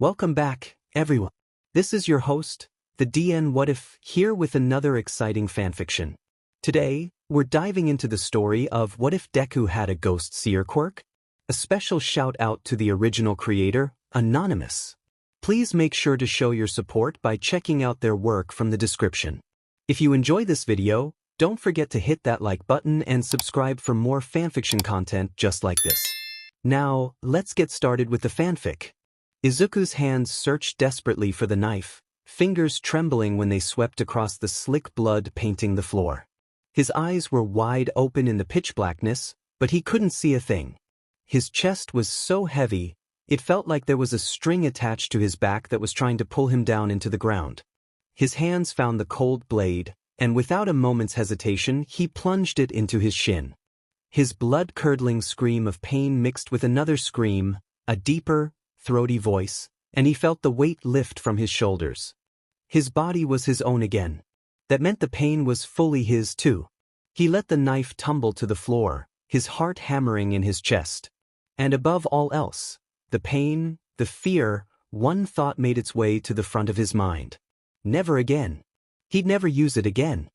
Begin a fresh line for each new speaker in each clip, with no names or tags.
Welcome back, everyone. This is your host, the DN WhatIf, here with another exciting fanfiction. Today, we're diving into the story of What If Deku Had a Ghost-Seer Quirk? A special shout out to the original creator, Anonymous. Please make sure to show your support by checking out their work from the description. If you enjoy this video, don't forget to hit that like button and subscribe for more fanfiction content just like this. Now, let's get started with the fanfic. Izuku's hands searched desperately for the knife, fingers trembling when they swept across the slick blood painting the floor. His eyes were wide open in the pitch blackness, but he couldn't see a thing. His chest was so heavy, it felt like there was a string attached to his back that was trying to pull him down into the ground. His hands found the cold blade, and without a moment's hesitation, he plunged it into his shin. His blood-curdling scream of pain mixed with another scream, a deeper, throaty voice, and he felt the weight lift from his shoulders. His body was his own again. That meant the pain was fully his too. He let the knife tumble to the floor, his heart hammering in his chest. And above all else, the pain, the fear, one thought made its way to the front of his mind. Never again. He'd never use it again.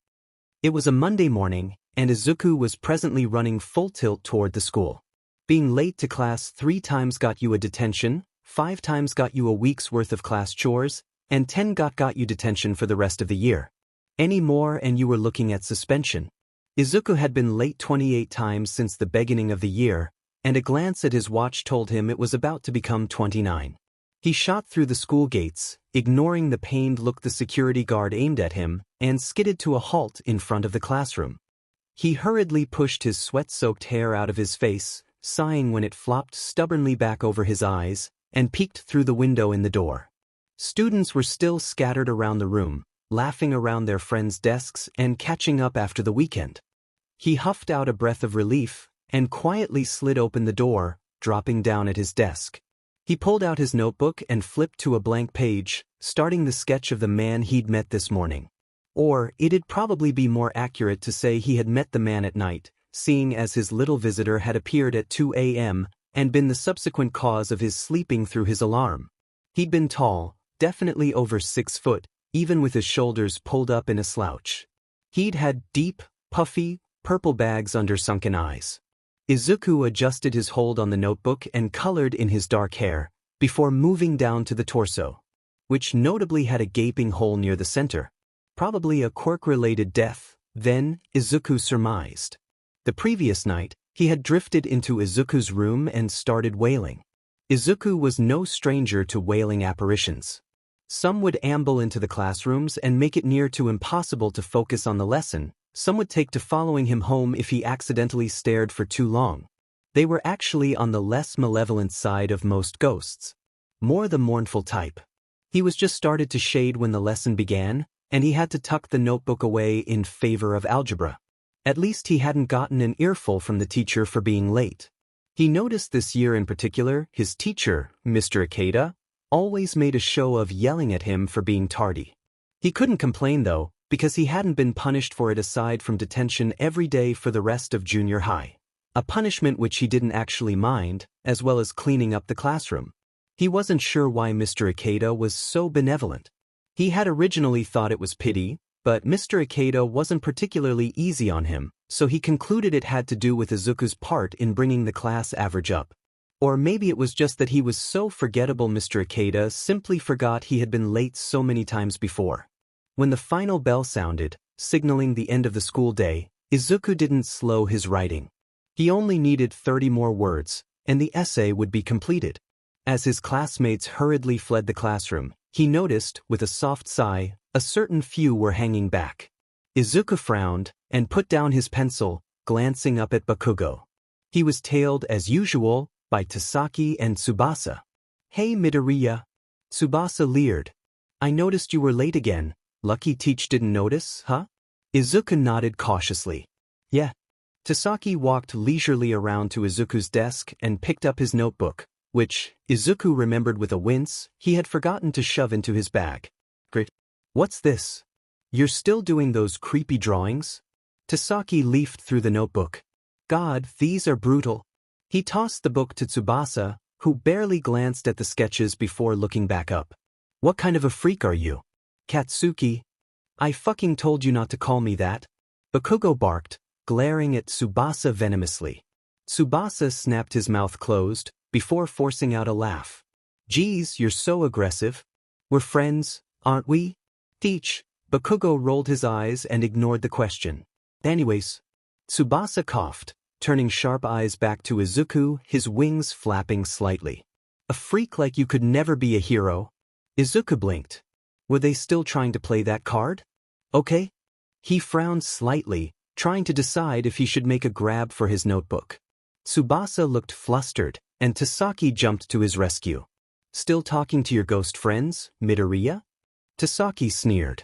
It was a Monday morning, and Izuku was presently running full tilt toward the school. Being late to class 3 times got you a detention, 5 times got you a week's worth of class chores, and 10 got you detention for the rest of the year. Any more and you were looking at suspension. Izuku had been late 28 times since the beginning of the year, and a glance at his watch told him it was about to become 29. He shot through the school gates, ignoring the pained look the security guard aimed at him, and skidded to a halt in front of the classroom. He hurriedly pushed his sweat-soaked hair out of his face, sighing when it flopped stubbornly back over his eyes, and peeked through the window in the door. Students were still scattered around the room, laughing around their friends' desks and catching up after the weekend. He huffed out a breath of relief and quietly slid open the door, dropping down at his desk. He pulled out his notebook and flipped to a blank page, starting the sketch of the man he'd met this morning. Or, it'd probably be more accurate to say he had met the man at night, seeing as his little visitor had appeared at 2 a.m., and been the subsequent cause of his sleeping through his alarm. He'd been tall, definitely over 6 foot, even with his shoulders pulled up in a slouch. He'd had deep, puffy, purple bags under sunken eyes. Izuku adjusted his hold on the notebook and colored in his dark hair, before moving down to the torso, which notably had a gaping hole near the center. Probably a quirk-related death, then, Izuku surmised. The previous night, he had drifted into Izuku's room and started wailing. Izuku was no stranger to wailing apparitions. Some would amble into the classrooms and make it near to impossible to focus on the lesson. Some would take to following him home if he accidentally stared for too long. They were actually on the less malevolent side of most ghosts. More the mournful type. He was just started to shade when the lesson began, and he had to tuck the notebook away in favor of algebra. At least he hadn't gotten an earful from the teacher for being late. He noticed this year in particular, his teacher, Mr. Ikeda, always made a show of yelling at him for being tardy. He couldn't complain though, because he hadn't been punished for it aside from detention every day for the rest of junior high. A punishment which he didn't actually mind, as well as cleaning up the classroom. He wasn't sure why Mr. Ikeda was so benevolent. He had originally thought it was pity, but Mr. Ikeda wasn't particularly easy on him, so he concluded it had to do with Izuku's part in bringing the class average up. Or maybe it was just that he was so forgettable. Mr. Ikeda simply forgot he had been late so many times before. When the final bell sounded, signaling the end of the school day, Izuku didn't slow his writing. He only needed 30 more words, and the essay would be completed. As his classmates hurriedly fled the classroom, he noticed, with a soft sigh, a certain few were hanging back. Izuku frowned, and put down his pencil, glancing up at Bakugo. He was tailed, as usual, by Tasaki and Tsubasa. "Hey Midoriya." Tsubasa leered. "I noticed you were late again. Lucky Teach didn't notice, huh?" Izuku nodded cautiously. "Yeah." Tasaki walked leisurely around to Izuku's desk and picked up his notebook, which, Izuku remembered with a wince, he had forgotten to shove into his bag. "Great. What's this? You're still doing those creepy drawings?" Tasaki leafed through the notebook. "God, these are brutal." He tossed the book to Tsubasa, who barely glanced at the sketches before looking back up. What kind of a freak are you? Katsuki. I fucking told you not to call me that. Bakugo barked, glaring at Tsubasa venomously. Tsubasa snapped his mouth closed, before forcing out a laugh. Geez, you're so aggressive. We're friends, aren't we? Teach. Bakugo rolled his eyes and ignored the question. Anyways. Tsubasa coughed, turning sharp eyes back to Izuku, his wings flapping slightly. A freak like you could never be a hero. Izuku blinked. Were they still trying to play that card? Okay. He frowned slightly, trying to decide if he should make a grab for his notebook. Tsubasa looked flustered, and Tasaki jumped to his rescue. Still talking to your ghost friends, Midoriya? Tasaki sneered.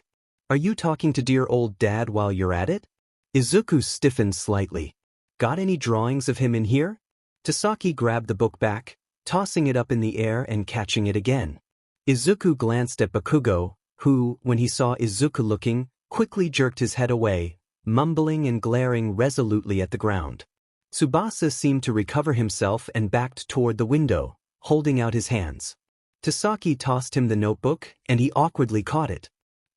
Are you talking to dear old dad while you're at it? Izuku stiffened slightly. Got any drawings of him in here? Tasaki grabbed the book back, tossing it up in the air and catching it again. Izuku glanced at Bakugo, who, when he saw Izuku looking, quickly jerked his head away, mumbling and glaring resolutely at the ground. Tsubasa seemed to recover himself and backed toward the window, holding out his hands. Tasaki tossed him the notebook, and he awkwardly caught it.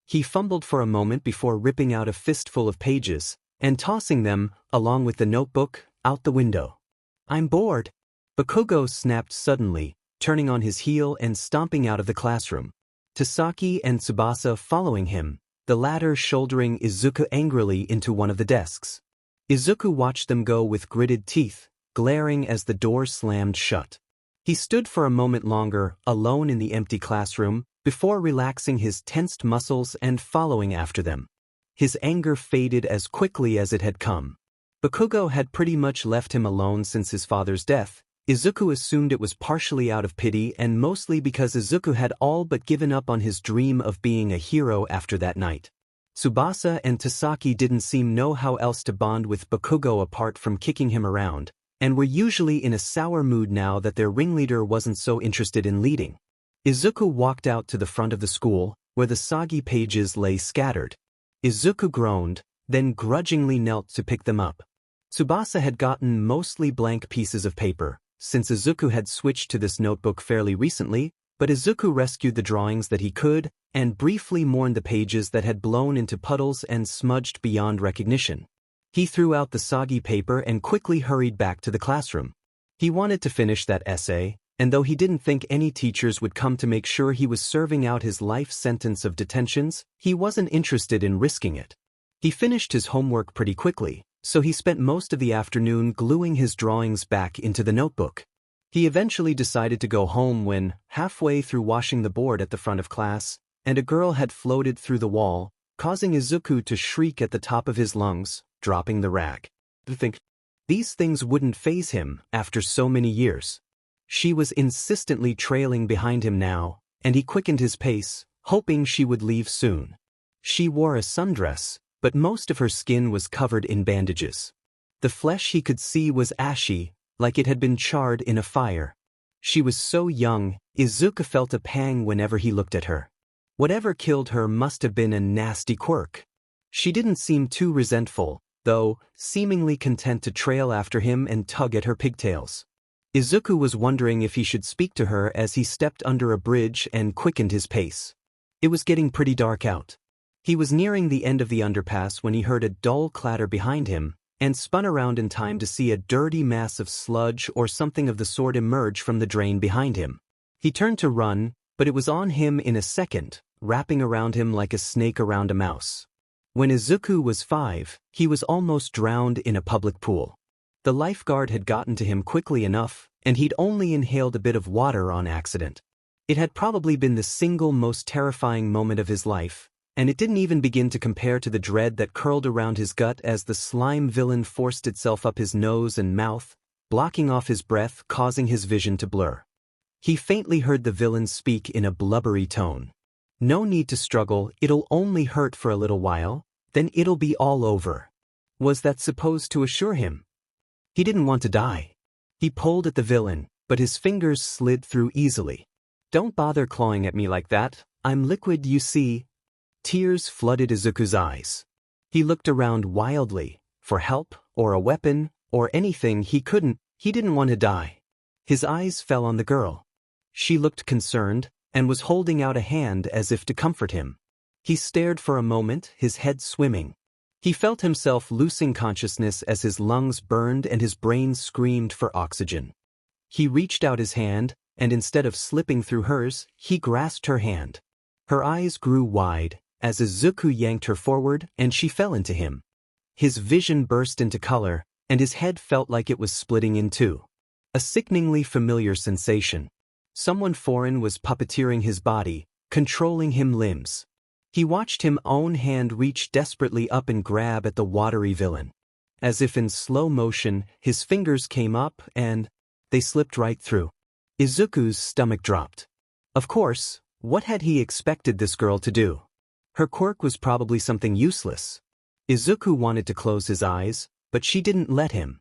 He fumbled for a moment before ripping out a fistful of pages, and tossing them, along with the notebook, out the window. I'm bored. Bakugo snapped suddenly, turning on his heel and stomping out of the classroom. Tasaki and Tsubasa following him, the latter shouldering Izuku angrily into one of the desks. Izuku watched them go with gritted teeth, glaring as the door slammed shut. He stood for a moment longer, alone in the empty classroom, before relaxing his tensed muscles and following after them. His anger faded as quickly as it had come. Bakugo had pretty much left him alone since his father's death. Izuku assumed it was partially out of pity and mostly because Izuku had all but given up on his dream of being a hero after that night. Tsubasa and Tasaki didn't seem know how else to bond with Bakugo apart from kicking him around, and were usually in a sour mood now that their ringleader wasn't so interested in leading. Izuku walked out to the front of the school, where the soggy pages lay scattered. Izuku groaned, then grudgingly knelt to pick them up. Tsubasa had gotten mostly blank pieces of paper, since Izuku had switched to this notebook fairly recently, but Izuku rescued the drawings that he could, and briefly mourned the pages that had blown into puddles and smudged beyond recognition. He threw out the soggy paper and quickly hurried back to the classroom. He wanted to finish that essay, and though he didn't think any teachers would come to make sure he was serving out his life sentence of detentions, he wasn't interested in risking it. He finished his homework pretty quickly, so he spent most of the afternoon gluing his drawings back into the notebook. He eventually decided to go home when, halfway through washing the board at the front of class, and a girl had floated through the wall, causing Izuku to shriek at the top of his lungs, dropping the rag. To think, these things wouldn't faze him after so many years. She was insistently trailing behind him now, and he quickened his pace, hoping she would leave soon. She wore a sundress, but most of her skin was covered in bandages. The flesh he could see was ashy, like it had been charred in a fire. She was so young, Izuku felt a pang whenever he looked at her. Whatever killed her must have been a nasty quirk. She didn't seem too resentful, though, seemingly content to trail after him and tug at her pigtails. Izuku was wondering if he should speak to her as he stepped under a bridge and quickened his pace. It was getting pretty dark out. He was nearing the end of the underpass when he heard a dull clatter behind him, and spun around in time to see a dirty mass of sludge or something of the sort emerge from the drain behind him. He turned to run, but it was on him in a second, wrapping around him like a snake around a mouse. When Izuku was 5, he was almost drowned in a public pool. The lifeguard had gotten to him quickly enough, and he'd only inhaled a bit of water on accident. It had probably been the single most terrifying moment of his life, and it didn't even begin to compare to the dread that curled around his gut as the slime villain forced itself up his nose and mouth, blocking off his breath, causing his vision to blur. He faintly heard the villain speak in a blubbery tone. No need to struggle, it'll only hurt for a little while, then it'll be all over. Was that supposed to assure him? He didn't want to die. He pulled at the villain, but his fingers slid through easily. Don't bother clawing at me like that, I'm liquid, you see. Tears flooded Izuku's eyes. He looked around wildly, for help, or a weapon, or anything he didn't want to die. His eyes fell on the girl. She looked concerned, and was holding out a hand as if to comfort him. He stared for a moment, his head swimming. He felt himself losing consciousness as his lungs burned and his brain screamed for oxygen. He reached out his hand, and instead of slipping through hers, he grasped her hand. Her eyes grew wide, as Izuku yanked her forward and she fell into him. His vision burst into color, and his head felt like it was splitting in two. A sickeningly familiar sensation. Someone foreign was puppeteering his body, controlling him limbs. He watched his own hand reach desperately up and grab at the watery villain. As if in slow motion, his fingers came up and they slipped right through. Izuku's stomach dropped. Of course, what had he expected this girl to do? Her quirk was probably something useless. Izuku wanted to close his eyes, but she didn't let him.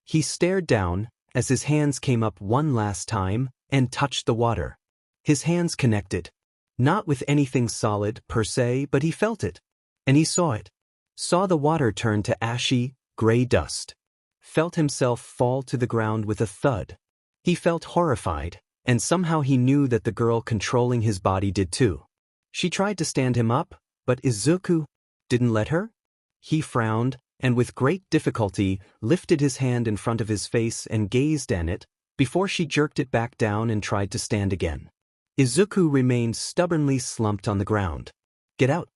He stared down, as his hands came up one last time, and touched the water. His hands connected. Not with anything solid, per se, but he felt it. And he saw it. Saw the water turn to ashy, gray dust. Felt himself fall to the ground with a thud. He felt horrified, and somehow he knew that the girl controlling his body did too. She tried to stand him up, but Izuku didn't let her. He frowned, and with great difficulty, lifted his hand in front of his face and gazed at it, before she jerked it back down and tried to stand again. Izuku remained stubbornly slumped on the ground. "Get out!"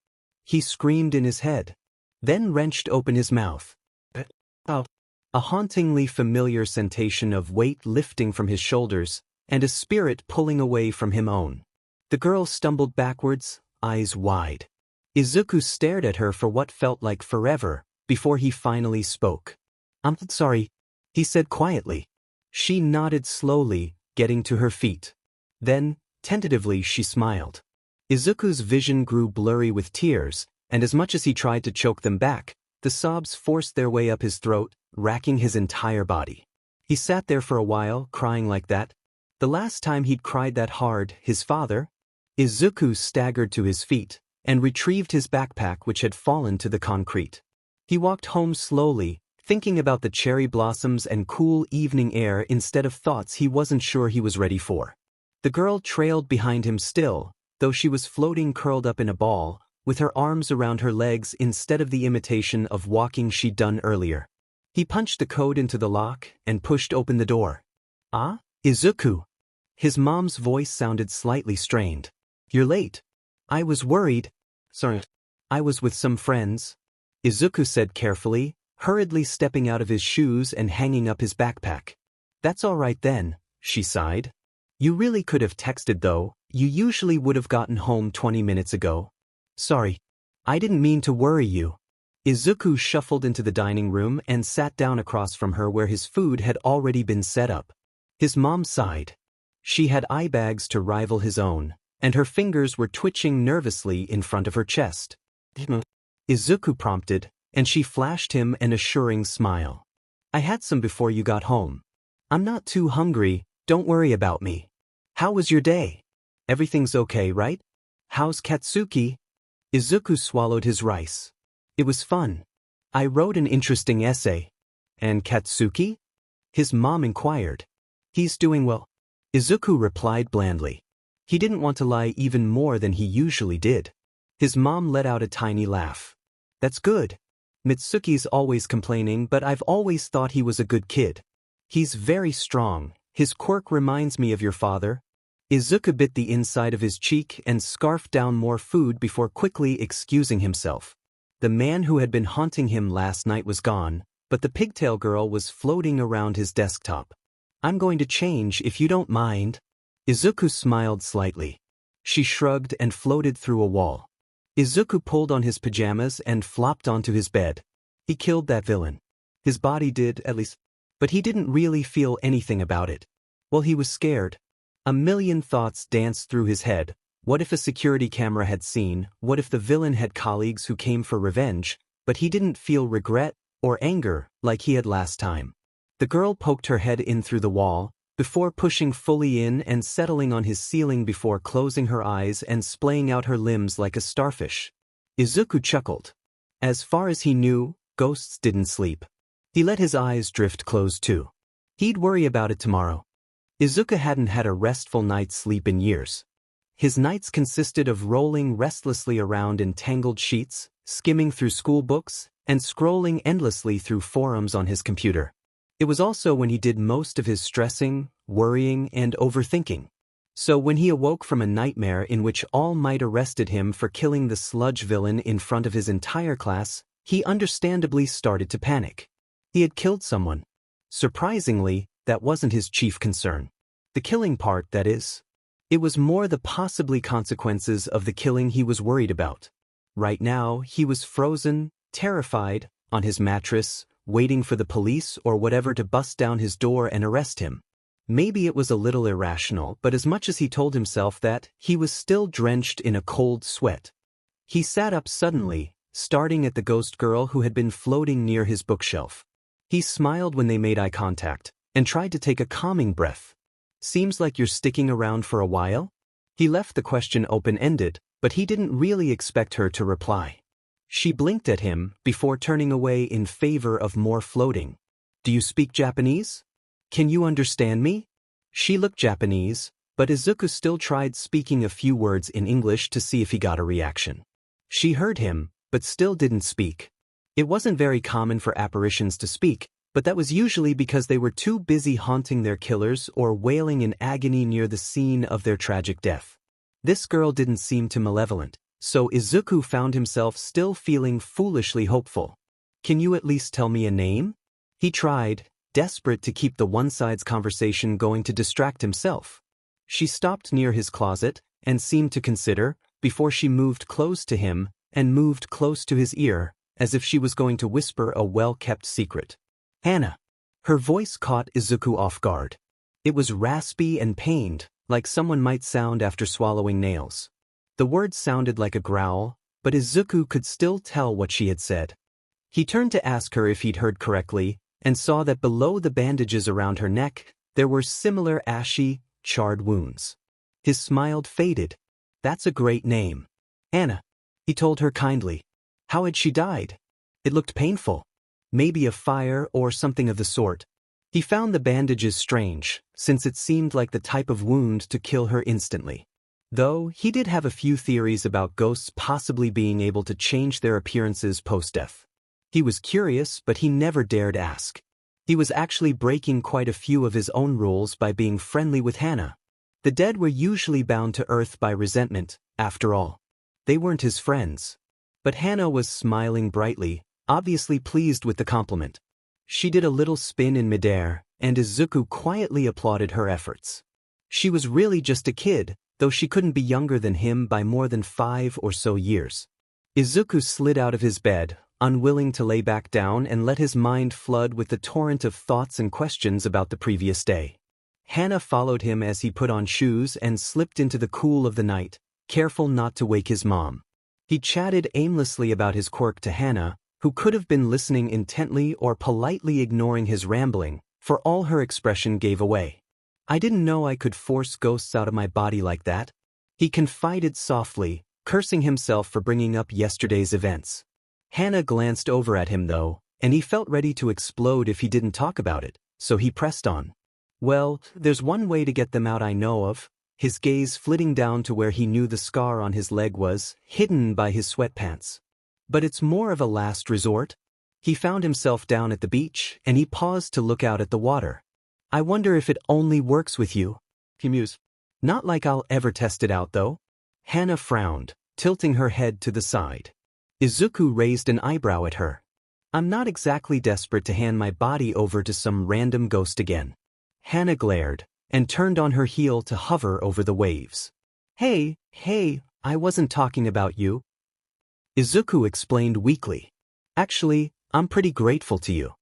he screamed in his head, then wrenched open his mouth. Oh. A hauntingly familiar sensation of weight lifting from his shoulders, and a spirit pulling away from him own. The girl stumbled backwards, eyes wide. Izuku stared at her for what felt like forever, before he finally spoke. "I'm sorry," he said quietly. She nodded slowly, getting to her feet. Then, tentatively she smiled. Izuku's vision grew blurry with tears, and as much as he tried to choke them back, the sobs forced their way up his throat, racking his entire body. He sat there for a while, crying like that. The last time he'd cried that hard, his father. Izuku staggered to his feet, and retrieved his backpack which had fallen to the concrete. He walked home slowly, thinking about the cherry blossoms and cool evening air instead of thoughts he wasn't sure he was ready for. The girl trailed behind him still, though she was floating curled up in a ball, with her arms around her legs instead of the imitation of walking she'd done earlier. He punched the code into the lock and pushed open the door. "Ah, Izuku." His mom's voice sounded slightly strained. "You're late." "I was worried." "Sorry. I was with some friends," Izuku said carefully, hurriedly stepping out of his shoes and hanging up his backpack. "That's all right then," she sighed. "You really could have texted though, you usually would have gotten home 20 minutes ago." "Sorry. I didn't mean to worry you." Izuku shuffled into the dining room and sat down across from her where his food had already been set up. His mom sighed. She had eye bags to rival his own, and her fingers were twitching nervously in front of her chest. Izuku prompted, and she flashed him an assuring smile. "I had some before you got home. I'm not too hungry, don't worry about me. How was your day? Everything's okay, right? How's Katsuki?" Izuku swallowed his rice. "It was fun. I wrote an interesting essay." "And Katsuki?" his mom inquired. "He's doing well," Izuku replied blandly. He didn't want to lie even more than he usually did. His mom let out a tiny laugh. "That's good. Mitsuki's always complaining, but I've always thought he was a good kid. He's very strong. His quirk reminds me of your father." Izuku bit the inside of his cheek and scarfed down more food before quickly excusing himself. The man who had been haunting him last night was gone, but the pigtail girl was floating around his desktop. "I'm going to change if you don't mind." Izuku smiled slightly. She shrugged and floated through a wall. Izuku pulled on his pajamas and flopped onto his bed. He killed that villain. His body did, at least, but he didn't really feel anything about it. Well, he was scared. A million thoughts danced through his head. What if a security camera had seen? What if the villain had colleagues who came for revenge? But he didn't feel regret or anger like he had last time. The girl poked her head in through the wall, before pushing fully in and settling on his ceiling before closing her eyes and splaying out her limbs like a starfish. Izuku chuckled. As far as he knew, ghosts didn't sleep. He let his eyes drift closed too. He'd worry about it tomorrow. Izuku hadn't had a restful night's sleep in years. His nights consisted of rolling restlessly around in tangled sheets, skimming through school books, and scrolling endlessly through forums on his computer. It was also when he did most of his stressing, worrying, and overthinking. So when he awoke from a nightmare in which All Might arrested him for killing the sludge villain in front of his entire class, he understandably started to panic. He had killed someone. Surprisingly, that wasn't his chief concern. The killing part, that is. It was more the possibly consequences of the killing he was worried about. Right now, he was frozen, terrified, on his mattress, waiting for the police or whatever to bust down his door and arrest him. Maybe it was a little irrational, but as much as he told himself that, he was still drenched in a cold sweat. He sat up suddenly, starting at the ghost girl who had been floating near his bookshelf. He smiled when they made eye contact, and tried to take a calming breath. "Seems like you're sticking around for a while?" He left the question open-ended, but he didn't really expect her to reply. She blinked at him before turning away in favor of more floating. "Do you speak Japanese? Can you understand me?" She looked Japanese, but Izuku still tried speaking a few words in English to see if he got a reaction. She heard him, but still didn't speak. It wasn't very common for apparitions to speak, but that was usually because they were too busy haunting their killers or wailing in agony near the scene of their tragic death. This girl didn't seem too malevolent, so Izuku found himself still feeling foolishly hopeful. "Can you at least tell me a name?" He tried, desperate to keep the one-side's conversation going to distract himself. She stopped near his closet and seemed to consider, before she moved close to him and moved close to his ear, as if she was going to whisper a well-kept secret. "Hana." Her voice caught Izuku off guard. It was raspy and pained, like someone might sound after swallowing nails. The words sounded like a growl, but Izuku could still tell what she had said. He turned to ask her if he'd heard correctly, and saw that below the bandages around her neck, there were similar ashy, charred wounds. His smile faded. "That's a great name. Hana," he told her kindly. "How had she died?" It looked painful. Maybe a fire or something of the sort. He found the bandages strange, since it seemed like the type of wound to kill her instantly. Though, he did have a few theories about ghosts possibly being able to change their appearances post-death. He was curious, but he never dared ask. He was actually breaking quite a few of his own rules by being friendly with Hana. The dead were usually bound to earth by resentment, after all. They weren't his friends. But Hana was smiling brightly, obviously pleased with the compliment. She did a little spin in midair, and Izuku quietly applauded her efforts. She was really just a kid, though she couldn't be younger than him by more than 5 or so years. Izuku slid out of his bed, unwilling to lay back down and let his mind flood with the torrent of thoughts and questions about the previous day. Hana followed him as he put on shoes and slipped into the cool of the night, careful not to wake his mom. He chatted aimlessly about his quirk to Hana, who could have been listening intently or politely ignoring his rambling, for all her expression gave away. "I didn't know I could force ghosts out of my body like that," he confided softly, cursing himself for bringing up yesterday's events. Hana glanced over at him though, and he felt ready to explode if he didn't talk about it, so he pressed on. "Well, there's one way to get them out I know of," his gaze flitting down to where he knew the scar on his leg was, hidden by his sweatpants. "But it's more of a last resort." He found himself down at the beach, and he paused to look out at the water. "I wonder if it only works with you," he mused. "Not like I'll ever test it out though." Hana frowned, tilting her head to the side. Izuku raised an eyebrow at her. "I'm not exactly desperate to hand my body over to some random ghost again." Hana glared, and turned on her heel to hover over the waves. Hey, I wasn't talking about you," Izuku explained weakly. "Actually, I'm pretty grateful to you.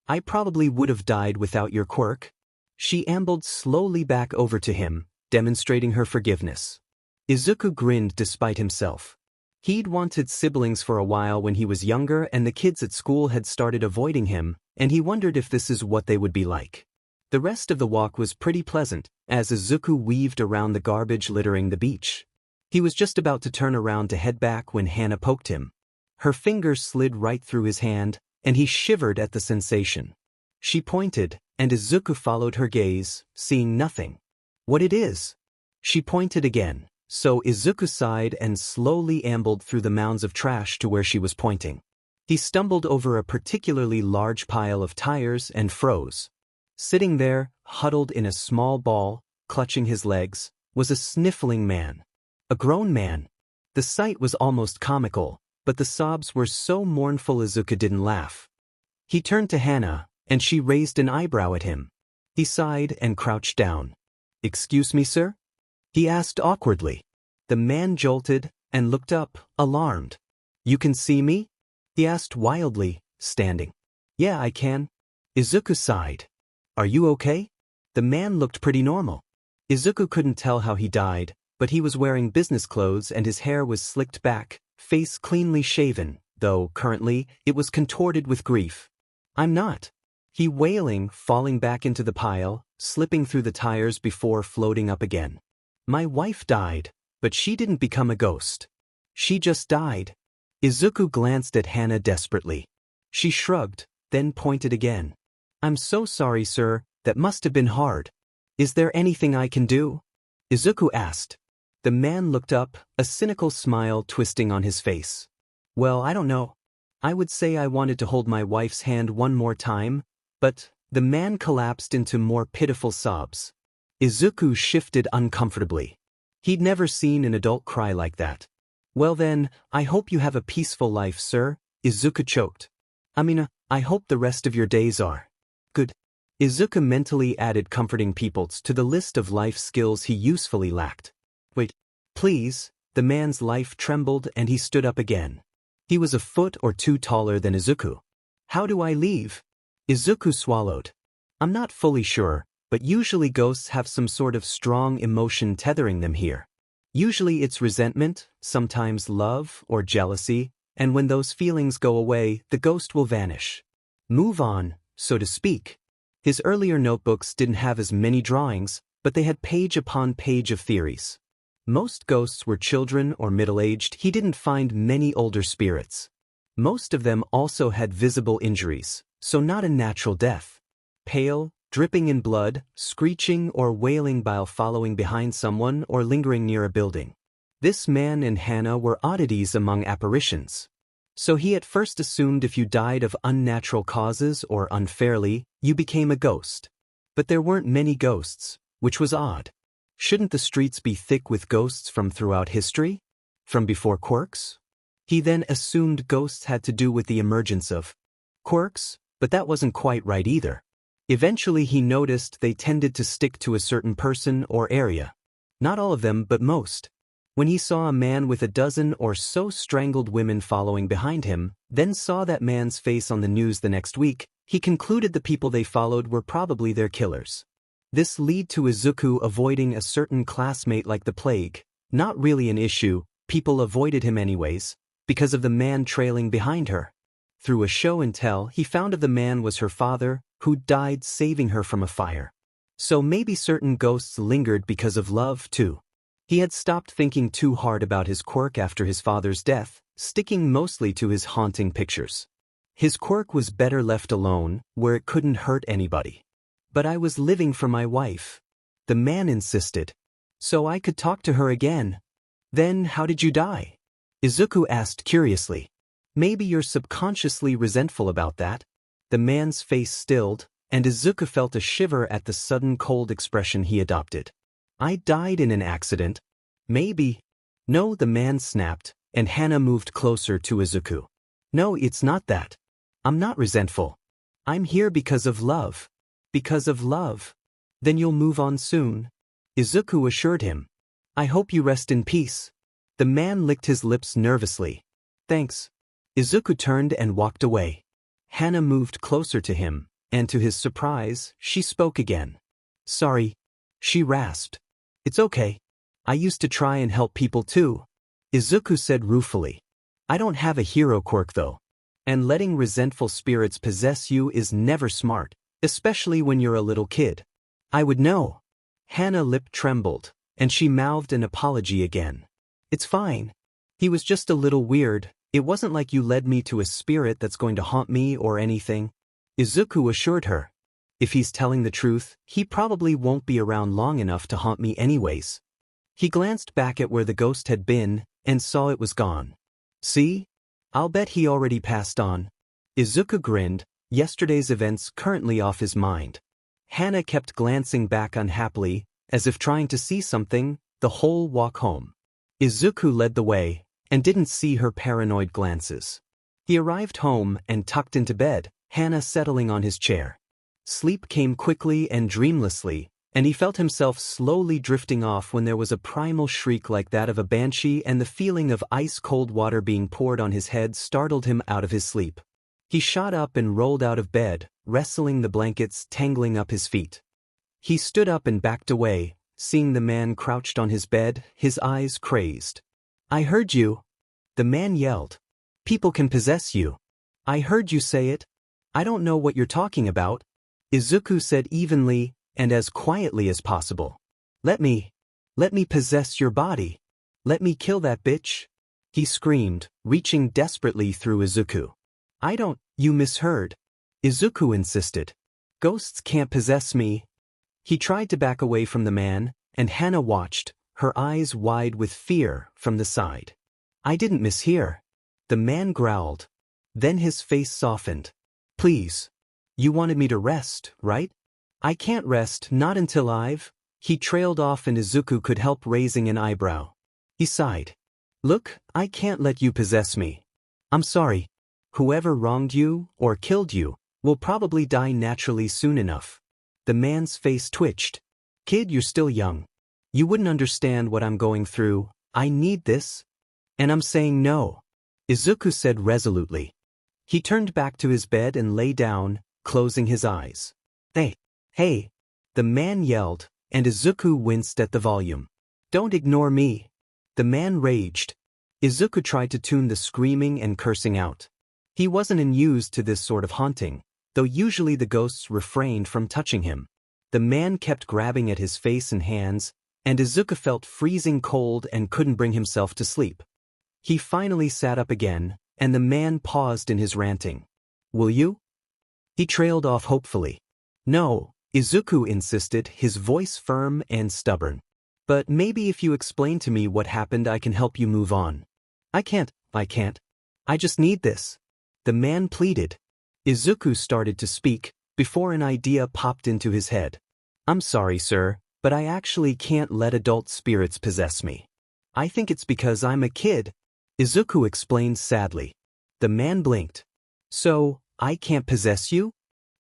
I probably would have died without your quirk." She ambled slowly back over to him, demonstrating her forgiveness. Izuku grinned despite himself. He'd wanted siblings for a while when he was younger, and the kids at school had started avoiding him, and he wondered if this is what they would be like. The rest of the walk was pretty pleasant, as Izuku weaved around the garbage littering the beach. He was just about to turn around to head back when Hana poked him. Her finger slid right through his hand, and he shivered at the sensation. She pointed, and Izuku followed her gaze, seeing nothing. What it is? She pointed again, so Izuku sighed and slowly ambled through the mounds of trash to where she was pointing. He stumbled over a particularly large pile of tires and froze. Sitting there, huddled in a small ball, clutching his legs, was a sniffling man. A grown man. The sight was almost comical, but the sobs were so mournful Izuku didn't laugh. He turned to Hana, and she raised an eyebrow at him. He sighed and crouched down. "Excuse me, sir?" he asked awkwardly. The man jolted and looked up, alarmed. "You can see me?" he asked wildly, standing. "Yeah, I can." Izuku sighed. "Are you okay?" The man looked pretty normal. Izuku couldn't tell how he died, but he was wearing business clothes and his hair was slicked back, face cleanly shaven, though, currently, it was contorted with grief. "I'm not," he wailing, falling back into the pile, slipping through the tires before floating up again. "My wife died, but she didn't become a ghost. She just died." Izuku glanced at Hana desperately. She shrugged, then pointed again. "I'm so sorry, sir, that must have been hard. Is there anything I can do?" Izuku asked. The man looked up, a cynical smile twisting on his face. "Well, I don't know. I would say I wanted to hold my wife's hand one more time, but..." The man collapsed into more pitiful sobs. Izuku shifted uncomfortably. He'd never seen an adult cry like that. "Well then, I hope you have a peaceful life, sir," Izuku choked. I hope the rest of your days are good." Izuku mentally added comforting people to the list of life skills he usefully lacked. "Wait, please," the man's life trembled and he stood up again. He was a foot or two taller than Izuku. "How do I leave?" Izuku swallowed. "I'm not fully sure, but usually ghosts have some sort of strong emotion tethering them here. Usually it's resentment, sometimes love or jealousy, and when those feelings go away, the ghost will vanish. Move on, so to speak." His earlier notebooks didn't have as many drawings, but they had page upon page of theories. Most ghosts were children or middle-aged. He didn't find many older spirits. Most of them also had visible injuries, so not a natural death. Pale, dripping in blood, screeching or wailing while following behind someone or lingering near a building. This man and Hana were oddities among apparitions. So he at first assumed if you died of unnatural causes or unfairly, you became a ghost. But there weren't many ghosts, which was odd. Shouldn't the streets be thick with ghosts from throughout history? From before quirks? He then assumed ghosts had to do with the emergence of quirks, but that wasn't quite right either. Eventually he noticed they tended to stick to a certain person or area. Not all of them, but most. When he saw a man with a dozen or so strangled women following behind him, then saw that man's face on the news the next week, he concluded the people they followed were probably their killers. This led to Izuku avoiding a certain classmate like the plague. Not really an issue, people avoided him anyways, because of the man trailing behind her. Through a show and tell, he found of the man was her father, who died saving her from a fire. So maybe certain ghosts lingered because of love too. He had stopped thinking too hard about his quirk after his father's death, sticking mostly to his haunting pictures. His quirk was better left alone, where it couldn't hurt anybody. "But I was living for my wife," the man insisted. "So I could talk to her again." "Then how did you die?" Izuku asked curiously. "Maybe you're subconsciously resentful about that." The man's face stilled, and Izuku felt a shiver at the sudden cold expression he adopted. "I died in an accident." "Maybe." "No," the man snapped, and Hana moved closer to Izuku. "No, it's not that. I'm not resentful. I'm here because of love." "Because of love? Then you'll move on soon," Izuku assured him. "I hope you rest in peace." The man licked his lips nervously. "Thanks." Izuku turned and walked away. Hana moved closer to him, and to his surprise, she spoke again. "Sorry," she rasped. "It's okay. I used to try and help people too," Izuku said ruefully. "I don't have a hero quirk though. And letting resentful spirits possess you is never smart, especially when you're a little kid." "I would know." Hana's lip trembled, and she mouthed an apology again. "It's fine. He was just a little weird. It wasn't like you led me to a spirit that's going to haunt me or anything," Izuku assured her. If he's telling the truth, he probably won't be around long enough to haunt me anyways. He glanced back at where the ghost had been, and saw it was gone. See? I'll bet he already passed on. Izuku grinned, yesterday's events currently off his mind. Hana kept glancing back unhappily, as if trying to see something, the whole walk home. Izuku led the way, and didn't see her paranoid glances. He arrived home and tucked into bed, Hana settling on his chair. Sleep came quickly and dreamlessly, and he felt himself slowly drifting off when there was a primal shriek like that of a banshee, and the feeling of ice-cold water being poured on his head startled him out of his sleep. He shot up and rolled out of bed, wrestling the blankets tangling up his feet. He stood up and backed away, seeing the man crouched on his bed, his eyes crazed. "I heard you!" The man yelled. "People can possess you. I heard you say it. I don't know what you're talking about," Izuku said evenly, and as quietly as possible. Let me possess your body. Let me kill that bitch," he screamed, reaching desperately through Izuku. You misheard," Izuku insisted. "Ghosts can't possess me." He tried to back away from the man, and Hana watched, her eyes wide with fear, from the side. "I didn't mishear," the man growled. Then his face softened. "Please. You wanted me to rest, right? I can't rest, not until I've..." He trailed off and Izuku could help raising an eyebrow. He sighed. "Look, I can't let you possess me. I'm sorry. Whoever wronged you, or killed you, will probably die naturally soon enough." The man's face twitched. "Kid, you're still young. You wouldn't understand what I'm going through. I need this. And I'm saying no," Izuku said resolutely. He turned back to his bed and lay down, closing his eyes. Hey, the man yelled, and Izuku winced at the volume. "Don't ignore me," the man raged. Izuku tried to tune the screaming and cursing out. He wasn't unused to this sort of haunting, though usually the ghosts refrained from touching him. The man kept grabbing at his face and hands, and Izuku felt freezing cold and couldn't bring himself to sleep. He finally sat up again, and the man paused in his ranting. "Will you?" He trailed off hopefully. "No," Izuku insisted, his voice firm and stubborn. "But maybe if you explain to me what happened I can help you move on." I can't. I just need this," the man pleaded. Izuku started to speak, before an idea popped into his head. "I'm sorry, sir, but I actually can't let adult spirits possess me. I think it's because I'm a kid," Izuku explained sadly. The man blinked. "So, I can't possess you?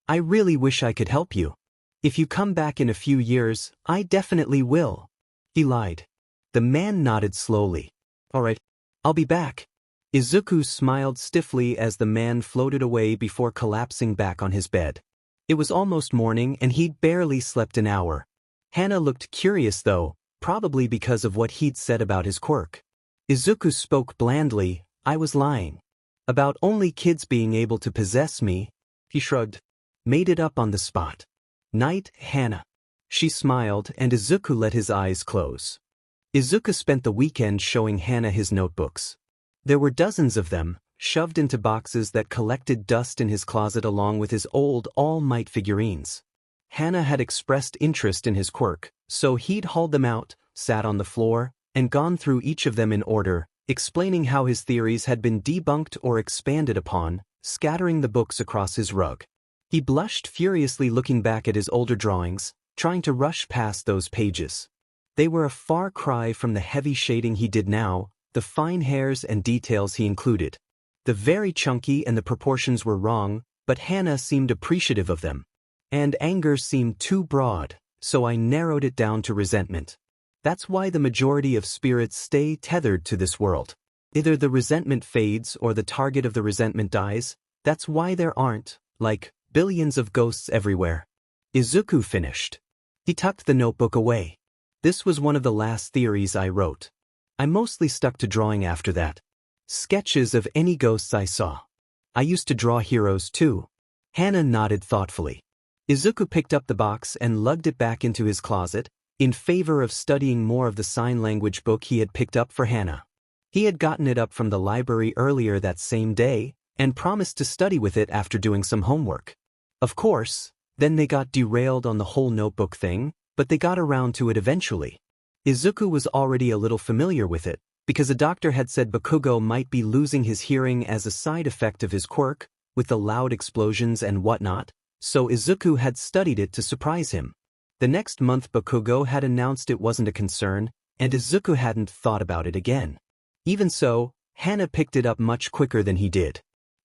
I really wish I could help you. If you come back in a few years, I definitely will," he lied. The man nodded slowly. "All right, I'll be back." Izuku smiled stiffly as the man floated away before collapsing back on his bed. It was almost morning and he'd barely slept an hour. Hana looked curious though, probably because of what he'd said about his quirk. Izuku spoke blandly. "I was lying. About only kids being able to possess me," he shrugged. "Made it up on the spot. Night, Hana." She smiled and Izuku let his eyes close. Izuku spent the weekend showing Hana his notebooks. There were dozens of them, shoved into boxes that collected dust in his closet along with his old All Might figurines. Hana had expressed interest in his quirk, so he'd hauled them out, sat on the floor, and gone through each of them in order, explaining how his theories had been debunked or expanded upon, scattering the books across his rug. He blushed furiously looking back at his older drawings, trying to rush past those pages. They were a far cry from the heavy shading he did now, the fine hairs and details he included. The very chunky and the proportions were wrong, but Hana seemed appreciative of them. And anger seemed too broad, so I narrowed it down to resentment. That's why the majority of spirits stay tethered to this world. Either the resentment fades or the target of the resentment dies. That's why there aren't, like, billions of ghosts everywhere. Izuku finished. He tucked the notebook away. This was one of the last theories I wrote. I mostly stuck to drawing after that. Sketches of any ghosts I saw. I used to draw heroes too. Hana nodded thoughtfully. Izuku picked up the box and lugged it back into his closet, in favor of studying more of the sign language book he had picked up for Hana. He had gotten it up from the library earlier that same day, and promised to study with it after doing some homework. Of course, Then they got derailed on the whole notebook thing, but they got around to it eventually. Izuku was already a little familiar with it, because a doctor had said Bakugo might be losing his hearing as a side effect of his quirk, with the loud explosions and whatnot, so Izuku had studied it to surprise him. The next month Bakugo had announced it wasn't a concern, and Izuku hadn't thought about it again. Even so, Hana picked it up much quicker than he did.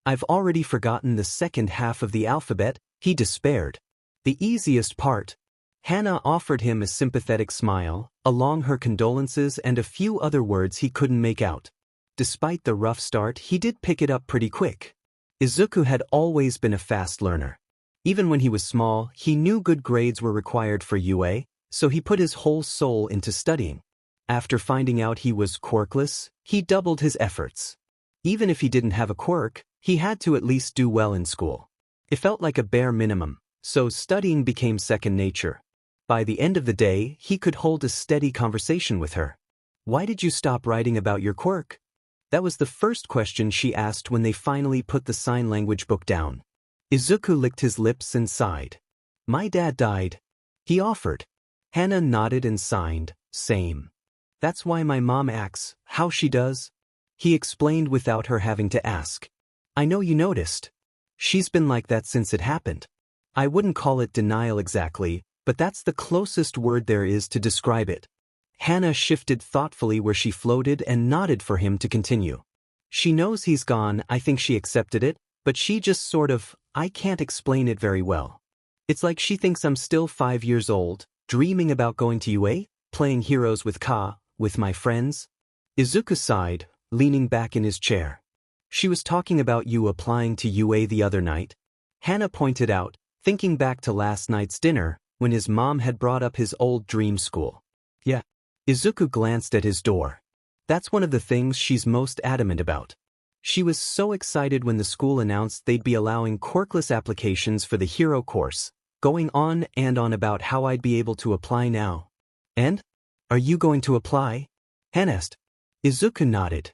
I've already forgotten the second half of the alphabet, he despaired. The easiest part. Hana offered him a sympathetic smile, along her condolences and a few other words he couldn't make out. Despite the rough start, he did pick it up pretty quick. Izuku had always been a fast learner. Even when he was small, he knew good grades were required for UA, so he put his whole soul into studying. After finding out he was quirkless, he doubled his efforts. Even if he didn't have a quirk, he had to at least do well in school. It felt like a bare minimum, so studying became second nature. By the end of the day, he could hold a steady conversation with her. "Why did you stop writing about your quirk?" That was the first question she asked when they finally put the sign language book down. Izuku licked his lips and sighed. "My dad died," he offered. Hana nodded and signed, "Same. That's why my mom acts how she does," he explained without her having to ask. "I know you noticed. She's been like that since it happened. I wouldn't call it denial exactly, but that's the closest word there is to describe it." Hana shifted thoughtfully where she floated and nodded for him to continue. "She knows he's gone. I think she accepted it, but she just sort of, I can't explain it very well. It's like she thinks I'm still 5 years old, dreaming about going to UA, playing heroes with my friends." Izuku sighed, leaning back in his chair. "She was talking about you applying to UA the other night," Hana pointed out, thinking back to last night's dinner, when his mom had brought up his old dream school. "Yeah." Izuku glanced at his door. "That's one of the things she's most adamant about. She was so excited when the school announced they'd be allowing quirkless applications for the hero course, going on and on about how I'd be able to apply now." "And? Are you going to apply?" Hana asked. Izuku nodded.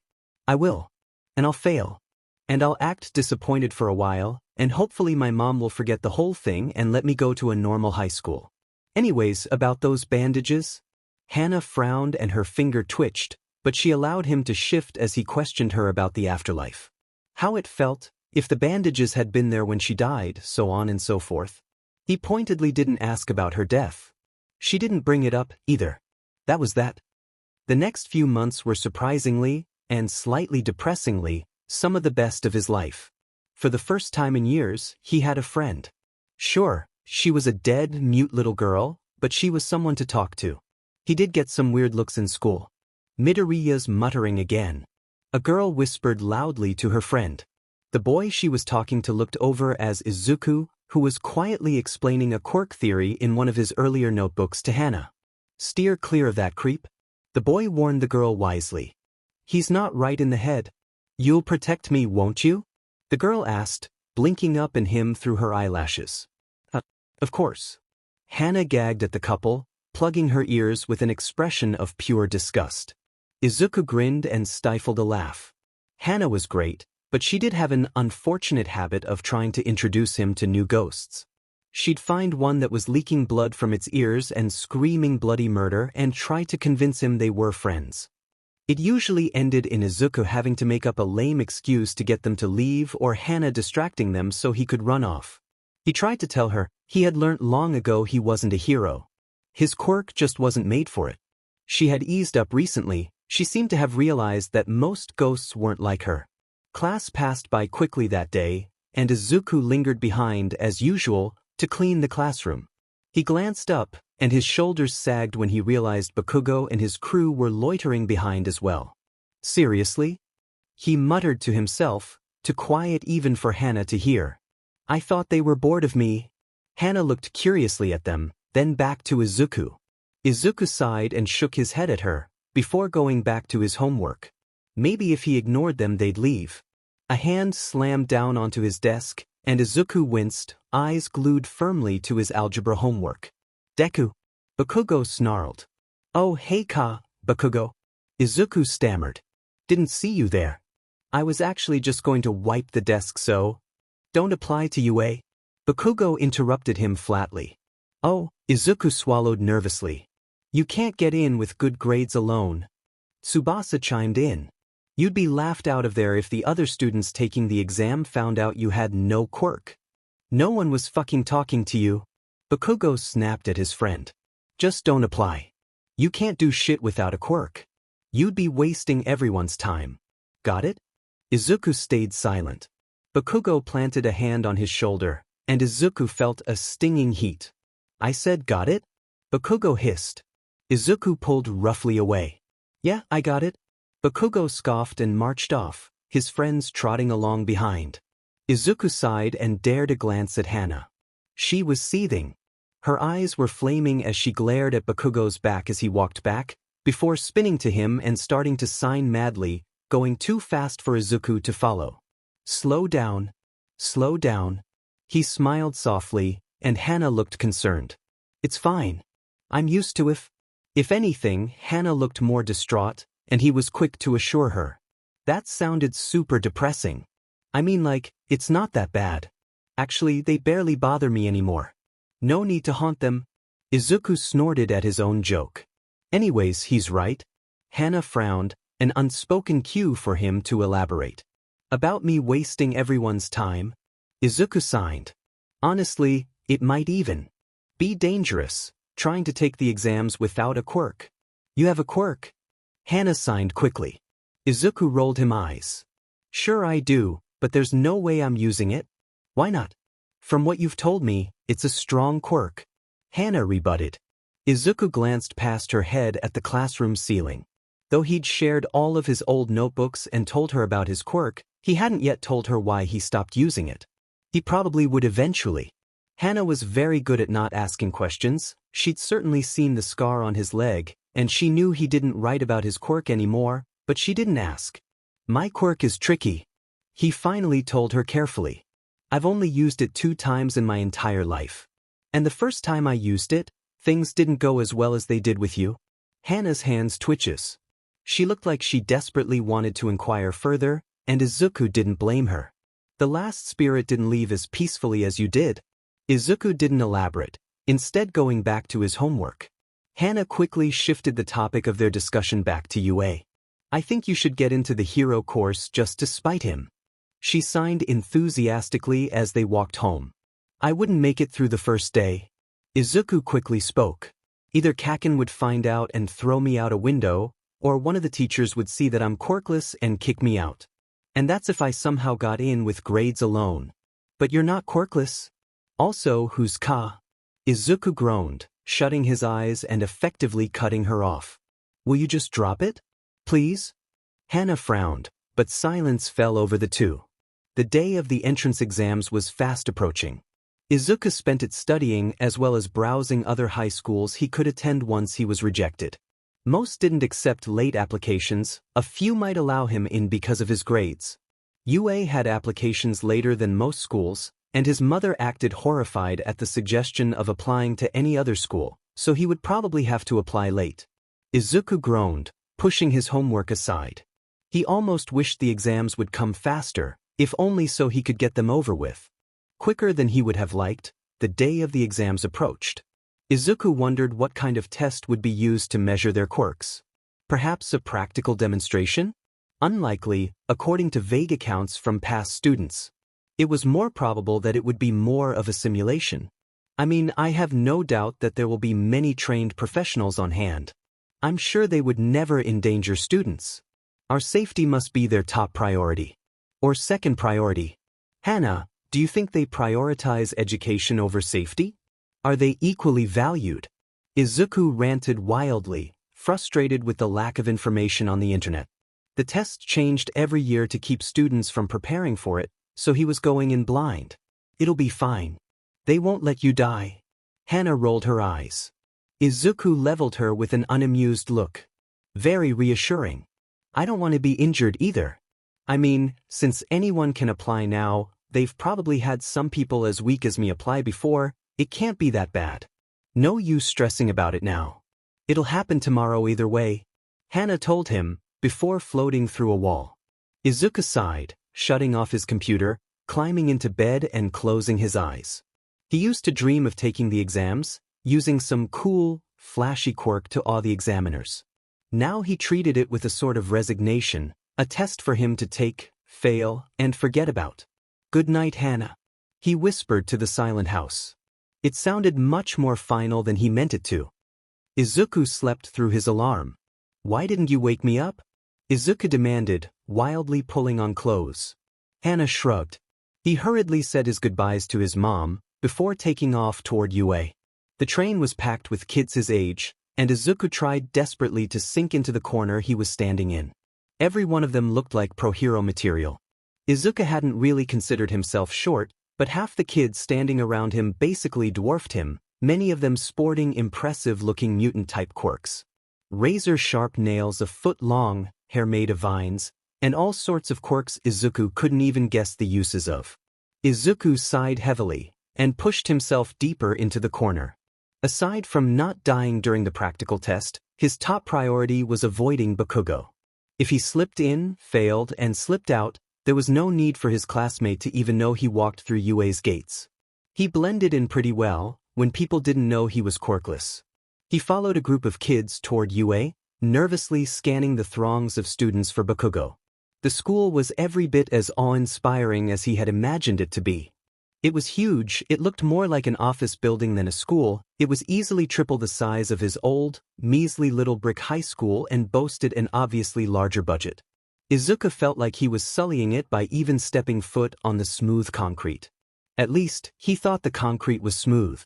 "I will. And I'll fail. And I'll act disappointed for a while, and hopefully my mom will forget the whole thing and let me go to a normal high school. Anyways, about those bandages?" Hana frowned and her finger twitched, but she allowed him to shift as he questioned her about the afterlife. How it felt, if the bandages had been there when she died, so on and so forth. He pointedly didn't ask about her death. She didn't bring it up, either. That was that. The next few months were surprisingly, and slightly depressingly, some of the best of his life. For the first time in years, he had a friend. Sure, she was a dead, mute little girl, but she was someone to talk to. He did get some weird looks in school. Midoriya's muttering again. A girl whispered loudly to her friend. The boy she was talking to looked over as Izuku, who was quietly explaining a quirk theory in one of his earlier notebooks to Hana. "Steer clear of that creep," the boy warned the girl wisely. "He's not right in the head." "You'll protect me, won't you?" the girl asked, blinking up at him through her eyelashes. Of course." Hana gagged at the couple, plugging her ears with an expression of pure disgust. Izuku grinned and stifled a laugh. Hana was great, but she did have an unfortunate habit of trying to introduce him to new ghosts. She'd find one that was leaking blood from its ears and screaming bloody murder and try to convince him they were friends. It usually ended in Izuku having to make up a lame excuse to get them to leave or Hana distracting them so he could run off. He tried to tell her he had learnt long ago he wasn't a hero. His quirk just wasn't made for it. She had eased up recently. She seemed to have realized that most ghosts weren't like her. Class passed by quickly that day, and Izuku lingered behind, as usual, to clean the classroom. He glanced up, and his shoulders sagged when he realized Bakugo and his crew were loitering behind as well. "Seriously?" he muttered to himself, too quiet even for Hana to hear. "I thought they were bored of me." Hana looked curiously at them, then back to Izuku. Izuku sighed and shook his head at her, before going back to his homework. Maybe if he ignored them they'd leave. A hand slammed down onto his desk, and Izuku winced, eyes glued firmly to his algebra homework. "Deku!" Bakugo snarled. "Oh hey Bakugo!" Izuku stammered. "Didn't see you there. I was actually just going to wipe the desk so." "Don't apply to UA." Bakugo interrupted him flatly. Oh, Izuku swallowed nervously. You can't get in with good grades alone. Tsubasa chimed in. You'd be laughed out of there if the other students taking the exam found out you had no quirk. No one was fucking talking to you. Bakugo snapped at his friend. Just don't apply. You can't do shit without a quirk. You'd be wasting everyone's time. Got it? Izuku stayed silent. Bakugo planted a hand on his shoulder, and Izuku felt a stinging heat. I said got it? Bakugo hissed. Izuku pulled roughly away. Yeah, I got it. Bakugo scoffed and marched off, his friends trotting along behind. Izuku sighed and dared a glance at Hana. She was seething. Her eyes were flaming as she glared at Bakugo's back as he walked back, before spinning to him and starting to sign madly, going too fast for Izuku to follow. Slow down. Slow down. He smiled softly, and Hana looked concerned. It's fine. I'm used to it. If anything, Hana looked more distraught, and he was quick to assure her. That sounded super depressing. I mean, like, it's not that bad. Actually, they barely bother me anymore. No need to haunt them. Izuku snorted at his own joke. Anyways, he's right. Hana frowned, an unspoken cue for him to elaborate. About me wasting everyone's time? Izuku signed. Honestly, it might even be dangerous, trying to take the exams without a quirk. You have a quirk? Hana signed quickly. Izuku rolled his eyes. Sure I do, but there's no way I'm using it. Why not? From what you've told me, it's a strong quirk. Hana rebutted. Izuku glanced past her head at the classroom ceiling. Though he'd shared all of his old notebooks and told her about his quirk, he hadn't yet told her why he stopped using it. He probably would eventually. Hana was very good at not asking questions. She'd certainly seen the scar on his leg, and she knew he didn't write about his quirk anymore, but she didn't ask. My quirk is tricky. He finally told her carefully. I've only used it 2 times in my entire life. And the first time I used it, things didn't go as well as they did with you. Hana's hands twitches. She looked like she desperately wanted to inquire further, and Izuku didn't blame her. The last spirit didn't leave as peacefully as you did. Izuku didn't elaborate, instead going back to his homework. Hana quickly shifted the topic of their discussion back to UA. I think you should get into the hero course just to spite him. She signed enthusiastically as they walked home. I wouldn't make it through the first day. Izuku quickly spoke. Either Kaken would find out and throw me out a window, or one of the teachers would see that I'm quirkless and kick me out. And that's if I somehow got in with grades alone. But you're not quirkless. Also, who's Ka? Izuku groaned, shutting his eyes and effectively cutting her off. Will you just drop it? Please? Hana frowned, but silence fell over the two. The day of the entrance exams was fast approaching. Izuku spent it studying as well as browsing other high schools he could attend once he was rejected. Most didn't accept late applications, a few might allow him in because of his grades. UA had applications later than most schools, and his mother acted horrified at the suggestion of applying to any other school, so he would probably have to apply late. Izuku groaned, pushing his homework aside. He almost wished the exams would come faster, if only so he could get them over with. Quicker than he would have liked, the day of the exams approached. Izuku wondered what kind of test would be used to measure their quirks. Perhaps a practical demonstration? Unlikely, according to vague accounts from past students. It was more probable that it would be more of a simulation. I mean, I have no doubt that there will be many trained professionals on hand. I'm sure they would never endanger students. Our safety must be their top priority. Or second priority. Hana, do you think they prioritize education over safety? Are they equally valued? Izuku ranted wildly, frustrated with the lack of information on the internet. The test changed every year to keep students from preparing for it, so he was going in blind. It'll be fine. They won't let you die. Hana rolled her eyes. Izuku leveled her with an unamused look. Very reassuring. I don't want to be injured either. I mean, since anyone can apply now, they've probably had some people as weak as me apply before, it can't be that bad. No use stressing about it now. It'll happen tomorrow either way. Hana told him, before floating through a wall. Izuku sighed, shutting off his computer, climbing into bed and closing his eyes. He used to dream of taking the exams, using some cool, flashy quirk to awe the examiners. Now he treated it with a sort of resignation, a test for him to take, fail, and forget about. "Good night, Hannah," he whispered to the silent house. It sounded much more final than he meant it to. Izuku slept through his alarm. "Why didn't you wake me up?" Izuku demanded, wildly pulling on clothes. Hannah shrugged. He hurriedly said his goodbyes to his mom, before taking off toward UA. The train was packed with kids his age, and Izuku tried desperately to sink into the corner he was standing in. Every one of them looked like pro-hero material. Izuku hadn't really considered himself short, but half the kids standing around him basically dwarfed him, many of them sporting impressive-looking mutant-type quirks. Razor-sharp nails a foot long, hair made of vines, and all sorts of quirks Izuku couldn't even guess the uses of. Izuku sighed heavily, and pushed himself deeper into the corner. Aside from not dying during the practical test, his top priority was avoiding Bakugo. If he slipped in, failed, and slipped out, there was no need for his classmate to even know he walked through UA's gates. He blended in pretty well, when people didn't know he was quirkless. He followed a group of kids toward UA, nervously scanning the throngs of students for Bakugo. The school was every bit as awe-inspiring as he had imagined it to be. It was huge, it looked more like an office building than a school, it was easily triple the size of his old, measly little brick high school and boasted an obviously larger budget. Izuku felt like he was sullying it by even stepping foot on the smooth concrete. At least, he thought the concrete was smooth.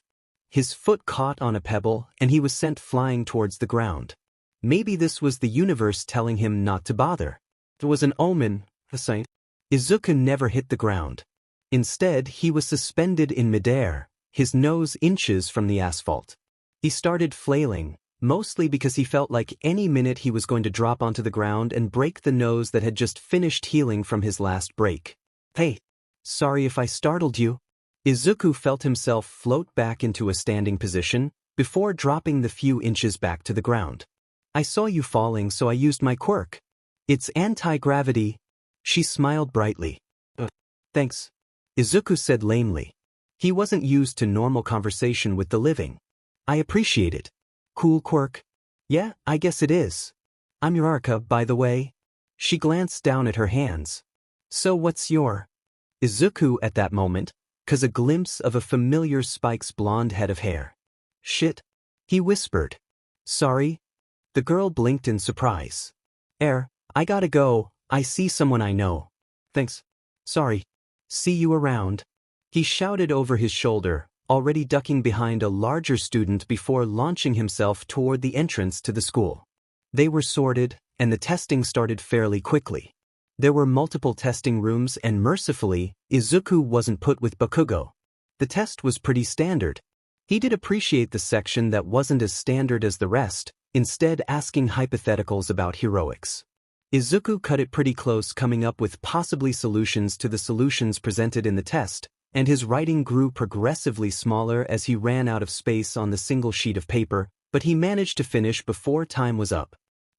His foot caught on a pebble and he was sent flying towards the ground. Maybe this was the universe telling him not to bother. It was an omen, a sign. Izuku never hit the ground. Instead, he was suspended in midair, his nose inches from the asphalt. He started flailing, mostly because he felt like any minute he was going to drop onto the ground and break the nose that had just finished healing from his last break. "Hey, sorry if I startled you." Izuku felt himself float back into a standing position, before dropping the few inches back to the ground. "I saw you falling, so I used my quirk. It's anti-gravity." She smiled brightly. Thanks," Izuku said lamely. He wasn't used to normal conversation with the living. "I appreciate it." "Cool quirk?" "Yeah, I guess it is. I'm Shigaraki, by the way." She glanced down at her hands. "So what's your—" Izuku at that moment, caught a glimpse of a familiar Spike's blonde head of hair. "Shit," he whispered. "Sorry?" The girl blinked in surprise. I gotta go, I see someone I know." "Thanks. Sorry. See you around." He shouted over his shoulder, already ducking behind a larger student before launching himself toward the entrance to the school. They were sorted, and the testing started fairly quickly. There were multiple testing rooms and mercifully, Izuku wasn't put with Bakugo. The test was pretty standard. He did appreciate the section that wasn't as standard as the rest, instead asking hypotheticals about heroics. Izuku cut it pretty close, coming up with possibly solutions to the solutions presented in the test, and his writing grew progressively smaller as he ran out of space on the single sheet of paper, but he managed to finish before time was up.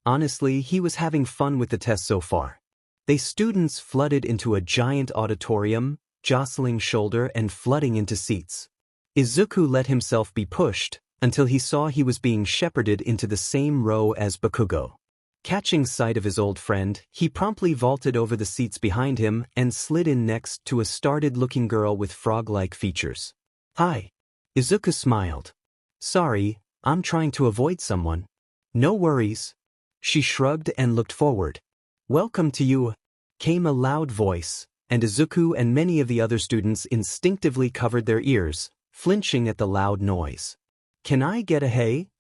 Honestly, he was having fun with the test so far. The students flooded into a giant auditorium, jostling shoulder and flooding into seats. Izuku let himself be pushed, until he saw he was being shepherded into the same row as Bakugo. Catching sight of his old friend, he promptly vaulted over the seats behind him and slid in next to a startled-looking girl with frog-like features. "Hi." Izuku smiled. "Sorry, I'm trying to avoid someone." "No worries." She shrugged and looked forward. "Welcome to you," came a loud voice, and Izuku and many of the other students instinctively covered their ears, flinching at the loud noise. "Can I get a hey?"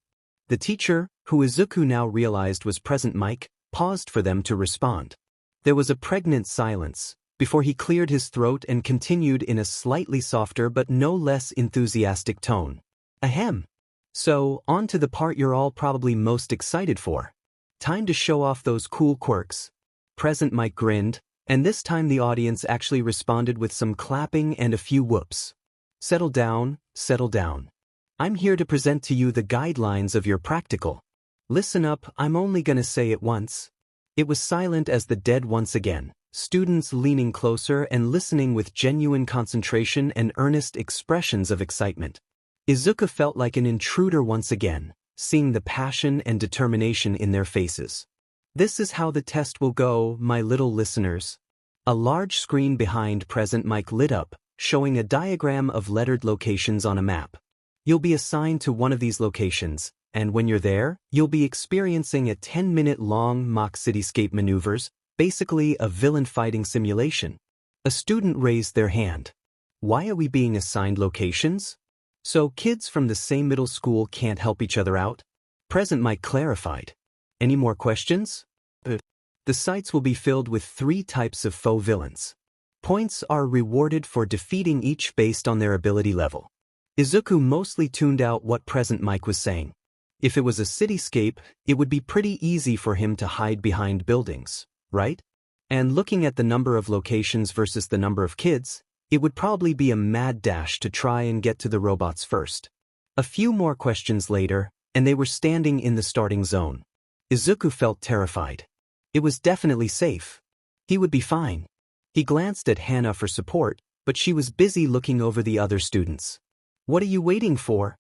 The teacher, who Izuku now realized was present Mike, paused for them to respond. There was a pregnant silence, before he cleared his throat and continued in a slightly softer but no less enthusiastic tone. "Ahem. So, on to the part you're all probably most excited for. Time to show off those cool quirks." Present Mike grinned, and this time the audience actually responded with some clapping and a few whoops. Settle down, settle down. I'm here to present to you the guidelines of your practical. Listen up, I'm only gonna say it once." It was silent as the dead once again, students leaning closer and listening with genuine concentration and earnest expressions of excitement. Izuku felt like an intruder once again, seeing the passion and determination in their faces. This is how the test will go, my little listeners. A large screen behind present mic lit up, showing a diagram of lettered locations on a map. You'll be assigned to one of these locations, and when you're there, you'll be experiencing a 10-minute-long mock cityscape maneuvers, basically a villain fighting simulation. A student raised their hand. Why are we being assigned locations? So kids from the same middle school can't help each other out? Present mic clarified. Any more questions? The sites will be filled with 3 types of faux villains. Points are rewarded for defeating each based on their ability level. Izuku mostly tuned out what present mic was saying. If it was a cityscape, it would be pretty easy for him to hide behind buildings, right? And looking at the number of locations versus the number of kids, it would probably be a mad dash to try and get to the robots first. A few more questions later, and they were standing in the starting zone. Izuku felt terrified. It was definitely safe. He would be fine. He glanced at Hana for support, but she was busy looking over the other students. What are you waiting for?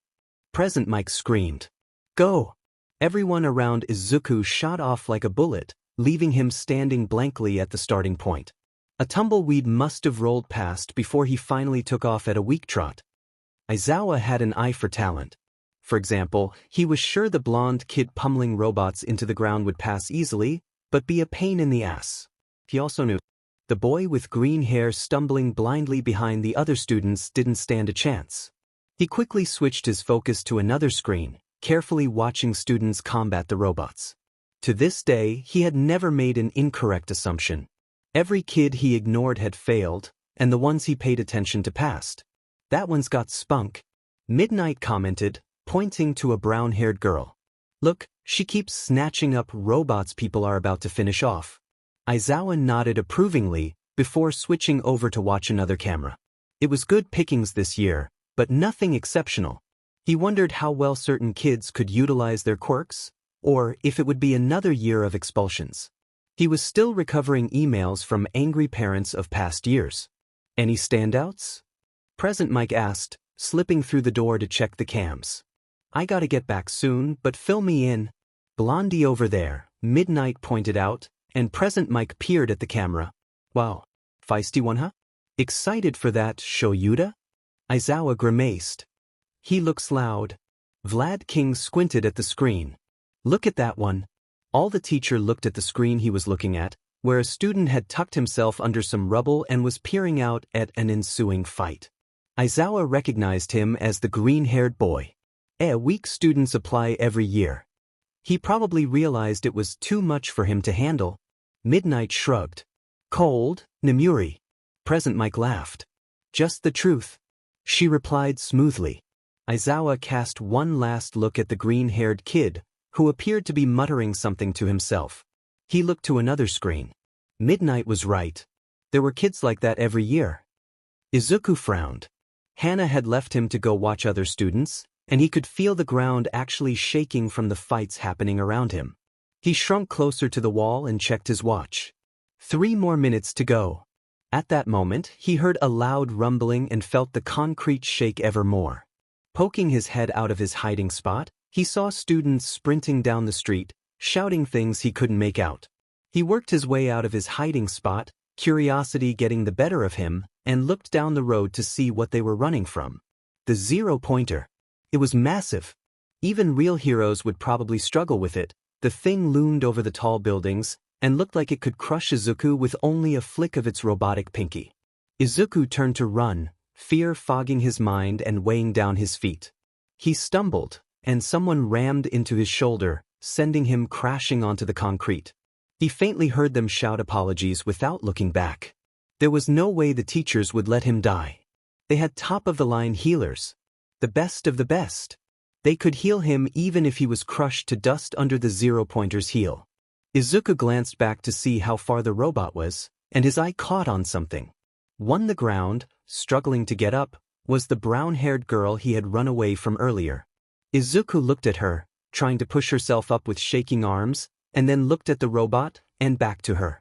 Present mic screamed. Go! Everyone around Izuku shot off like a bullet, leaving him standing blankly at the starting point. A tumbleweed must have rolled past before he finally took off at a weak trot. Aizawa had an eye for talent. For example, he was sure the blonde kid pummeling robots into the ground would pass easily, but be a pain in the ass. He also knew the boy with green hair stumbling blindly behind the other students didn't stand a chance. He quickly switched his focus to another screen, carefully watching students combat the robots. To this day, he had never made an incorrect assumption. Every kid he ignored had failed, and the ones he paid attention to passed. That one's got spunk. Midnight commented, pointing to a brown-haired girl. Look, she keeps snatching up robots people are about to finish off. Aizawa nodded approvingly before switching over to watch another camera. It was good pickings this year, but nothing exceptional. He wondered how well certain kids could utilize their quirks, or if it would be another year of expulsions. He was still recovering emails from angry parents of past years. Any standouts? Present mic asked, slipping through the door to check the cams. I gotta get back soon, but fill me in. Blondie over there, Midnight pointed out, and present mic peered at the camera. Wow, feisty one, huh? Excited for that, Shoyuta? Aizawa grimaced. He looks loud. Vlad King squinted at the screen. Look at that one. All the teacher looked at the screen he was looking at, where a student had tucked himself under some rubble and was peering out at an ensuing fight. Aizawa recognized him as the green-haired boy. Weak students apply every year. He probably realized it was too much for him to handle. Midnight shrugged. Cold, Nemuri. Present mic laughed. Just the truth. She replied smoothly. Aizawa cast one last look at the green-haired kid, who appeared to be muttering something to himself. He looked to another screen. Midnight was right. There were kids like that every year. Izuku frowned. Hana had left him to go watch other students, and he could feel the ground actually shaking from the fights happening around him. He shrunk closer to the wall and checked his watch. 3 more minutes to go. At that moment, he heard a loud rumbling and felt the concrete shake ever more. Poking his head out of his hiding spot, he saw students sprinting down the street, shouting things he couldn't make out. He worked his way out of his hiding spot, curiosity getting the better of him, and looked down the road to see what they were running from. The zero-pointer. It was massive. Even real heroes would probably struggle with it. The thing loomed over the tall buildings and looked like it could crush Izuku with only a flick of its robotic pinky. Izuku turned to run, fear fogging his mind and weighing down his feet. He stumbled, and someone rammed into his shoulder, sending him crashing onto the concrete. He faintly heard them shout apologies without looking back. There was no way the teachers would let him die. They had top-of-the-line healers. The best of the best. They could heal him even if he was crushed to dust under the zero-pointer's heel. Izuku glanced back to see how far the robot was, and his eye caught on something. On the ground, struggling to get up, was the brown-haired girl he had run away from earlier. Izuku looked at her, trying to push herself up with shaking arms, and then looked at the robot, and back to her.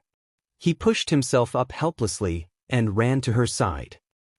He pushed himself up helplessly and ran to her side.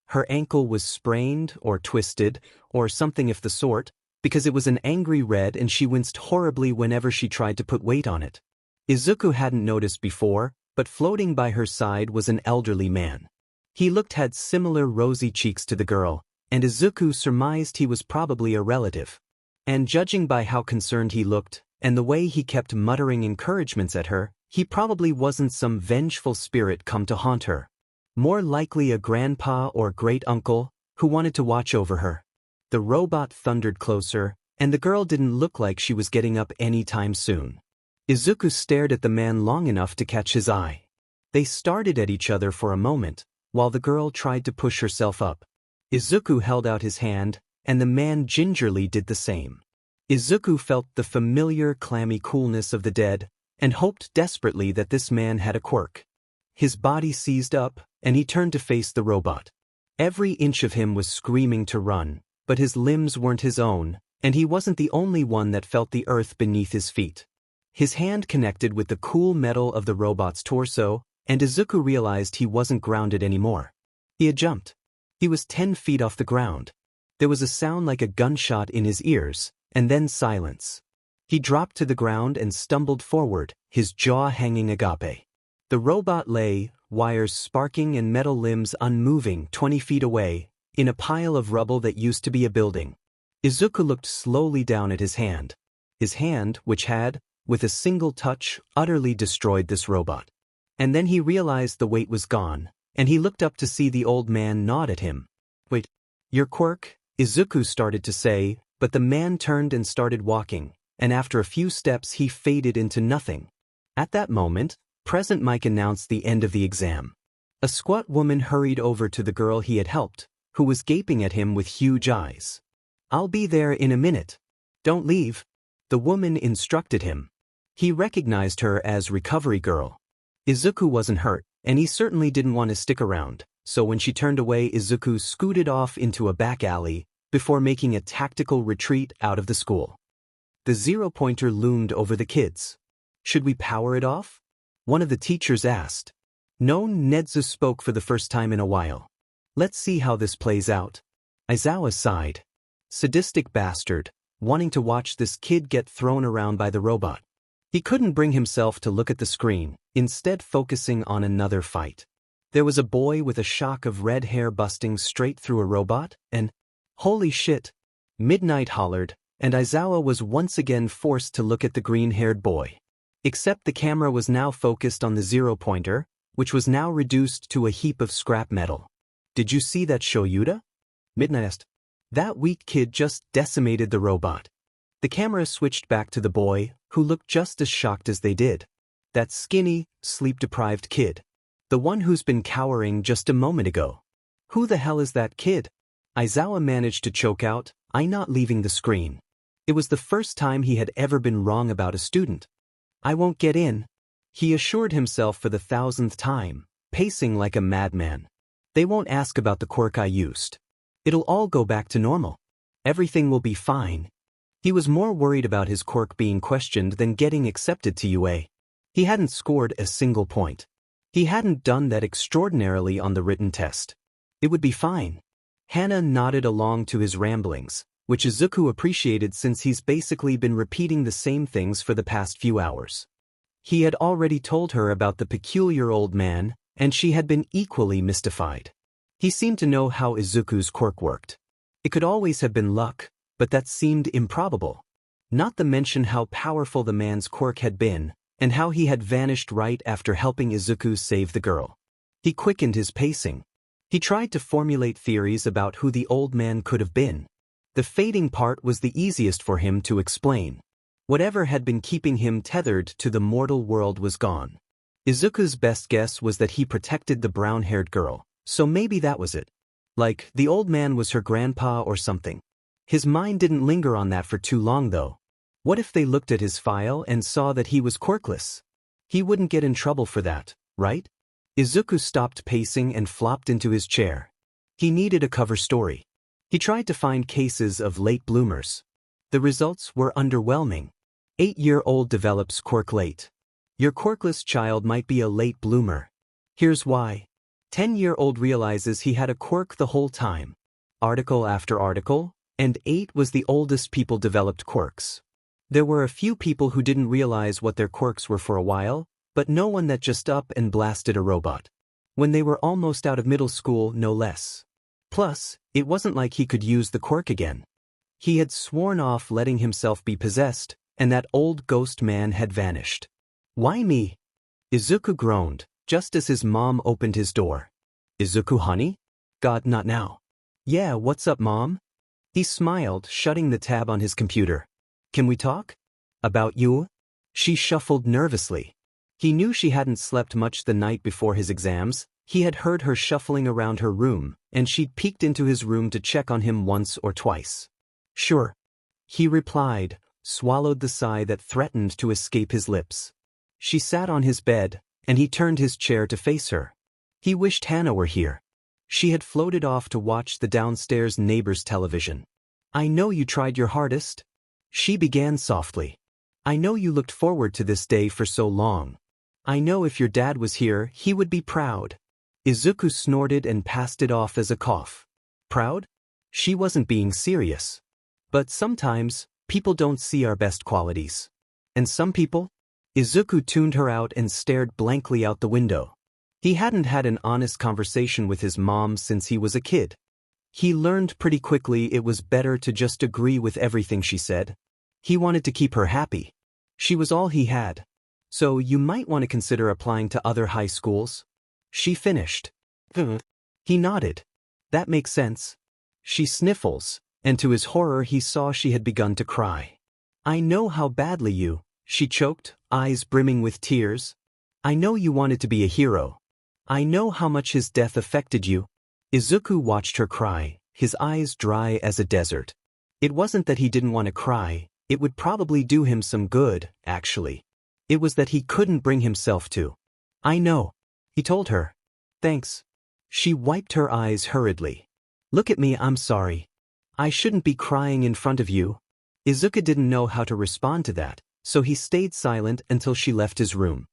Her ankle was sprained or twisted or something of the sort, because it was an angry red and she winced horribly whenever she tried to put weight on it. Izuku hadn't noticed before, but floating by her side was an elderly man. He had similar rosy cheeks to the girl, and Izuku surmised he was probably a relative. And judging by how concerned he looked, and the way he kept muttering encouragements at her, he probably wasn't some vengeful spirit come to haunt her. More likely a grandpa or great-uncle who wanted to watch over her. The robot thundered closer, and the girl didn't look like she was getting up any time soon. Izuku stared at the man long enough to catch his eye. They started at each other for a moment, while the girl tried to push herself up. Izuku held out his hand, and the man gingerly did the same. Izuku felt the familiar clammy coolness of the dead, and hoped desperately that this man had a quirk. His body seized up, and he turned to face the robot. Every inch of him was screaming to run, but his limbs weren't his own, and he wasn't the only one that felt the earth beneath his feet. His hand connected with the cool metal of the robot's torso, and Izuku realized he wasn't grounded anymore. He had jumped. He was 10 feet off the ground. There was a sound like a gunshot in his ears, and then silence. He dropped to the ground and stumbled forward, his jaw hanging agape. The robot lay, wires sparking and metal limbs unmoving 20 feet away, in a pile of rubble that used to be a building. Izuku looked slowly down at his hand. His hand, which had, with a single touch, utterly destroyed this robot. And then he realized the weight was gone, and he looked up to see the old man nod at him. "Wait, your quirk?" Izuku started to say, but the man turned and started walking, and after a few steps he faded into nothing. At that moment, Present Mike announced the end of the exam. A squat woman hurried over to the girl he had helped, who was gaping at him with huge eyes. "I'll be there in a minute. Don't leave," the woman instructed him. He recognized her as Recovery Girl. Izuku wasn't hurt, and he certainly didn't want to stick around, so when she turned away, Izuku scooted off into a back alley before making a tactical retreat out of the school. The zero-pointer loomed over the kids. "Should we power it off?" one of the teachers asked. "No," Nedzu spoke for the first time in a while. "Let's see how this plays out." Aizawa sighed. Sadistic bastard, wanting to watch this kid get thrown around by the robot. He couldn't bring himself to look at the screen, instead focusing on another fight. There was a boy with a shock of red hair busting straight through a robot, and "Holy shit!" Midnight hollered, and Aizawa was once again forced to look at the green-haired boy. Except the camera was now focused on the zero-pointer, which was now reduced to a heap of scrap metal. "Did you see that, Shoyuta?" Midnight asked. "That weak kid just decimated the robot." The camera switched back to the boy, who looked just as shocked as they did. "That skinny, sleep-deprived kid. The one who's been cowering just a moment ago. Who the hell is that kid?" Aizawa managed to choke out, "I'm not leaving the screen." It was the first time he had ever been wrong about a student. "I won't get in," he assured himself for the 1000th time, pacing like a madman. "They won't ask about the quirk I used. It'll all go back to normal. Everything will be fine." He was more worried about his quirk being questioned than getting accepted to UA. He hadn't scored a single point. He hadn't done that extraordinarily on the written test. It would be fine. Hana nodded along to his ramblings, which Izuku appreciated since he's basically been repeating the same things for the past few hours. He had already told her about the peculiar old man, and she had been equally mystified. He seemed to know how Izuku's quirk worked. It could always have been luck, but that seemed improbable. Not to mention how powerful the man's quirk had been, and how he had vanished right after helping Izuku save the girl. He quickened his pacing. He tried to formulate theories about who the old man could have been. The fading part was the easiest for him to explain. Whatever had been keeping him tethered to the mortal world was gone. Izuku's best guess was that he protected the brown-haired girl, so maybe that was it. Like, the old man was her grandpa or something. His mind didn't linger on that for too long though. What if they looked at his file and saw that he was quirkless? He wouldn't get in trouble for that, right? Izuku stopped pacing and flopped into his chair. He needed a cover story. He tried to find cases of late bloomers. The results were underwhelming. 8-year-old develops quirk late. Your quirkless child might be a late bloomer, Here's why. 10-year-old realizes he had a quirk the whole time. Article after article, and 8 was the oldest people developed quirks. There were a few people who didn't realize what their quirks were for a while, but no one that just up and blasted a robot. When they were almost out of middle school, no less. Plus, it wasn't like he could use the quirk again. He had sworn off letting himself be possessed, and that old ghost man had vanished. Why me? Izuku groaned, just as his mom opened his door. Izuku, honey? God, not now. Yeah, what's up, Mom? He smiled, shutting the tab on his computer. Can we talk? About you? She shuffled nervously. He knew she hadn't slept much the night before his exams. He had heard her shuffling around her room, and she'd peeked into his room to check on him once or twice. Sure. He replied, swallowed the sigh that threatened to escape his lips. She sat on his bed, and he turned his chair to face her. He wished Hannah were here. She had floated off to watch the downstairs neighbor's television. I know you tried your hardest. She began softly. I know you looked forward to this day for so long. I know if your dad was here, he would be proud. Izuku snorted and passed it off as a cough. Proud? She wasn't being serious. But sometimes, people don't see our best qualities. And some people? Izuku tuned her out and stared blankly out the window. He hadn't had an honest conversation with his mom since he was a kid. He learned pretty quickly it was better to just agree with everything she said. He wanted to keep her happy. She was all he had. So you might want to consider applying to other high schools. She finished. He nodded. That makes sense. She sniffles, and to his horror he saw she had begun to cry. I know how badly you, she choked, eyes brimming with tears. I know you wanted to be a hero. I know how much his death affected you. Izuku watched her cry, his eyes dry as a desert. It wasn't that he didn't want to cry, it would probably do him some good, actually. It was that he couldn't bring himself to. I know. He told her. Thanks. She wiped her eyes hurriedly. Look at me, I'm sorry. I shouldn't be crying in front of you. Izuku didn't know how to respond to that, so he stayed silent until she left his room.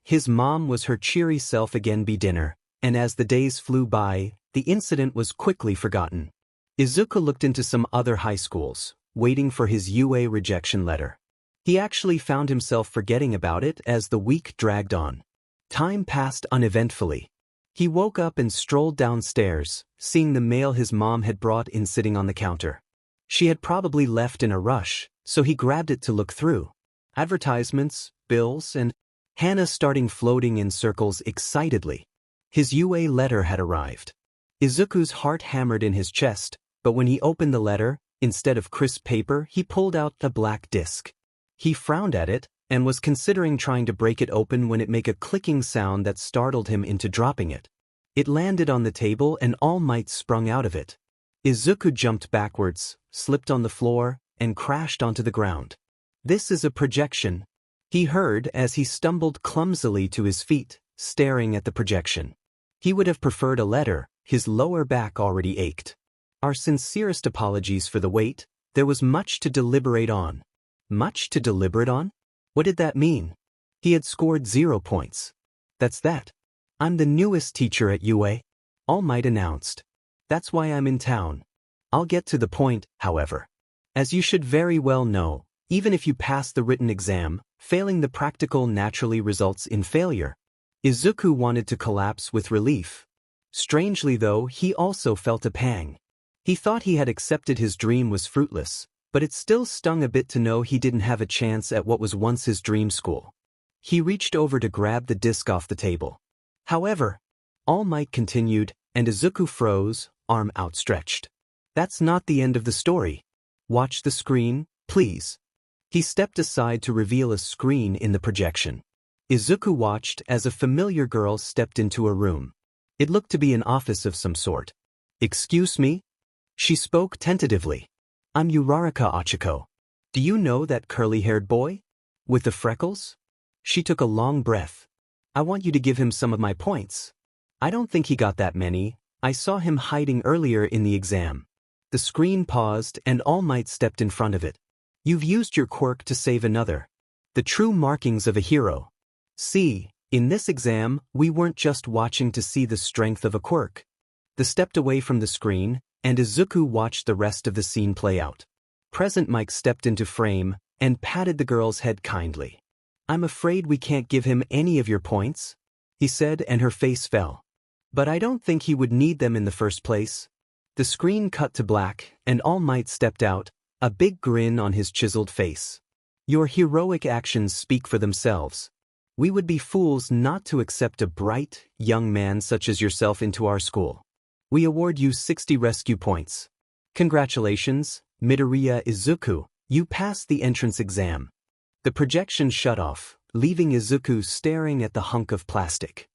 His mom was her cheery self again by dinner, and as the days flew by, the incident was quickly forgotten. Izuku looked into some other high schools, waiting for his UA rejection letter. He actually found himself forgetting about it as the week dragged on. Time passed uneventfully. He woke up and strolled downstairs, seeing the mail his mom had brought in sitting on the counter. She had probably left in a rush, so he grabbed it to look through. Advertisements, bills, and Hannah starting floating in circles excitedly. His UA letter had arrived. Izuku's heart hammered in his chest, but when he opened the letter, instead of crisp paper, he pulled out a black disc. He frowned at it, and was considering trying to break it open when it made a clicking sound that startled him into dropping it. It landed on the table and All Might sprung out of it. Izuku jumped backwards, slipped on the floor, and crashed onto the ground. This is a projection, he heard as he stumbled clumsily to his feet, staring at the projection. He would have preferred a letter, his lower back already ached. Our sincerest apologies for the wait, there was much to deliberate on. Much to deliberate on? What did that mean? He had scored 0 points. That's that. I'm the newest teacher at UA, All Might announced. That's why I'm in town. I'll get to the point, however. As you should very well know, even if you pass the written exam, failing the practical naturally results in failure. Izuku wanted to collapse with relief. Strangely though, he also felt a pang. He thought he had accepted his dream was fruitless, but it still stung a bit to know he didn't have a chance at what was once his dream school. He reached over to grab the disc off the table. However, All Might continued, and Izuku froze, arm outstretched. That's not the end of the story. Watch the screen, please. He stepped aside to reveal a screen in the projection. Izuku watched as a familiar girl stepped into a room. It looked to be an office of some sort. Excuse me? She spoke tentatively. I'm Uraraka Achiko. Do you know that curly-haired boy? With the freckles? She took a long breath. I want you to give him some of my points. I don't think he got that many. I saw him hiding earlier in the exam. The screen paused and All Might stepped in front of it. You've used your quirk to save another. The true markings of a hero. See, In this exam, we weren't just watching to see the strength of a quirk. They stepped away from the screen, and Izuku watched the rest of the scene play out. Present Mike stepped into frame and patted the girl's head kindly. "I'm afraid we can't give him any of your points," he said, and her face fell. "But I don't think he would need them in the first place." The screen cut to black, and All Might stepped out, a big grin on his chiseled face. "Your heroic actions speak for themselves. We would be fools not to accept a bright, young man such as yourself into our school. We award you 60 rescue points. Congratulations, Midoriya Izuku, you passed the entrance exam." The projection shut off, leaving Izuku staring at the hunk of plastic.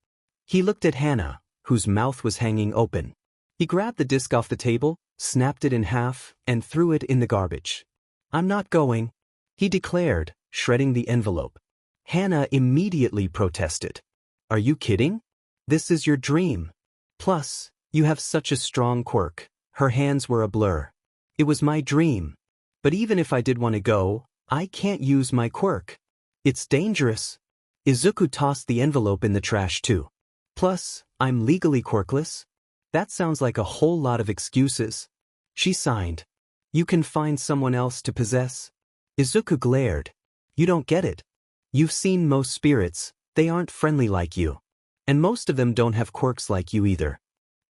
He looked at Hana, whose mouth was hanging open. He grabbed the disc off the table, snapped it in half, and threw it in the garbage. "I'm not going," he declared, shredding the envelope. Hana immediately protested. "Are you kidding? This is your dream. Plus, you have such a strong quirk." Her hands were a blur. "It was my dream. But even if I did want to go, I can't use my quirk. It's dangerous." Izuku tossed the envelope in the trash too. "Plus, I'm legally quirkless." "That sounds like a whole lot of excuses." She signed. "You can find someone else to possess." Izuku glared. "You don't get it. You've seen most spirits, they aren't friendly like you. And most of them don't have quirks like you either."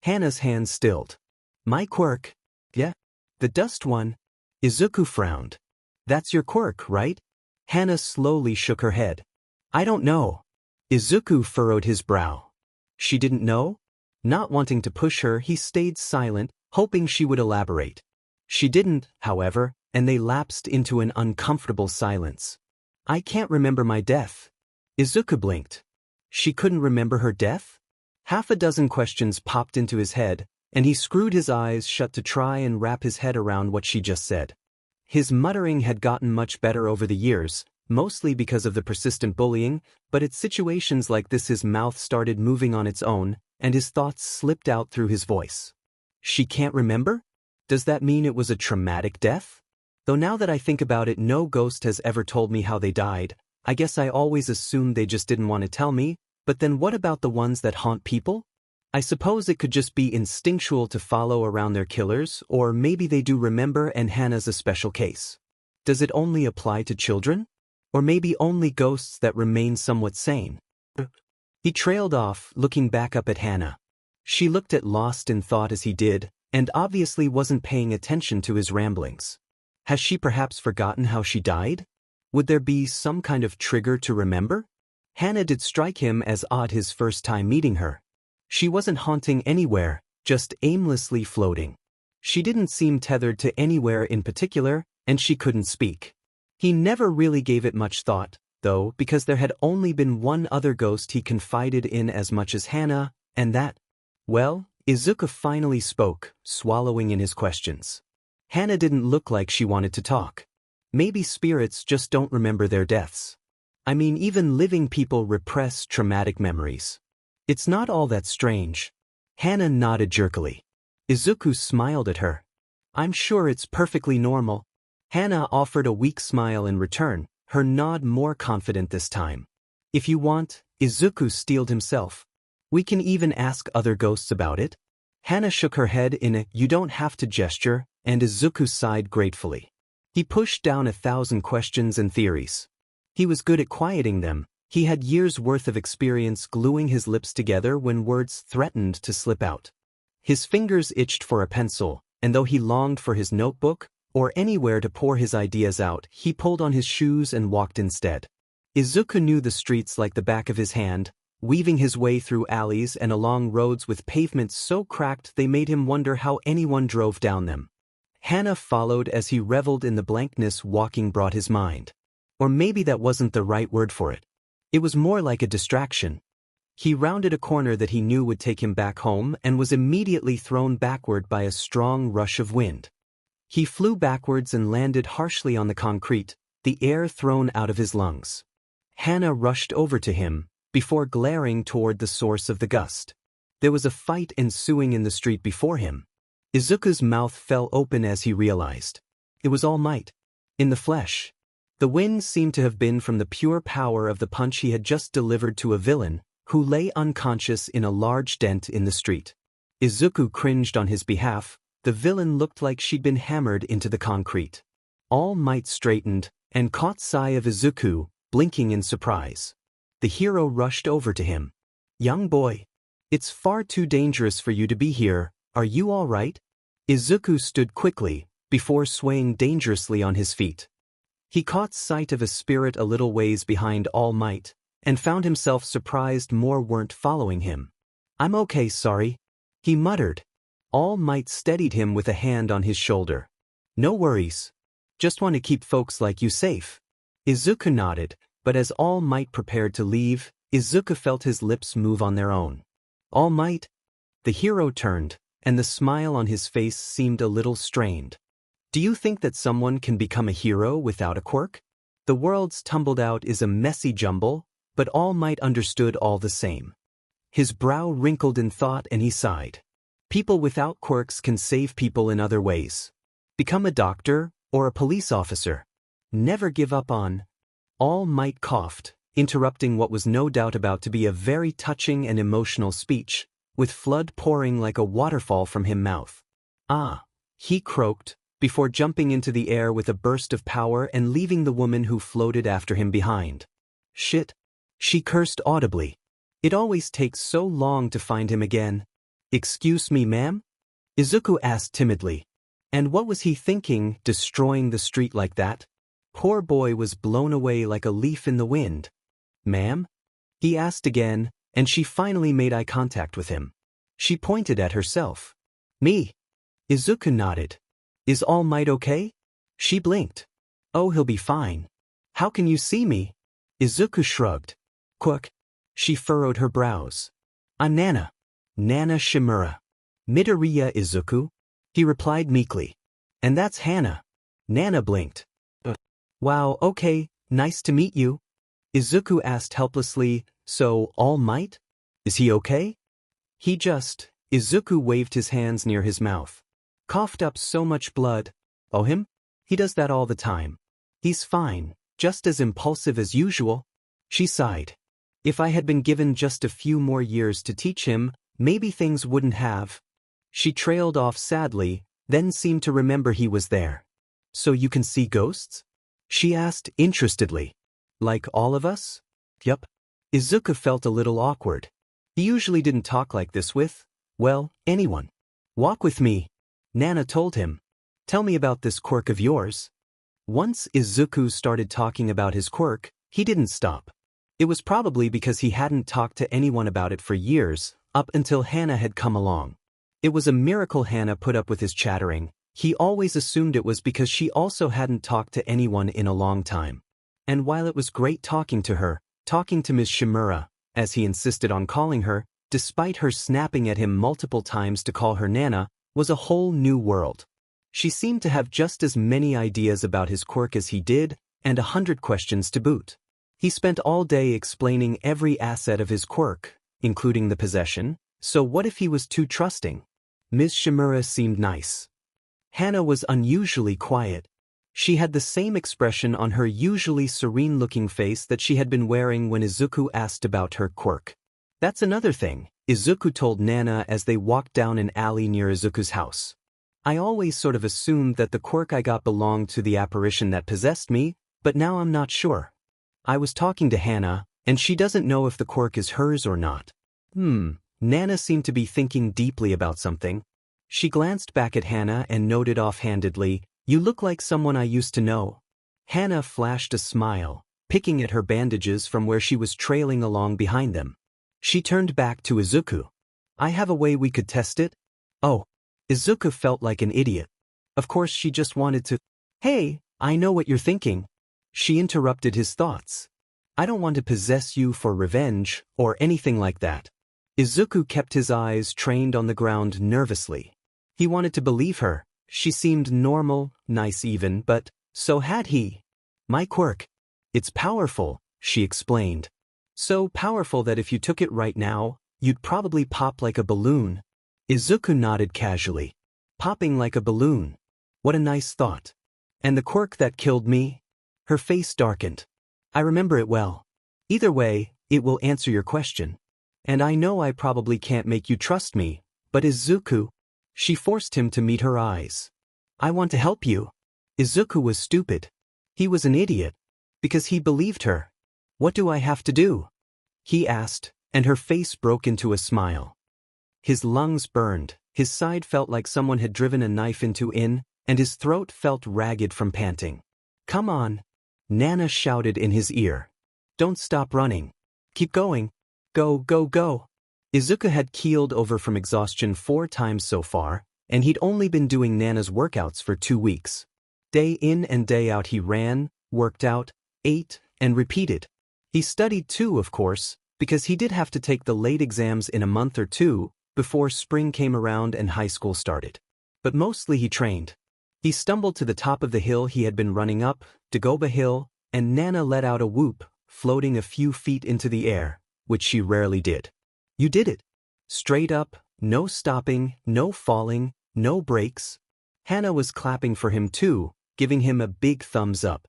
Hana's hands stilled. "My quirk? Yeah. The dust one?" Izuku frowned. "That's your quirk, right?" Hana slowly shook her head. "I don't know." Izuku furrowed his brow. She didn't know? Not wanting to push her, he stayed silent, hoping she would elaborate. She didn't, however, and they lapsed into an uncomfortable silence. "I can't remember my death." Izuku blinked. She couldn't remember her death? Half a dozen questions popped into his head, and he screwed his eyes shut to try and wrap his head around what she just said. His muttering had gotten much better over the years, mostly because of the persistent bullying, but at situations like this his mouth started moving on its own, and his thoughts slipped out through his voice. "She can't remember? Does that mean it was a traumatic death? Though now that I think about it, no ghost has ever told me how they died. I guess I always assumed they just didn't want to tell me, but then what about the ones that haunt people? I suppose it could just be instinctual to follow around their killers, or maybe they do remember and Hana's a special case. Does it only apply to children? Or maybe only ghosts that remain somewhat sane?" He trailed off, looking back up at Hana. She looked at lost in thought as he did, and obviously wasn't paying attention to his ramblings. Has she perhaps forgotten how she died? Would there be some kind of trigger to remember? Hana did strike him as odd his first time meeting her. She wasn't haunting anywhere, just aimlessly floating. She didn't seem tethered to anywhere in particular, and she couldn't speak. He never really gave it much thought, though, because there had only been one other ghost he confided in as much as Hana, and that... Well, Izuku finally spoke, swallowing in his questions. Hana didn't look like she wanted to talk. Maybe spirits just don't remember their deaths. I mean, even living people repress traumatic memories. It's not all that strange. Hana nodded jerkily. Izuku smiled at her. "I'm sure it's perfectly normal." Hana offered a weak smile in return, her nod more confident this time. "If you want," Izuku steeled himself. "We can even ask other ghosts about it." Hana shook her head in a "you don't have to" gesture, and Izuku sighed gratefully. He pushed down 1,000 questions and theories. He was good at quieting them. He had years' worth of experience gluing his lips together when words threatened to slip out. His fingers itched for a pencil, and though he longed for his notebook, or anywhere to pour his ideas out, he pulled on his shoes and walked instead. Izuku knew the streets like the back of his hand, weaving his way through alleys and along roads with pavements so cracked they made him wonder how anyone drove down them. Hana followed as he reveled in the blankness walking brought his mind. Or maybe that wasn't the right word for it. It was more like a distraction. He rounded a corner that he knew would take him back home and was immediately thrown backward by a strong rush of wind. He flew backwards and landed harshly on the concrete, the air thrown out of his lungs. Hana rushed over to him, before glaring toward the source of the gust. There was a fight ensuing in the street before him. Izuku's mouth fell open as he realized. It was All Might. In the flesh. The wind seemed to have been from the pure power of the punch he had just delivered to a villain, who lay unconscious in a large dent in the street. Izuku cringed on his behalf. The villain looked like she'd been hammered into the concrete. All Might straightened, and caught sight of Izuku, blinking in surprise. The hero rushed over to him. "Young boy. It's far too dangerous for you to be here, are you all right?" Izuku stood quickly, before swaying dangerously on his feet. He caught sight of a spirit a little ways behind All Might, and found himself surprised more weren't following him. "I'm okay, sorry," he muttered. All Might steadied him with a hand on his shoulder. "No worries. Just want to keep folks like you safe." Izuku nodded, but as All Might prepared to leave, Izuku felt his lips move on their own. "All Might?" The hero turned, and the smile on his face seemed a little strained. "Do you think that someone can become a hero without a quirk? The world's tumbled out is a messy jumble, but All Might understood all the same." His brow wrinkled in thought and he sighed. "People without quirks can save people in other ways. Become a doctor, or a police officer. Never give up on—" All Might coughed, interrupting what was no doubt about to be a very touching and emotional speech, with flood pouring like a waterfall from his mouth. "Ah," he croaked, before jumping into the air with a burst of power and leaving the woman who floated after him behind. "Shit," she cursed audibly. "It always takes so long to find him again." "Excuse me, ma'am?" Izuku asked timidly. And what was he thinking, destroying the street like that? Poor boy was blown away like a leaf in the wind. "Ma'am?" he asked again, and she finally made eye contact with him. She pointed at herself. "Me?" Izuku nodded. "Is All Might okay?" She blinked. "Oh, he'll be fine." "How can you see me?" Izuku shrugged. "Quirk." She furrowed her brows. "I'm Nana. Nana Shimura." "Midoriya Izuku," he replied meekly. "And that's Hana." Nana blinked. "Wow, okay, nice to meet you." Izuku asked helplessly, "So, All Might? Is he okay?" Izuku waved his hands near his mouth. "Coughed up so much blood." "Oh, him? He does that all the time. He's fine, just as impulsive as usual." She sighed. "If I had been given just a few more years to teach him, maybe things wouldn't have." She trailed off sadly, then seemed to remember he was there. "So you can see ghosts?" she asked interestedly. "Like all of us?" "Yup." Izuku felt a little awkward. He usually didn't talk like this with, well, anyone. "Walk with me," Nana told him. "Tell me about this quirk of yours." Once Izuku started talking about his quirk, he didn't stop. It was probably because he hadn't talked to anyone about it for years, up until Hana had come along. It was a miracle Hana put up with his chattering. He always assumed it was because she also hadn't talked to anyone in a long time. And while it was great talking to her, talking to Ms. Shimura, as he insisted on calling her, despite her snapping at him multiple times to call her Nana, was a whole new world. She seemed to have just as many ideas about his quirk as he did, and 100 questions to boot. He spent all day explaining every asset of his quirk, including the possession, so what if he was too trusting? Ms. Shimura seemed nice. Hana was unusually quiet. She had the same expression on her usually serene-looking face that she had been wearing when Izuku asked about her quirk. "That's another thing," Izuku told Nana as they walked down an alley near Izuku's house. "I always sort of assumed that the quirk I got belonged to the apparition that possessed me, but now I'm not sure. I was talking to Hana, and she doesn't know if the quirk is hers or not." Nana seemed to be thinking deeply about something. She glanced back at Hana and noted offhandedly, "You look like someone I used to know." Hana flashed a smile, picking at her bandages from where she was trailing along behind them. She turned back to Izuku. "I have a way we could test it." "Oh." Izuku felt like an idiot. Of course she just wanted to— "Hey, I know what you're thinking." She interrupted his thoughts. "I don't want to possess you for revenge, or anything like that." Izuku kept his eyes trained on the ground nervously. He wanted to believe her. She seemed normal, nice even, but so had he. "My quirk. It's powerful," she explained. "So powerful that if you took it right now, you'd probably pop like a balloon." Izuku nodded casually. "Popping like a balloon. What a nice thought. And the quirk that killed me?" Her face darkened. I remember it well. Either way, it will answer your question. And I know I probably can't make you trust me, but Izuku... She forced him to meet her eyes. I want to help you. Izuku was stupid. He was an idiot. Because he believed her. What do I have to do? He asked, and her face broke into a smile. His lungs burned, his side felt like someone had driven a knife into it, and his throat felt ragged from panting. Come on. Nana shouted in his ear. Don't stop running. Keep going. Go, go, go. Izuku had keeled over from exhaustion 4 times so far, and he'd only been doing Nana's workouts for 2 weeks. Day in and day out he ran, worked out, ate, and repeated. He studied too, of course, because he did have to take the late exams in a month or 2 before spring came around and high school started. But mostly he trained. He stumbled to the top of the hill he had been running up, Dagoba Hill, and Nana let out a whoop, floating a few feet into the air, which she rarely did. You did it. Straight up, no stopping, no falling, no breaks. Hana was clapping for him too, giving him a big thumbs up.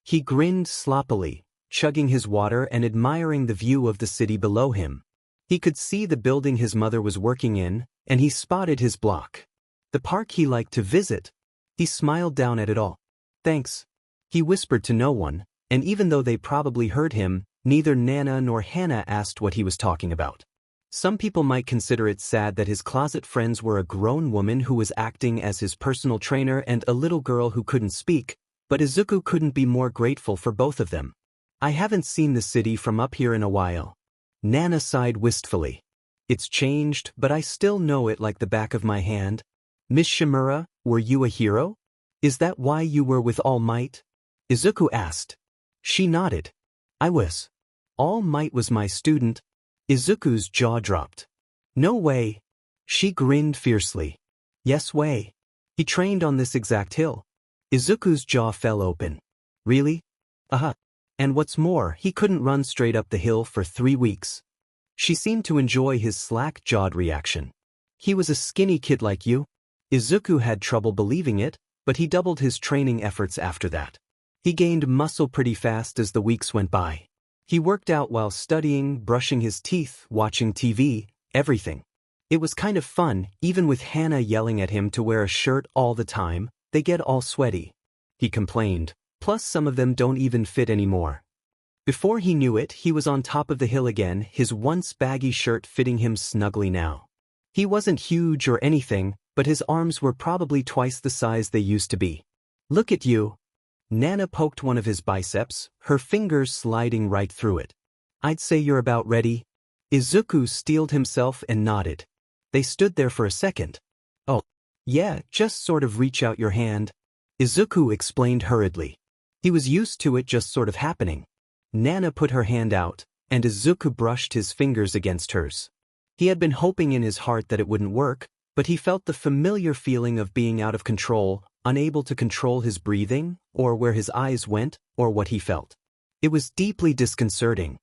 He grinned sloppily, chugging his water and admiring the view of the city below him. He could see the building his mother was working in, and he spotted his block. The park he liked to visit. He smiled down at it all. Thanks. He whispered to no one, and even though they probably heard him, neither Nana nor Hana asked what he was talking about. Some people might consider it sad that his closet friends were a grown woman who was acting as his personal trainer and a little girl who couldn't speak, but Izuku couldn't be more grateful for both of them. I haven't seen the city from up here in a while. Nana sighed wistfully. It's changed, but I still know it like the back of my hand. Miss Shimura, were you a hero? Is that why you were with All Might? Izuku asked. She nodded. I was. All Might was my student. Izuku's jaw dropped. No way. She grinned fiercely. Yes way. He trained on this exact hill. Izuku's jaw fell open. Really? And what's more, he couldn't run straight up the hill for 3 weeks. She seemed to enjoy his slack-jawed reaction. He was a skinny kid like you? Izuku had trouble believing it, but he doubled his training efforts after that. He gained muscle pretty fast as the weeks went by. He worked out while studying, brushing his teeth, watching TV, everything. It was kind of fun, even with Hana yelling at him to wear a shirt all the time. They get all sweaty. He complained, plus some of them don't even fit anymore. Before he knew it, he was on top of the hill again, his once baggy shirt fitting him snugly now. He wasn't huge or anything, but his arms were probably twice the size they used to be. Look at you. Nana poked one of his biceps, her fingers sliding right through it. I'd say you're about ready. Izuku steeled himself and nodded. They stood there for a second. Oh, yeah, just sort of reach out your hand. Izuku explained hurriedly. He was used to it just sort of happening. Nana put her hand out, and Izuku brushed his fingers against hers. He had been hoping in his heart that it wouldn't work, but he felt the familiar feeling of being out of control, unable to control his breathing, or where his eyes went, or what he felt. It was deeply disconcerting.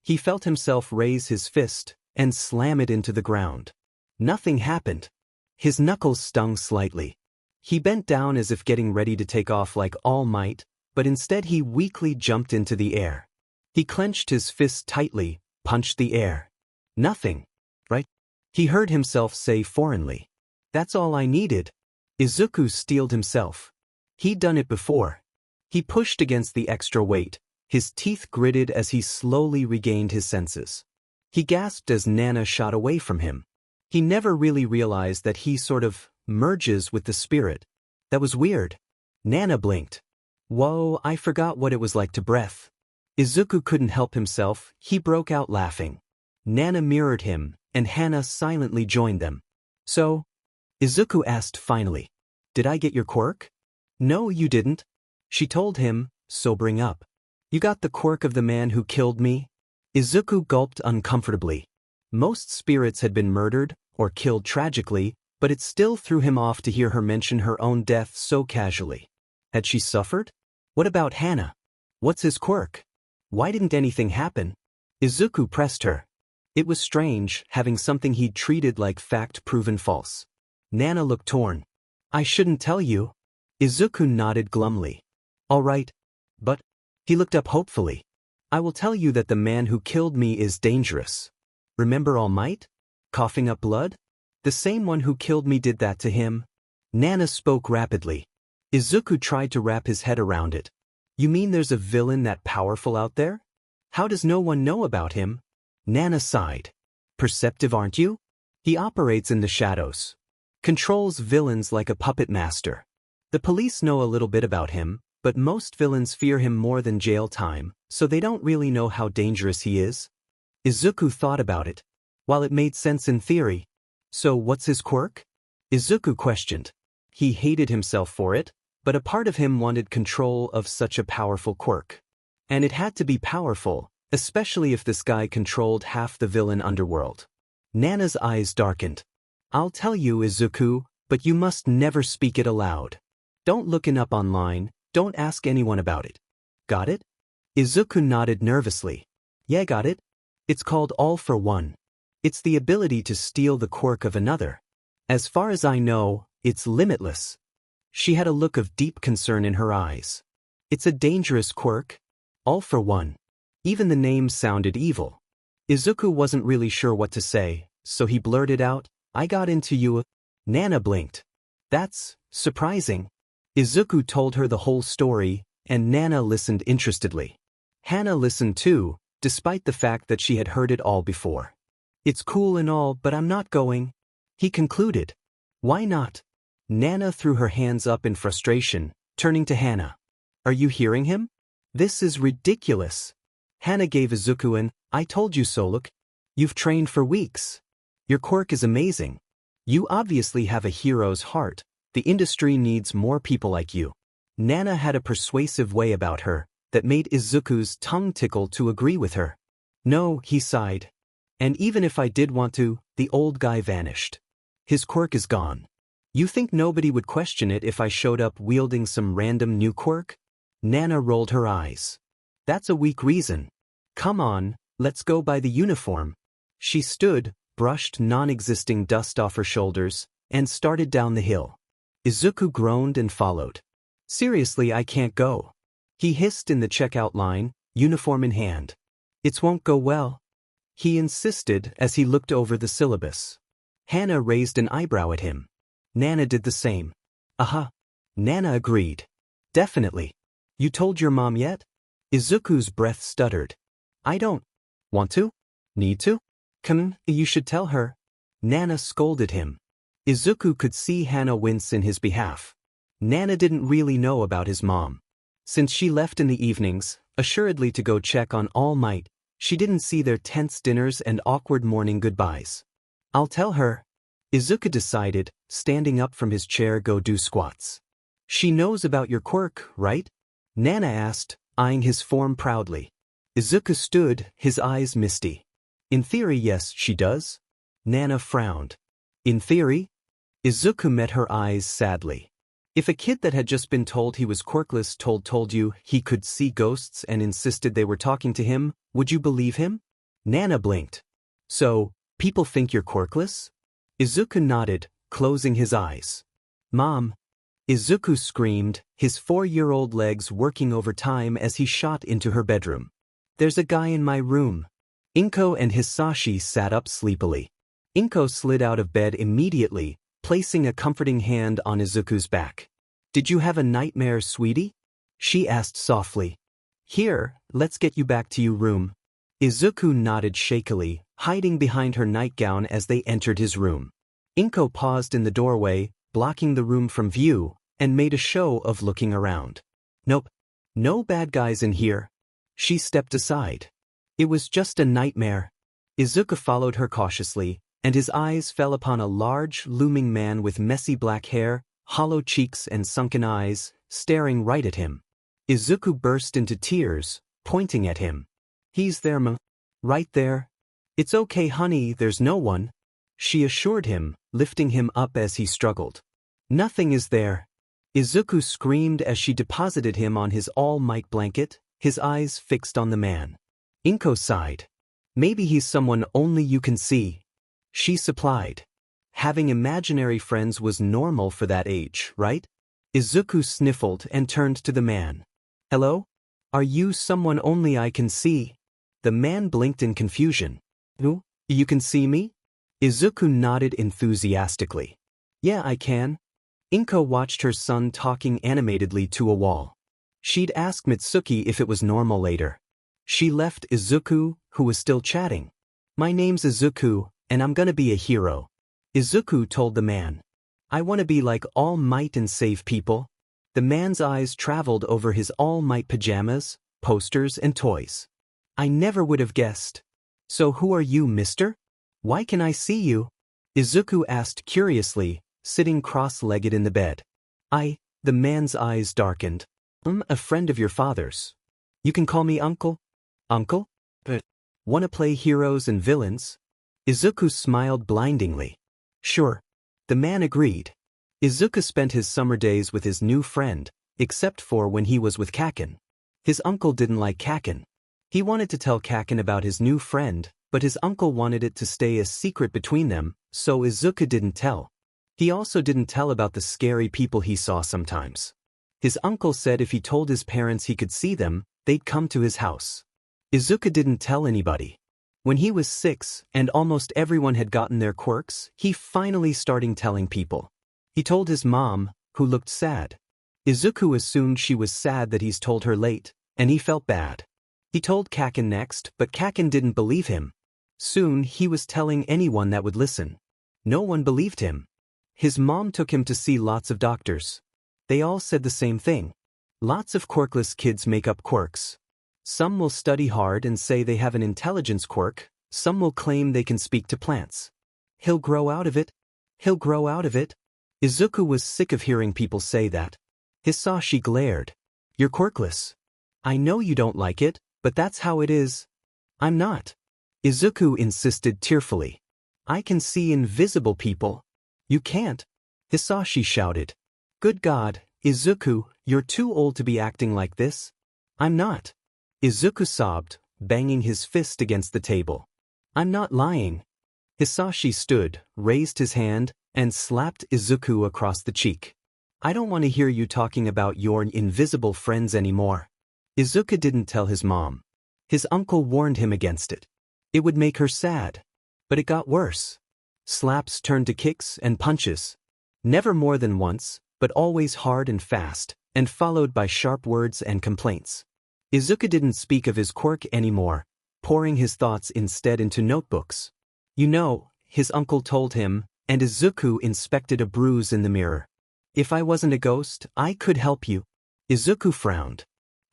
He felt himself raise his fist and slam it into the ground. Nothing happened. His knuckles stung slightly. He bent down as if getting ready to take off like All Might, but instead he weakly jumped into the air. He clenched his fist tightly, punched the air. Nothing. Right? He heard himself say foreignly. That's all I needed. Izuku steeled himself. He'd done it before. He pushed against the extra weight, his teeth gritted as he slowly regained his senses. He gasped as Nana shot away from him. He never really realized that he sort of merges with the spirit. That was weird. Nana blinked. Whoa, I forgot what it was like to breath. Izuku couldn't help himself, he broke out laughing. Nana mirrored him, and Hana silently joined them. So? Izuku asked finally. Did I get your quirk? No, you didn't. She told him, sobering up. You got the quirk of the man who killed me? Izuku gulped uncomfortably. Most spirits had been murdered, or killed tragically, but it still threw him off to hear her mention her own death so casually. Had she suffered? What about Hana? What's his quirk? Why didn't anything happen? Izuku pressed her. It was strange, having something he'd treated like fact proven false. Nana looked torn. I shouldn't tell you. Izuku nodded glumly. All right. But he looked up hopefully. I will tell you that the man who killed me is dangerous. Remember All Might? Coughing up blood? The same one who killed me did that to him. Nana spoke rapidly. Izuku tried to wrap his head around it. You mean there's a villain that powerful out there? How does no one know about him? Nana sighed. Perceptive, aren't you? He operates in the shadows. Controls villains like a puppet master. The police know a little bit about him, but most villains fear him more than jail time, so they don't really know how dangerous he is. Izuku thought about it. While it made sense in theory. So what's his quirk? Izuku questioned. He hated himself for it, but a part of him wanted control of such a powerful quirk. And it had to be powerful, especially if this guy controlled half the villain underworld. Nana's eyes darkened. I'll tell you, Izuku, but you must never speak it aloud. Don't look it up online, don't ask anyone about it. Got it? Izuku nodded nervously. Yeah, got it. It's called All for One. It's the ability to steal the quirk of another. As far as I know, it's limitless. She had a look of deep concern in her eyes. It's a dangerous quirk. All for One. Even the name sounded evil. Izuku wasn't really sure what to say, so he blurted out, I got into you. Nana blinked. That's surprising. Izuku told her the whole story, and Nana listened interestedly. Hana listened too, despite the fact that she had heard it all before. It's cool and all, but I'm not going. He concluded. Why not? Nana threw her hands up in frustration, turning to Hana. Are you hearing him? This is ridiculous. Hana gave Izuku an, I told you so look. You've trained for weeks. Your quirk is amazing. You obviously have a hero's heart. The industry needs more people like you. Nana had a persuasive way about her that made Izuku's tongue tickle to agree with her. No, he sighed. And even if I did want to, the old guy vanished. His quirk is gone. You think nobody would question it if I showed up wielding some random new quirk? Nana rolled her eyes. That's a weak reason. Come on, let's go by the uniform. She stood, brushed non-existing dust off her shoulders, and started down the hill. Izuku groaned and followed. Seriously, I can't go. He hissed in the checkout line, uniform in hand. It won't go well. He insisted as he looked over the syllabus. Hana raised an eyebrow at him. Nana did the same. Aha. Nana agreed. Definitely. You told your mom yet? Izuku's breath stuttered. I don't. Want to? Need to? You should tell her. Nana scolded him. Izuku could see Hana wince in his behalf. Nana didn't really know about his mom. Since she left in the evenings, assuredly to go check on All Might, she didn't see their tense dinners and awkward morning goodbyes. I'll tell her. Izuku decided, standing up from his chair go do squats. She knows about your quirk, right? Nana asked, eyeing his form proudly. Izuku stood, his eyes misty. In theory, yes, she does. Nana frowned. In theory? Izuku met her eyes sadly. If a kid that had just been told he was quirkless told you he could see ghosts and insisted they were talking to him, would you believe him? Nana blinked. So, people think you're quirkless? Izuku nodded, closing his eyes. Mom. Izuku screamed, his 4-year-old legs working overtime as he shot into her bedroom. There's a guy in my room. Inko and Hisashi sat up sleepily. Inko slid out of bed immediately, placing a comforting hand on Izuku's back. Did you have a nightmare, sweetie? She asked softly. Here, let's get you back to your room. Izuku nodded shakily, hiding behind her nightgown as they entered his room. Inko paused in the doorway, blocking the room from view, and made a show of looking around. Nope. No bad guys in here. She stepped aside. It was just a nightmare. Izuku followed her cautiously, and his eyes fell upon a large, looming man with messy black hair, hollow cheeks and sunken eyes, staring right at him. Izuku burst into tears, pointing at him. He's there, right there. It's okay, honey, there's no one. She assured him, lifting him up as he struggled. Nothing is there. Izuku screamed as she deposited him on his All Might blanket, his eyes fixed on the man. Inko sighed. Maybe he's someone only you can see. She supplied. Having imaginary friends was normal for that age, right? Izuku sniffled and turned to the man. Hello? Are you someone only I can see? The man blinked in confusion. Who? You can see me? Izuku nodded enthusiastically. Yeah, I can. Inko watched her son talking animatedly to a wall. She'd ask Mitsuki if it was normal later. She left Izuku, who was still chatting. My name's Izuku, and I'm gonna be a hero. Izuku told the man. I wanna be like All Might and save people. The man's eyes traveled over his All Might pajamas, posters, and toys. I never would have guessed. So who are you, mister? Why can I see you? Izuku asked curiously, sitting cross-legged in the bed. The man's eyes darkened. I'm a friend of your father's. You can call me uncle. Uncle? But wanna play heroes and villains? Izuku smiled blindingly. Sure. The man agreed. Izuku spent his summer days with his new friend, except for when he was with Kaken. His uncle didn't like Kaken. He wanted to tell Kaken about his new friend, but his uncle wanted it to stay a secret between them, so Izuku didn't tell. He also didn't tell about the scary people he saw sometimes. His uncle said if he told his parents he could see them, they'd come to his house. Izuku didn't tell anybody. When he was 6 and almost everyone had gotten their quirks, he finally started telling people. He told his mom, who looked sad. Izuku assumed she was sad that he's told her late, and he felt bad. He told Kaken next, but Kaken didn't believe him. Soon he was telling anyone that would listen. No one believed him. His mom took him to see lots of doctors. They all said the same thing. Lots of quirkless kids make up quirks. Some will study hard and say they have an intelligence quirk, some will claim they can speak to plants. He'll grow out of it. He'll grow out of it. Izuku was sick of hearing people say that. Hisashi glared. You're quirkless. I know you don't like it, but that's how it is. I'm not. Izuku insisted tearfully. I can see invisible people. You can't. Hisashi shouted. Good God, Izuku, you're too old to be acting like this. I'm not. Izuku sobbed, banging his fist against the table. I'm not lying. Hisashi stood, raised his hand, and slapped Izuku across the cheek. I don't want to hear you talking about your invisible friends anymore. Izuku didn't tell his mom. His uncle warned him against it. It would make her sad. But it got worse. Slaps turned to kicks and punches. Never more than once, but always hard and fast, and followed by sharp words and complaints. Izuku didn't speak of his quirk anymore, pouring his thoughts instead into notebooks. You know, his uncle told him, and Izuku inspected a bruise in the mirror. If I wasn't a ghost, I could help you. Izuku frowned.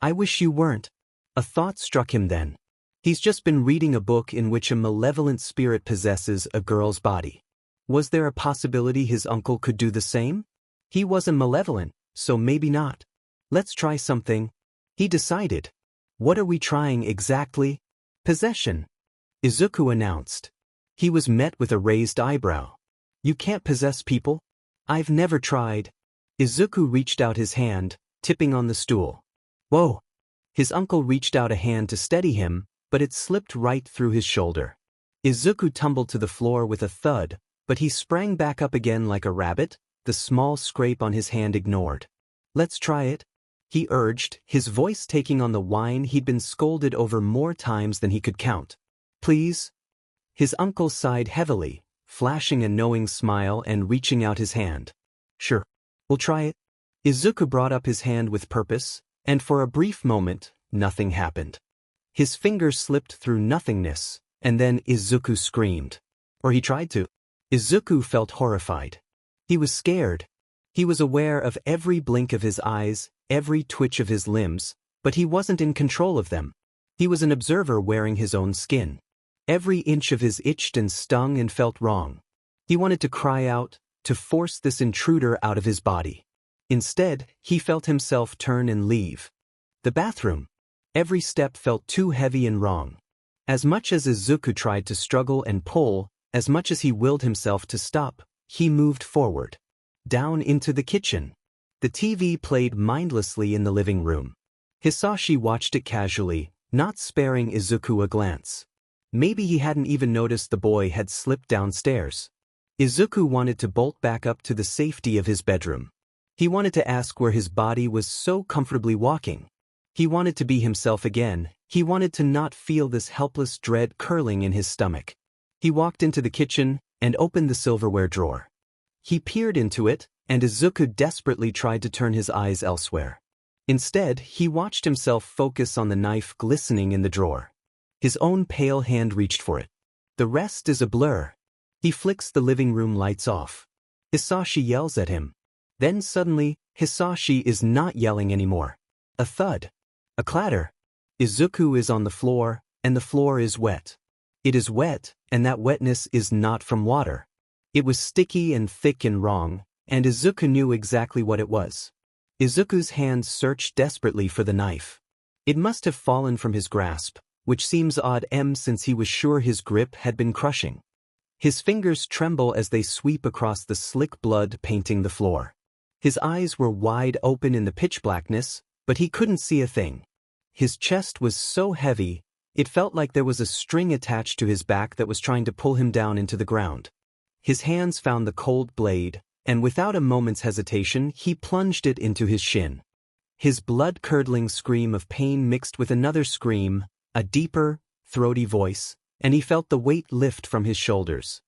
I wish you weren't. A thought struck him then. He's just been reading a book in which a malevolent spirit possesses a girl's body. Was there a possibility his uncle could do the same? He wasn't malevolent, so maybe not. Let's try something. He decided. What are we trying exactly? Possession. Izuku announced. He was met with a raised eyebrow. You can't possess people? I've never tried. Izuku reached out his hand, tipping on the stool. Whoa! His uncle reached out a hand to steady him, but it slipped right through his shoulder. Izuku tumbled to the floor with a thud, but he sprang back up again like a rabbit, the small scrape on his hand ignored. Let's try it, he urged, his voice taking on the whine he'd been scolded over more times than he could count. Please? His uncle sighed heavily, flashing a knowing smile and reaching out his hand. Sure. We'll try it. Izuku brought up his hand with purpose, and for a brief moment, nothing happened. His fingers slipped through nothingness, and then Izuku screamed. Or he tried to. Izuku felt horrified. He was scared. He was aware of every blink of his eyes, every twitch of his limbs, but he wasn't in control of them. He was an observer wearing his own skin. Every inch of his itched and stung and felt wrong. He wanted to cry out, to force this intruder out of his body. Instead, he felt himself turn and leave. The bathroom. Every step felt too heavy and wrong. As much as Izuku tried to struggle and pull, as much as he willed himself to stop, he moved forward. Down into the kitchen. The TV played mindlessly in the living room. Hisashi watched it casually, not sparing Izuku a glance. Maybe he hadn't even noticed the boy had slipped downstairs. Izuku wanted to bolt back up to the safety of his bedroom. He wanted to ask where his body was so comfortably walking. He wanted to be himself again. He wanted to not feel this helpless dread curling in his stomach. He walked into the kitchen and opened the silverware drawer. He peered into it, and Izuku desperately tried to turn his eyes elsewhere. Instead, he watched himself focus on the knife glistening in the drawer. His own pale hand reached for it. The rest is a blur. He flicks the living room lights off. Hisashi yells at him. Then suddenly, Hisashi is not yelling anymore. A thud. A clatter. Izuku is on the floor, and the floor is wet. It is wet, and that wetness is not from water. It was sticky and thick and wrong, and Izuku knew exactly what it was. Izuku's hands searched desperately for the knife. It must have fallen from his grasp, which seems odd since he was sure his grip had been crushing. His fingers tremble as they sweep across the slick blood painting the floor. His eyes were wide open in the pitch blackness, but he couldn't see a thing. His chest was so heavy, it felt like there was a string attached to his back that was trying to pull him down into the ground. His hands found the cold blade, and without a moment's hesitation, he plunged it into his shin. His blood-curdling scream of pain mixed with another scream, a deeper, throaty voice, and he felt the weight lift from his shoulders.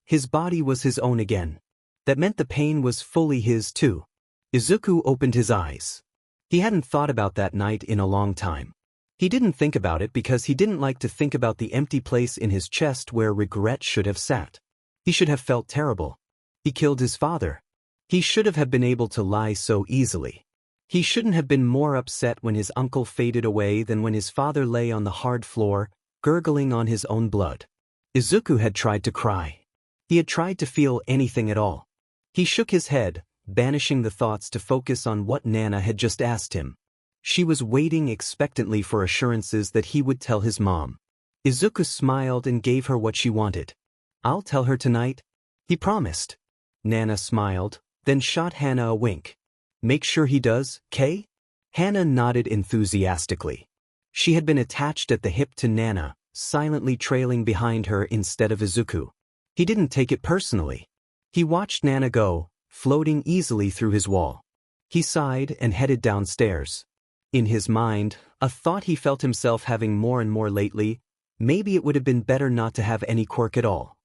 His body was his own again. That meant the pain was fully his too. Izuku opened his eyes. He hadn't thought about that night in a long time. He didn't think about it because he didn't like to think about the empty place in his chest where regret should have sat. He should have felt terrible. He killed his father. He should have been able to lie so easily. He shouldn't have been more upset when his uncle faded away than when his father lay on the hard floor, gurgling on his own blood. Izuku had tried to cry. He had tried to feel anything at all. He shook his head, banishing the thoughts to focus on what Nana had just asked him. She was waiting expectantly for assurances that he would tell his mom. Izuku smiled and gave her what she wanted. "I'll tell her tonight," he promised. Nana smiled, then shot Hana a wink. "Make sure he does, Kay?" Hana nodded enthusiastically. She had been attached at the hip to Nana, silently trailing behind her instead of Izuku. He didn't take it personally. He watched Nana go, floating easily through his wall. He sighed and headed downstairs. In his mind, a thought he felt himself having more and more lately: maybe it would have been better not to have any quirk at all.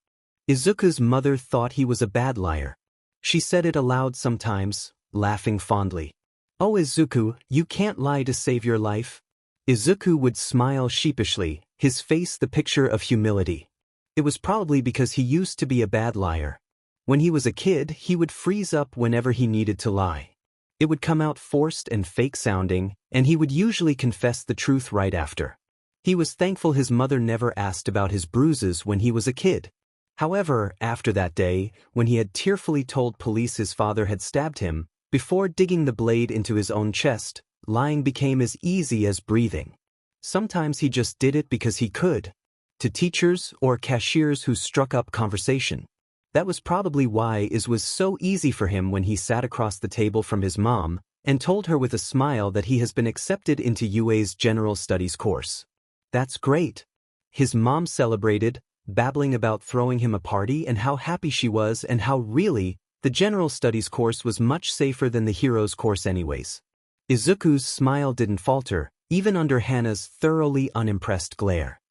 Izuku's mother thought he was a bad liar. She said it aloud sometimes, laughing fondly. "Oh Izuku, you can't lie to save your life." Izuku would smile sheepishly, his face the picture of humility. It was probably because he used to be a bad liar. When he was a kid, he would freeze up whenever he needed to lie. It would come out forced and fake-sounding, and he would usually confess the truth right after. He was thankful his mother never asked about his bruises when he was a kid. However, after that day, when he had tearfully told police his father had stabbed him, before digging the blade into his own chest, lying became as easy as breathing. Sometimes he just did it because he could. To teachers or cashiers who struck up conversation. That was probably why it was so easy for him when he sat across the table from his mom and told her with a smile that he has been accepted into UA's General Studies course. "That's great." His mom celebrated, babbling about throwing him a party and how happy she was and how really, the General Studies course was much safer than the Heroes course anyways. Izuku's smile didn't falter, even under Hana's thoroughly unimpressed glare.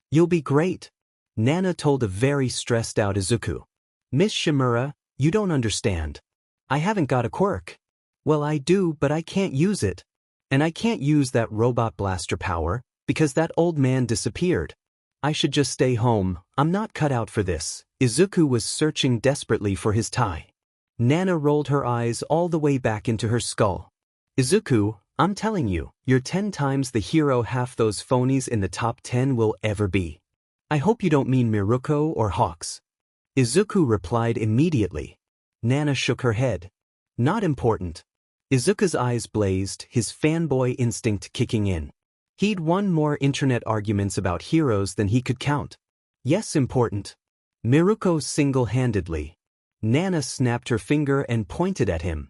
"You'll be great," Nana told a very stressed-out Izuku. "Miss Shimura, you don't understand. I haven't got a quirk." "Well, I do, but I can't use it. And I can't use that robot blaster power, because that old man disappeared. I should just stay home. I'm not cut out for this." Izuku was searching desperately for his tie. Nana rolled her eyes all the way back into her skull. "Izuku, I'm telling you, you're 10 times the hero half those phonies in the top 10 will ever be. I hope you don't mean Miruko or Hawks." Izuku replied immediately. Nana shook her head. "Not important." Izuku's eyes blazed, his fanboy instinct kicking in. He'd won more internet arguments about heroes than he could count. "Yes, important. Miruko single-handedly." Nana snapped her finger and pointed at him.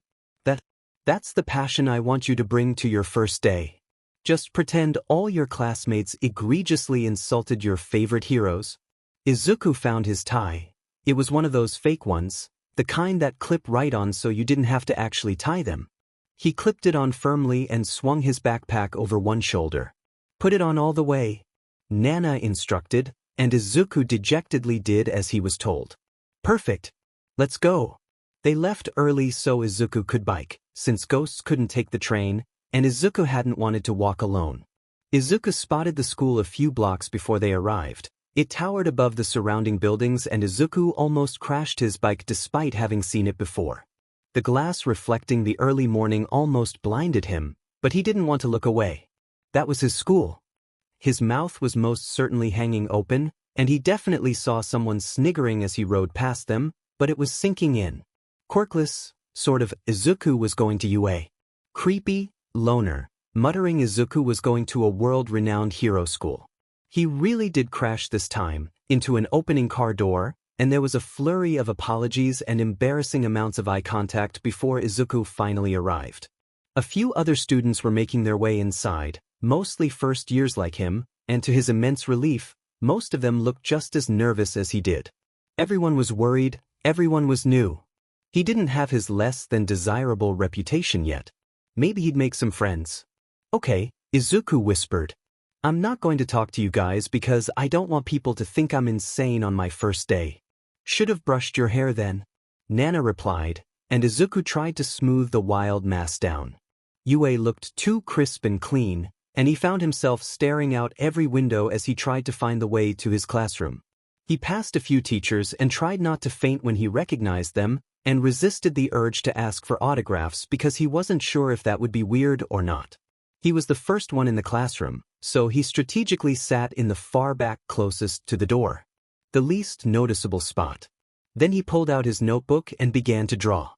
That's the passion I want you to bring to your first day. Just pretend all your classmates egregiously insulted your favorite heroes." Izuku found his tie. It was one of those fake ones, the kind that clip right on so you didn't have to actually tie them. He clipped it on firmly and swung his backpack over one shoulder. Put it on all the way, Nana instructed, and Izuku dejectedly did as he was told. Perfect. Let's go. They left early so Izuku could bike, since ghosts couldn't take the train, and Izuku hadn't wanted to walk alone. Izuku spotted the school a few blocks before they arrived. It towered above the surrounding buildings and Izuku almost crashed his bike despite having seen it before. The glass reflecting the early morning almost blinded him, but he didn't want to look away. That was his school. His mouth was most certainly hanging open, and he definitely saw someone sniggering as he rode past them, but it was sinking in. Quirkless, sort of, Izuku was going to UA. Creepy, loner, muttering Izuku was going to a world-renowned hero school. He really did crash this time, into an opening car door, and there was a flurry of apologies and embarrassing amounts of eye contact before Izuku finally arrived. A few other students were making their way inside, mostly first years like him, and to his immense relief, most of them looked just as nervous as he did. Everyone was worried, everyone was new. He didn't have his less than desirable reputation yet. Maybe he'd make some friends. Okay, Izuku whispered. I'm not going to talk to you guys because I don't want people to think I'm insane on my first day. Should have brushed your hair then, Nana replied, and Izuku tried to smooth the wild mass down. UA looked too crisp and clean, and he found himself staring out every window as he tried to find the way to his classroom. He passed a few teachers and tried not to faint when he recognized them, and resisted the urge to ask for autographs because he wasn't sure if that would be weird or not. He was the first one in the classroom, so he strategically sat in the far back closest to the door, the least noticeable spot. Then he pulled out his notebook and began to draw.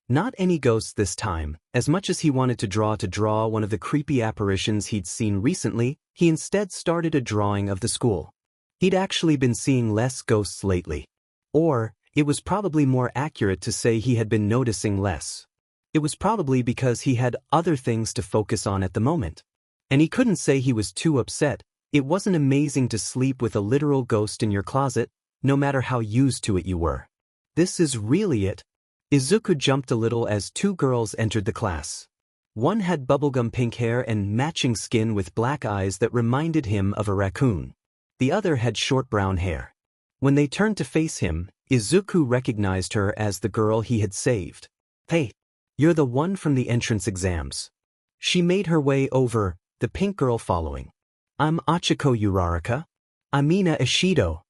Not any ghosts this time, as much as he wanted to draw one of the creepy apparitions he'd seen recently, he instead started a drawing of the school. He'd actually been seeing less ghosts lately. Or, it was probably more accurate to say he had been noticing less. It was probably because he had other things to focus on at the moment. And he couldn't say he was too upset. It wasn't amazing to sleep with a literal ghost in your closet, no matter how used to it you were. This is really it. Izuku jumped a little as two girls entered the class. One had bubblegum pink hair and matching skin with black eyes that reminded him of a raccoon. The other had short brown hair. When they turned to face him, Izuku recognized her as the girl he had saved. Hey, you're the one from the entrance exams. She made her way over, the pink girl following. I'm Achiko Uraraka. I'm Mina Ishido.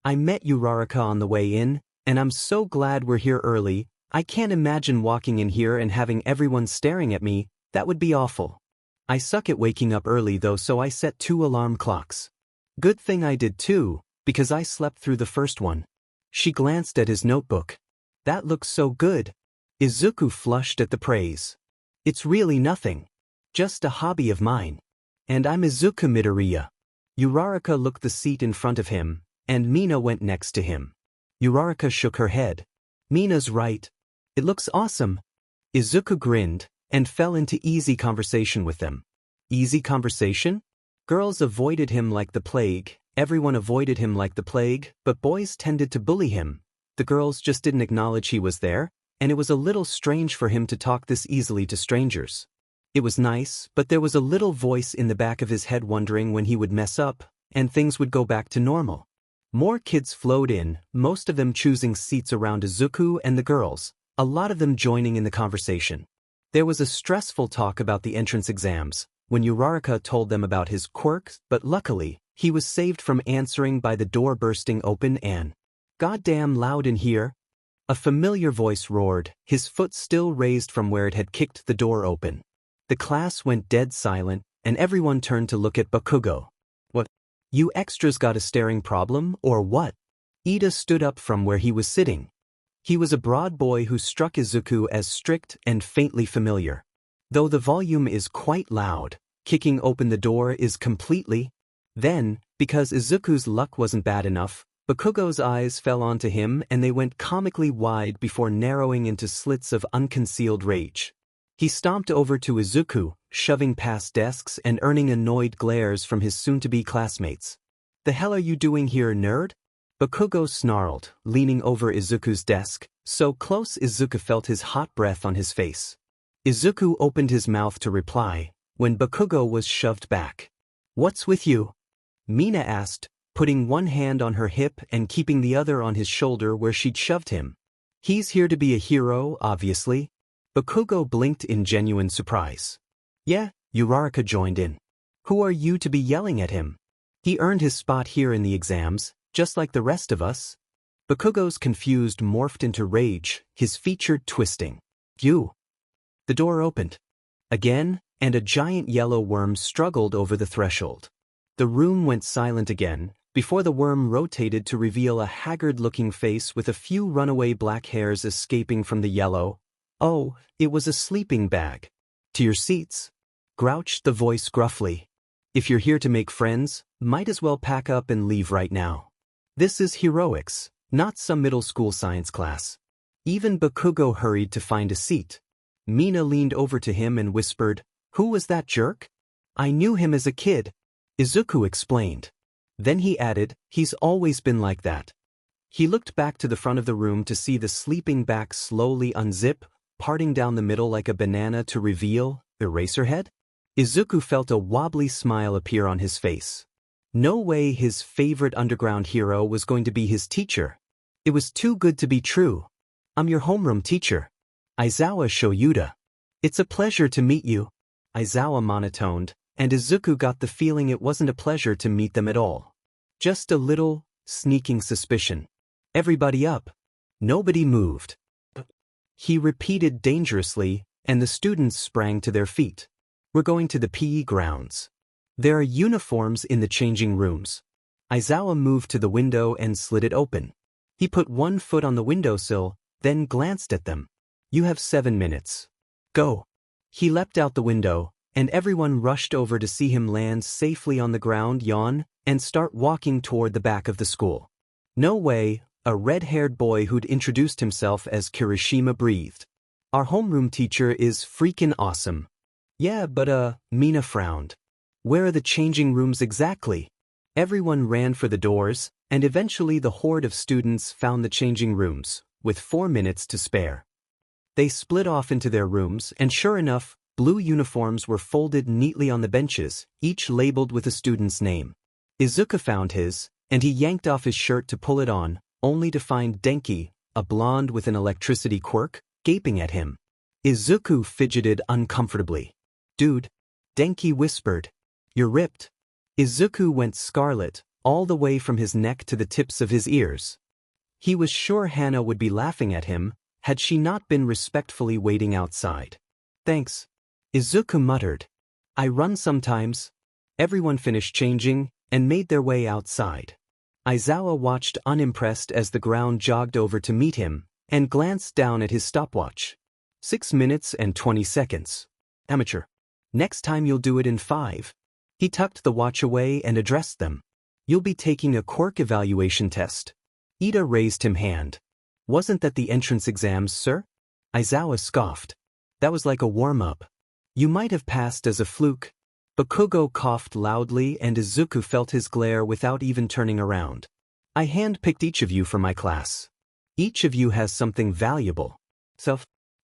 I met Uraraka on the way in, and I'm so glad we're here early. I can't imagine walking in here and having everyone staring at me. That would be awful. I suck at waking up early though, so I set 2 alarm clocks. Good thing I did too, because I slept through the first one. She glanced at his notebook. That looks so good. Izuku flushed at the praise. It's really nothing. Just a hobby of mine. And I'm Izuku Midoriya. Uraraka looked the seat in front of him, and Mina went next to him. Uraraka shook her head. Mina's right. It looks awesome. Izuku grinned, and fell into easy conversation with them. Easy conversation? Girls avoided him like the plague, everyone avoided him like the plague, but boys tended to bully him. The girls just didn't acknowledge he was there, and it was a little strange for him to talk this easily to strangers. It was nice, but there was a little voice in the back of his head wondering when he would mess up, and things would go back to normal. More kids flowed in, most of them choosing seats around Izuku and the girls, a lot of them joining in the conversation. There was a stressful talk about the entrance exams, when Uraraka told them about his quirks, but luckily, he was saved from answering by the door bursting open and, "Goddamn loud in here!" A familiar voice roared, his foot still raised from where it had kicked the door open. The class went dead silent, and everyone turned to look at Bakugo. What? You extras got a staring problem, or what? Ida stood up from where he was sitting. He was a broad boy who struck Izuku as strict and faintly familiar. Though the volume is quite loud, kicking open the door is completely. Then, because Izuku's luck wasn't bad enough, Bakugo's eyes fell onto him and they went comically wide before narrowing into slits of unconcealed rage. He stomped over to Izuku, shoving past desks and earning annoyed glares from his soon-to-be classmates. "The hell are you doing here, nerd?" Bakugo snarled, leaning over Izuku's desk, so close Izuku felt his hot breath on his face. Izuku opened his mouth to reply, when Bakugo was shoved back. "What's with you?" Mina asked, putting one hand on her hip and keeping the other on his shoulder where she'd shoved him. "He's here to be a hero, obviously." Bakugo blinked in genuine surprise. "Yeah," Uraraka joined in. "Who are you to be yelling at him? He earned his spot here in the exams, just like the rest of us." Bakugo's confused morphed into rage, his feature twisting. "You." The door opened again, and a giant yellow worm struggled over the threshold. The room went silent again, before the worm rotated to reveal a haggard-looking face with a few runaway black hairs escaping from the yellow. "Oh, it was a sleeping bag." "To your seats," grouched the voice gruffly. "If you're here to make friends, might as well pack up and leave right now. This is heroics, not some middle school science class." Even Bakugo hurried to find a seat. Mina leaned over to him and whispered, "Who was that jerk?" "I knew him as a kid," Izuku explained. Then he added, "He's always been like that." He looked back to the front of the room to see the sleeping back slowly unzip, parting down the middle like a banana to reveal Eraserhead. Izuku felt a wobbly smile appear on his face. No way his favorite underground hero was going to be his teacher. It was too good to be true. "I'm your homeroom teacher, Aizawa Shoyuda. It's a pleasure to meet you," Aizawa monotoned, and Izuku got the feeling it wasn't a pleasure to meet them at all. Just a little, sneaking suspicion. "Everybody up." Nobody moved. He repeated dangerously, and the students sprang to their feet. "We're going to the PE grounds. There are uniforms in the changing rooms." Aizawa moved to the window and slid it open. He put one foot on the windowsill, then glanced at them. "You have 7 minutes. Go." He leapt out the window, and everyone rushed over to see him land safely on the ground, yawn, and start walking toward the back of the school. "No way," a red-haired boy who'd introduced himself as Kirishima breathed. "Our homeroom teacher is freaking awesome." "Yeah, but Mina frowned. "Where are the changing rooms exactly?" Everyone ran for the doors, and eventually the horde of students found the changing rooms, with 4 minutes to spare. They split off into their rooms, and sure enough, blue uniforms were folded neatly on the benches, each labeled with a student's name. Izuku found his, and he yanked off his shirt to pull it on, only to find Denki, a blonde with an electricity quirk, gaping at him. Izuku fidgeted uncomfortably. "Dude," Denki whispered, "you're ripped." Izuku went scarlet, all the way from his neck to the tips of his ears. He was sure Hana would be laughing at him, had she not been respectfully waiting outside. "Thanks," Izuku muttered. "I run sometimes." Everyone finished changing, and made their way outside. Aizawa watched unimpressed as the ground jogged over to meet him, and glanced down at his stopwatch. 6 minutes and 20 seconds. "Amateur. Next time you'll do it in 5. He tucked the watch away and addressed them. "You'll be taking a quirk evaluation test." Ida raised him hand. "Wasn't that the entrance exams, sir?" Aizawa scoffed. "That was like a warm-up. You might have passed as a fluke." Bakugo coughed loudly and Izuku felt his glare without even turning around. "I hand-picked each of you for my class. Each of you has something valuable." So,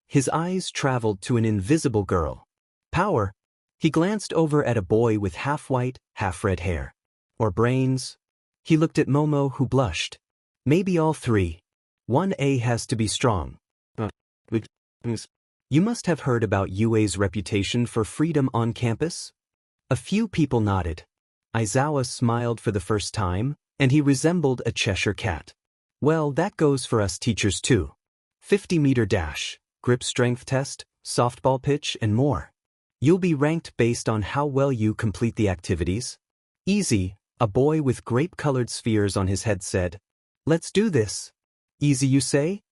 his eyes traveled to an invisible girl. "Power." He glanced over at a boy with half-white, half-red hair. "Or brains." He looked at Momo, who blushed. "Maybe all 3. 1A has to be strong." "You must have heard about UA's reputation for freedom on campus?" A few people nodded. Aizawa smiled for the first time, and he resembled a Cheshire cat. "Well, that goes for us teachers too. 50-meter dash, grip strength test, softball pitch, and more. You'll be ranked based on how well you complete the activities." "Easy," a boy with grape-colored spheres on his head said. "Let's do this." "Easy, you say?"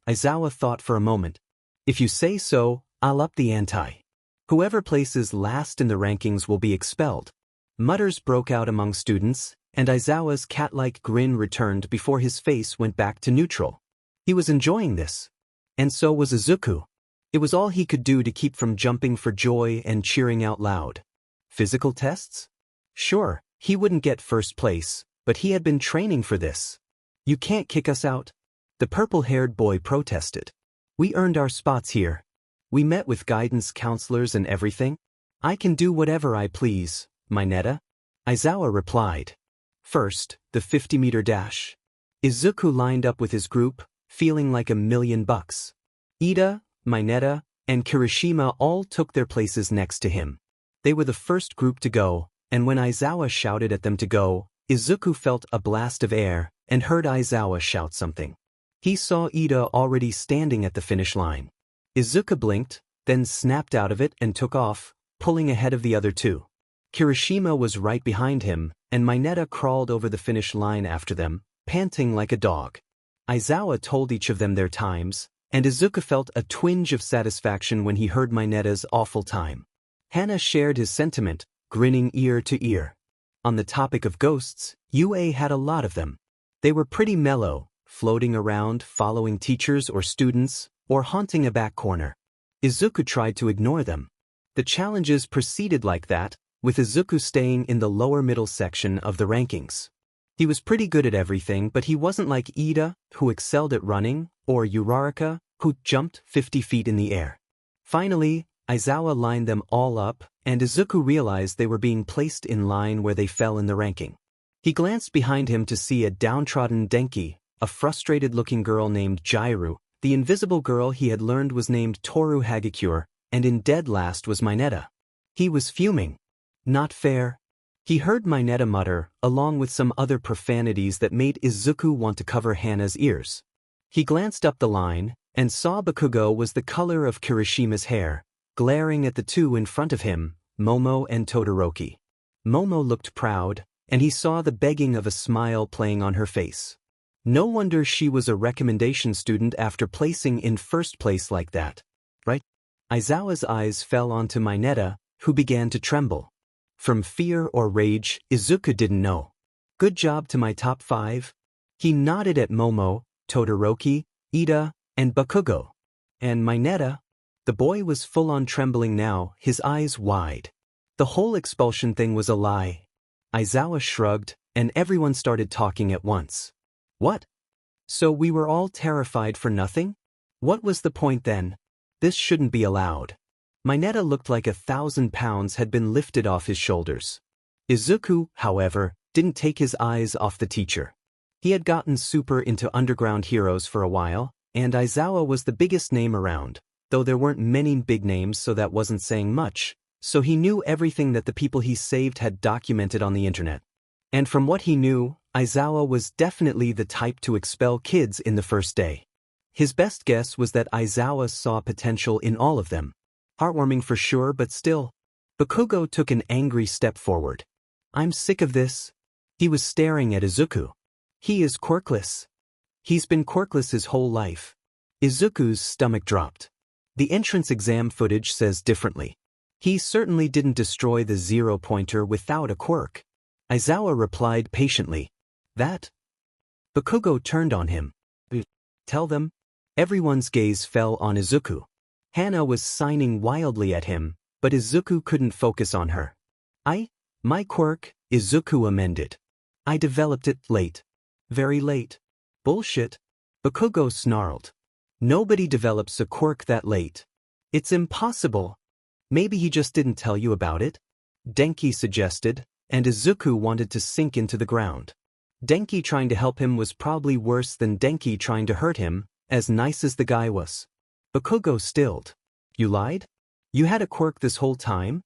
Aizawa thought for a moment. "If you say so, I'll up the ante. Whoever places last in the rankings will be expelled." Mutters broke out among students, and Aizawa's cat-like grin returned before his face went back to neutral. He was enjoying this. And so was Izuku. It was all he could do to keep from jumping for joy and cheering out loud. Physical tests? Sure, he wouldn't get first place, but he had been training for this. "You can't kick us out," the purple-haired boy protested. "We earned our spots here." We met with guidance counselors and everything. I can do whatever I please, Mineta. Aizawa replied. First, the 50-meter dash. Izuku lined up with his group, feeling like $1,000,000. Ida, Mineta, and Kirishima all took their places next to him. They were the first group to go, and when Aizawa shouted at them to go, Izuku felt a blast of air and heard Aizawa shout something. He saw Ida already standing at the finish line. Izuku blinked, then snapped out of it and took off, pulling ahead of the other two. Kirishima was right behind him, and Mineta crawled over the finish line after them, panting like a dog. Aizawa told each of them their times, and Izuku felt a twinge of satisfaction when he heard Mineta's awful time. Hana shared his sentiment, grinning ear to ear. On the topic of ghosts, UA had a lot of them. They were pretty mellow, floating around, following teachers or students, or haunting a back corner. Izuku tried to ignore them. The challenges proceeded like that, with Izuku staying in the lower middle section of the rankings. He was pretty good at everything, but he wasn't like Ida, who excelled at running, or Uraraka, who jumped 50 feet in the air. Finally, Aizawa lined them all up, and Izuku realized they were being placed in line where they fell in the ranking. He glanced behind him to see a downtrodden Denki, a frustrated-looking girl named Jairu, the invisible girl he had learned was named Toru Hagakure, and in dead last was Mineta. He was fuming. Not fair. He heard Mineta mutter, along with some other profanities that made Izuku want to cover Hana's ears. He glanced up the line, and saw Bakugo was the color of Kirishima's hair, glaring at the two in front of him, Momo and Todoroki. Momo looked proud, and he saw the begging of a smile playing on her face. No wonder she was a recommendation student after placing in first place like that. Right? Aizawa's eyes fell onto Mineta, who began to tremble. From fear or rage, Izuku didn't know. Good job to my top 5. He nodded at Momo, Todoroki, Ida, and Bakugo. And Mineta? The boy was full-on trembling now, his eyes wide. The whole expulsion thing was a lie. Aizawa shrugged, and everyone started talking at once. What? So we were all terrified for nothing? What was the point then? This shouldn't be allowed. Mineta looked like 1,000 pounds had been lifted off his shoulders. Izuku, however, didn't take his eyes off the teacher. He had gotten super into underground heroes for a while, and Aizawa was the biggest name around, though there weren't many big names, so that wasn't saying much, so he knew everything that the people he saved had documented on the internet. And from what he knew, Aizawa was definitely the type to expel kids in the first day. His best guess was that Aizawa saw potential in all of them. Heartwarming for sure, but still. Bakugo took an angry step forward. I'm sick of this. He was staring at Izuku. He is quirkless. He's been quirkless his whole life. Izuku's stomach dropped. The entrance exam footage says differently. He certainly didn't destroy the 0-pointer without a quirk. Aizawa replied patiently. That? Bakugo turned on him. Tell them? Everyone's gaze fell on Izuku. Hana was signing wildly at him, but Izuku couldn't focus on her. My quirk, Izuku amended. I developed it late. Very late. Bullshit. Bakugo snarled. Nobody develops a quirk that late. It's impossible. Maybe he just didn't tell you about it? Denki suggested, and Izuku wanted to sink into the ground. Denki trying to help him was probably worse than Denki trying to hurt him, as nice as the guy was. Bakugo stilled. You lied? You had a quirk this whole time?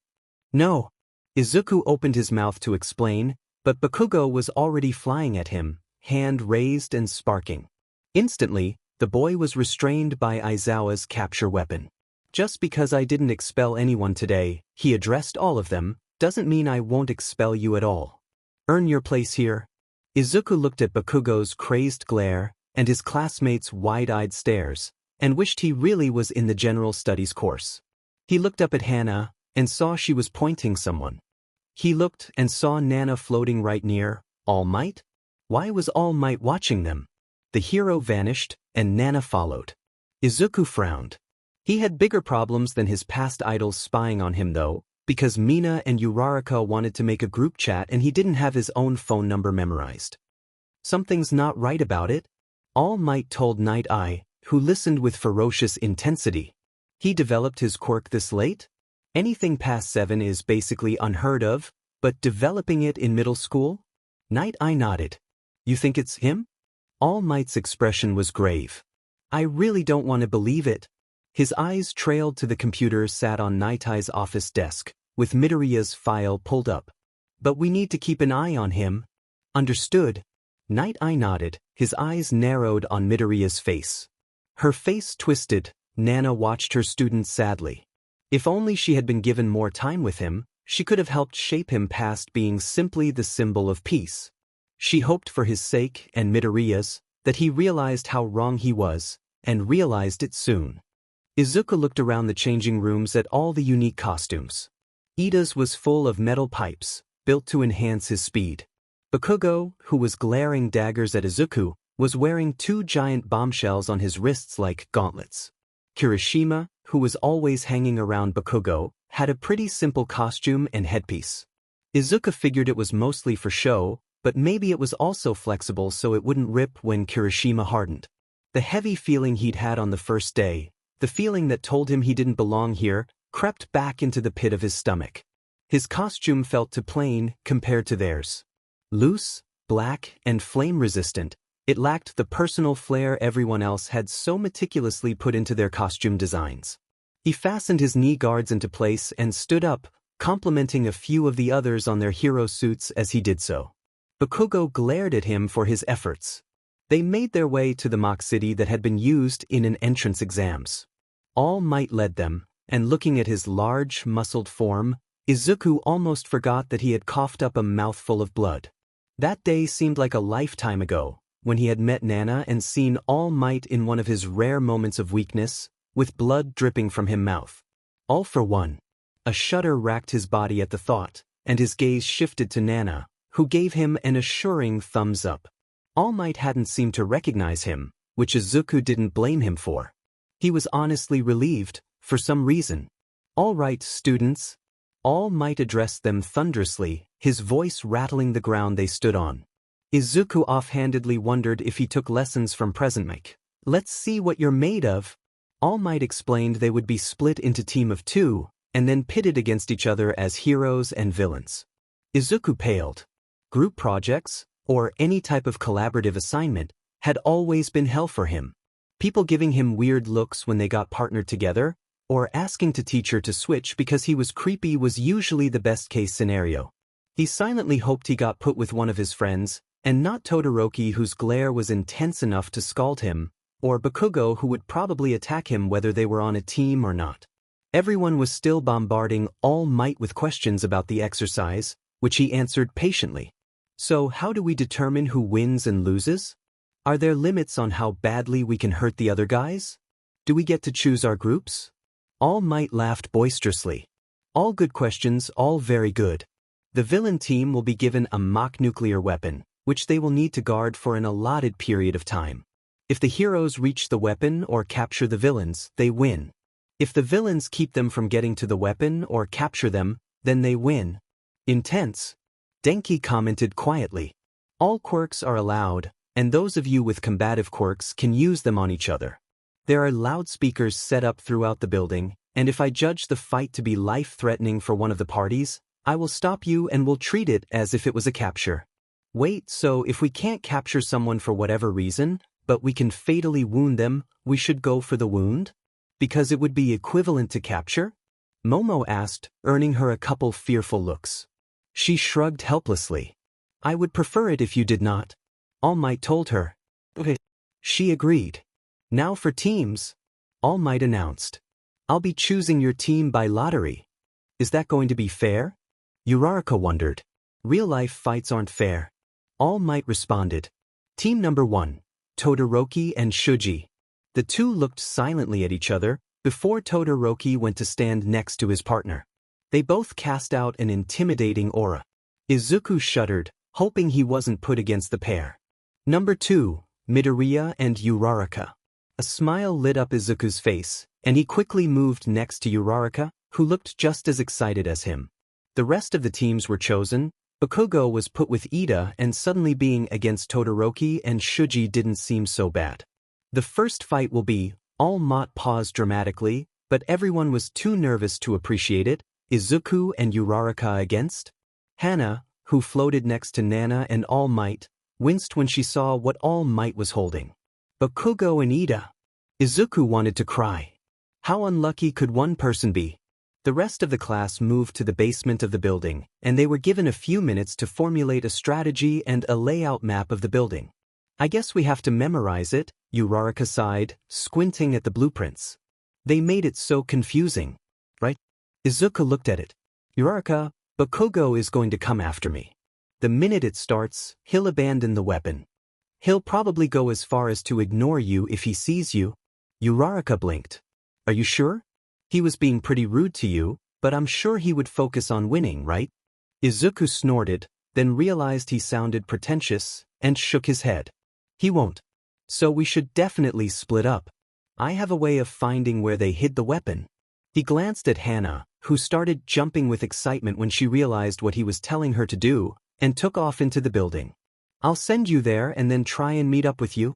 No. Izuku opened his mouth to explain, but Bakugo was already flying at him, hand raised and sparking. Instantly, the boy was restrained by Aizawa's capture weapon. Just because I didn't expel anyone today, he addressed all of them, doesn't mean I won't expel you at all. Earn your place here. Izuku looked at Bakugo's crazed glare, and his classmates' wide-eyed stares, and wished he really was in the general studies course. He looked up at Hana, and saw she was pointing someone. He looked and saw Nana floating right near. All Might? Why was All Might watching them? The hero vanished, and Nana followed. Izuku frowned. He had bigger problems than his past idols spying on him though, because Mina and Uraraka wanted to make a group chat and he didn't have his own phone number memorized. Something's not right about it. All Might told Night Eye, who listened with ferocious intensity. He developed his quirk this late? Anything past 7 is basically unheard of, but developing it in middle school? Night Eye nodded. You think it's him? All Might's expression was grave. I really don't want to believe it. His eyes trailed to the computer sat on Night Eye's office desk, with Midoriya's file pulled up. But we need to keep an eye on him. Understood. Night Eye nodded, his eyes narrowed on Midoriya's face. Her face twisted. Nana watched her student sadly. If only she had been given more time with him, she could have helped shape him past being simply the symbol of peace. She hoped for his sake and Midoriya's that he realized how wrong he was, and realized it soon. Izuku looked around the changing rooms at all the unique costumes. Ida's was full of metal pipes, built to enhance his speed. Bakugo, who was glaring daggers at Izuku, was wearing 2 giant bombshells on his wrists like gauntlets. Kirishima, who was always hanging around Bakugo, had a pretty simple costume and headpiece. Izuku figured it was mostly for show, but maybe it was also flexible so it wouldn't rip when Kirishima hardened. The heavy feeling he'd had on the first day, the feeling that told him he didn't belong here, crept back into the pit of his stomach. His costume felt too plain compared to theirs. Loose, black, and flame-resistant, it lacked the personal flair everyone else had so meticulously put into their costume designs. He fastened his knee guards into place and stood up, complimenting a few of the others on their hero suits as he did so. Bakugo glared at him for his efforts. They made their way to the mock city that had been used in an entrance exams. All Might led them, and looking at his large, muscled form, Izuku almost forgot that he had coughed up a mouthful of blood. That day seemed like a lifetime ago, when he had met Nana and seen All Might in one of his rare moments of weakness, with blood dripping from his mouth. All for one. A shudder racked his body at the thought, and his gaze shifted to Nana, who gave him an assuring thumbs up. All Might hadn't seemed to recognize him, which Izuku didn't blame him for. He was honestly relieved, for some reason. All right, students. All Might addressed them thunderously, his voice rattling the ground they stood on. Izuku offhandedly wondered if he took lessons from Present Mike. Let's see what you're made of. All Might explained they would be split into team of 2, and then pitted against each other as heroes and villains. Izuku paled. Group projects, or any type of collaborative assignment, had always been hell for him. People giving him weird looks when they got partnered together, or asking the teacher to switch because he was creepy was usually the best-case scenario. He silently hoped he got put with one of his friends, and not Todoroki whose glare was intense enough to scald him, or Bakugo who would probably attack him whether they were on a team or not. Everyone was still bombarding All Might with questions about the exercise, which he answered patiently. So how do we determine who wins and loses? Are there limits on how badly we can hurt the other guys? Do we get to choose our groups? All Might laughed boisterously. All good questions, all very good. The villain team will be given a mock nuclear weapon, which they will need to guard for an allotted period of time. If the heroes reach the weapon or capture the villains, they win. If the villains keep them from getting to the weapon or capture them, then they win. Intense. Denki commented quietly. All quirks are allowed, and those of you with combative quirks can use them on each other. There are loudspeakers set up throughout the building, and if I judge the fight to be life-threatening for one of the parties, I will stop you and will treat it as if it was a capture. Wait, so if we can't capture someone for whatever reason, but we can fatally wound them, we should go for the wound? Because it would be equivalent to capture? Momo asked, earning her a couple fearful looks. She shrugged helplessly. I would prefer it if you did not. All Might told her. Okay. She agreed. Now for teams. All Might announced. I'll be choosing your team by lottery. Is that going to be fair? Uraraka wondered. Real-life fights aren't fair. All Might responded. Team number 1. Todoroki and Shuji. The two looked silently at each other, before Todoroki went to stand next to his partner. They both cast out an intimidating aura. Izuku shuddered, hoping he wasn't put against the pair. Number 2, Midoriya and Uraraka. A smile lit up Izuku's face, and he quickly moved next to Uraraka, who looked just as excited as him. The rest of the teams were chosen. Bakugo was put with Ida, and suddenly being against Todoroki and Shuji didn't seem so bad. The first fight will be, All Might paused dramatically, but everyone was too nervous to appreciate it. Izuku and Uraraka against? Hana, who floated next to Nana and All Might, winced when she saw what All Might was holding. Bakugo and Ida. Izuku wanted to cry. How unlucky could one person be? The rest of the class moved to the basement of the building, and they were given a few minutes to formulate a strategy and a layout map of the building. I guess we have to memorize it, Uraraka sighed, squinting at the blueprints. They made it so confusing, right? Izuku looked at it. Uraraka, Bakugo is going to come after me. The minute it starts, he'll abandon the weapon. He'll probably go as far as to ignore you if he sees you. Uraraka blinked. Are you sure? He was being pretty rude to you, but I'm sure he would focus on winning, right? Izuku snorted, then realized he sounded pretentious, and shook his head. He won't. So we should definitely split up. I have a way of finding where they hid the weapon. He glanced at Hana, who started jumping with excitement when she realized what he was telling her to do, and took off into the building. I'll send you there and then try and meet up with you.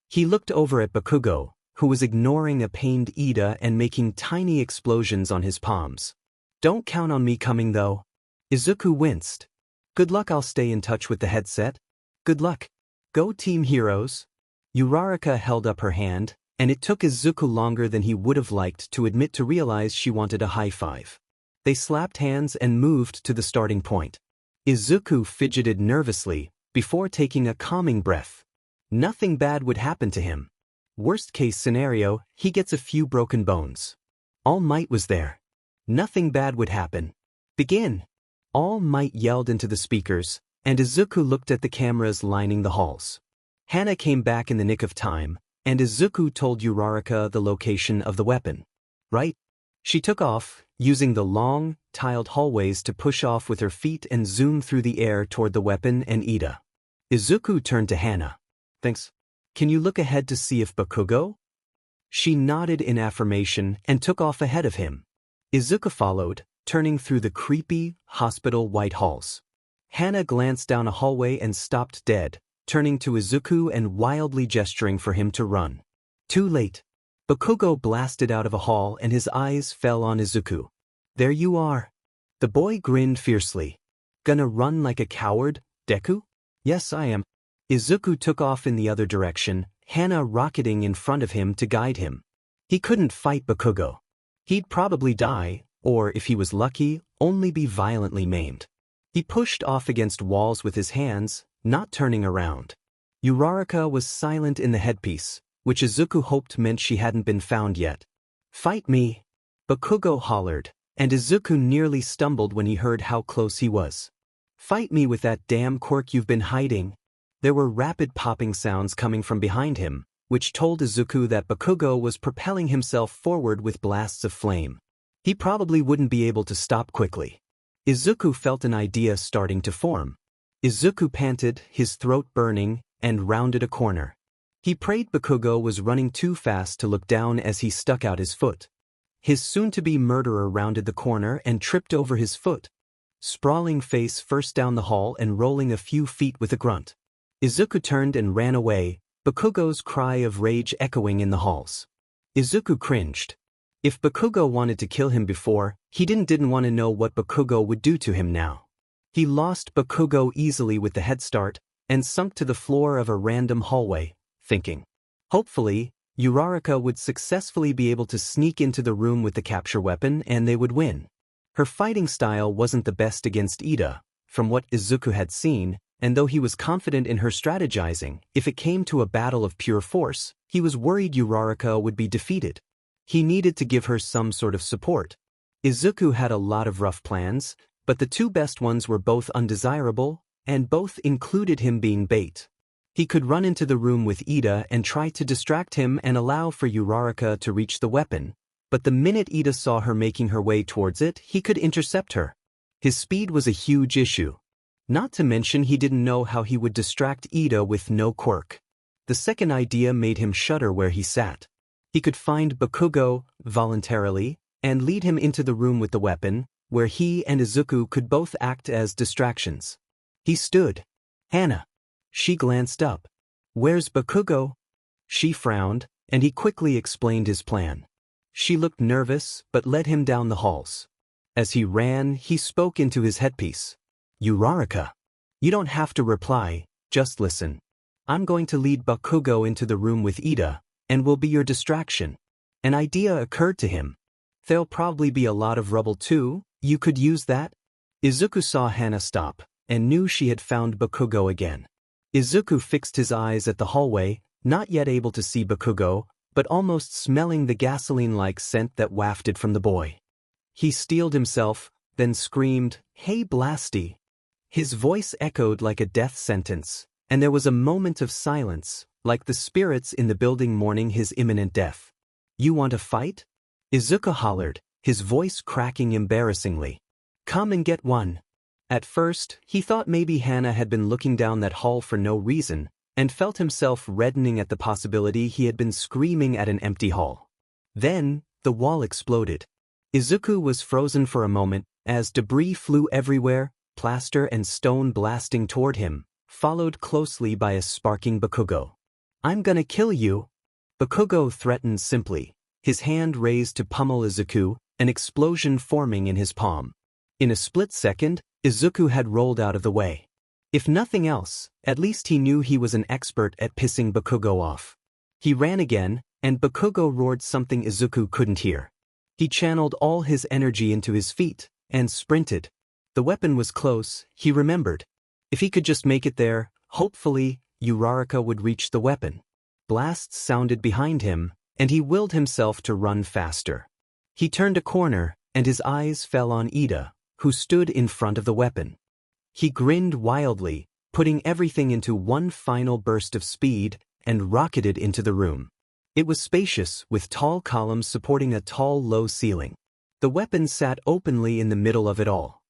He looked over at Bakugo, who was ignoring a pained Ida and making tiny explosions on his palms. Don't count on me coming though. Izuku winced. Good luck. I'll stay in touch with the headset. Good luck. Go Team Heroes. Uraraka held up her hand, and it took Izuku longer than he would have liked to admit to realize she wanted a high five. They slapped hands and moved to the starting point. Izuku fidgeted nervously before taking a calming breath. Nothing bad would happen to him. Worst case scenario, he gets a few broken bones. All Might was there. Nothing bad would happen. Begin! All Might yelled into the speakers, and Izuku looked at the cameras lining the halls. Hana came back in the nick of time, and Izuku told Uraraka the location of the weapon. Right? She took off, using the long, tiled hallways to push off with her feet and zoom through the air toward the weapon and Ida. Izuku turned to Hana. Thanks. Can you look ahead to see if Bakugo? She nodded in affirmation and took off ahead of him. Izuku followed, turning through the creepy, hospital white halls. Hana glanced down a hallway and stopped dead, turning to Izuku and wildly gesturing for him to run. Too late. Bakugo blasted out of a hall and his eyes fell on Izuku. There you are. The boy grinned fiercely. Gonna run like a coward, Deku? Yes, I am. Izuku took off in the other direction, Hana rocketing in front of him to guide him. He couldn't fight Bakugo. He'd probably die, or if he was lucky, only be violently maimed. He pushed off against walls with his hands, not turning around. Uraraka was silent in the headpiece, which Izuku hoped meant she hadn't been found yet. Fight me! Bakugo hollered, and Izuku nearly stumbled when he heard how close he was. Fight me with that damn quirk you've been hiding. There were rapid popping sounds coming from behind him, which told Izuku that Bakugo was propelling himself forward with blasts of flame. He probably wouldn't be able to stop quickly. Izuku felt an idea starting to form. Izuku panted, his throat burning, and rounded a corner. He prayed Bakugo was running too fast to look down as he stuck out his foot. His soon-to-be murderer rounded the corner and tripped over his foot, sprawling face first down the hall and rolling a few feet with a grunt. Izuku turned and ran away, Bakugo's cry of rage echoing in the halls. Izuku cringed. If Bakugo wanted to kill him before, he didn't want to know what Bakugo would do to him now. He lost Bakugo easily with the head start, and sunk to the floor of a random hallway, thinking. Hopefully, Uraraka would successfully be able to sneak into the room with the capture weapon and they would win. Her fighting style wasn't the best against Ida, from what Izuku had seen, and though he was confident in her strategizing, if it came to a battle of pure force, he was worried Uraraka would be defeated. He needed to give her some sort of support. Izuku had a lot of rough plans, but the two best ones were both undesirable, and both included him being bait. He could run into the room with Ida and try to distract him and allow for Uraraka to reach the weapon, but the minute Ida saw her making her way towards it, he could intercept her. His speed was a huge issue. Not to mention he didn't know how he would distract Ida with no quirk. The second idea made him shudder where he sat. He could find Bakugo, voluntarily, and lead him into the room with the weapon, where he and Izuku could both act as distractions. He stood. Hana. She glanced up. Where's Bakugo? She frowned, and he quickly explained his plan. She looked nervous, but led him down the halls. As he ran, he spoke into his headpiece. Uraraka. You don't have to reply, just listen. I'm going to lead Bakugo into the room with Ida, and will be your distraction. An idea occurred to him. There'll probably be a lot of rubble too, you could use that? Izuku saw Hana stop, and knew she had found Bakugo again. Izuku fixed his eyes at the hallway, not yet able to see Bakugo, but almost smelling the gasoline-like scent that wafted from the boy. He steeled himself, then screamed, "Hey Blasty!" His voice echoed like a death sentence, and there was a moment of silence, like the spirits in the building mourning his imminent death. You want a fight? Izuku hollered, his voice cracking embarrassingly. Come and get one. At first, he thought maybe Hana had been looking down that hall for no reason, and felt himself reddening at the possibility he had been screaming at an empty hall. Then, the wall exploded. Izuku was frozen for a moment, as debris flew everywhere, plaster and stone blasting toward him, followed closely by a sparking Bakugo. I'm gonna kill you! Bakugo threatened simply, his hand raised to pummel Izuku, an explosion forming in his palm. In a split second, Izuku had rolled out of the way. If nothing else, at least he knew he was an expert at pissing Bakugo off. He ran again, and Bakugo roared something Izuku couldn't hear. He channeled all his energy into his feet, and sprinted. The weapon was close, he remembered. If he could just make it there, hopefully, Uraraka would reach the weapon. Blasts sounded behind him, and he willed himself to run faster. He turned a corner, and his eyes fell on Ida, who stood in front of the weapon. He grinned wildly, putting everything into one final burst of speed, and rocketed into the room. It was spacious, with tall columns supporting a tall, low ceiling. The weapon sat openly in the middle of it all.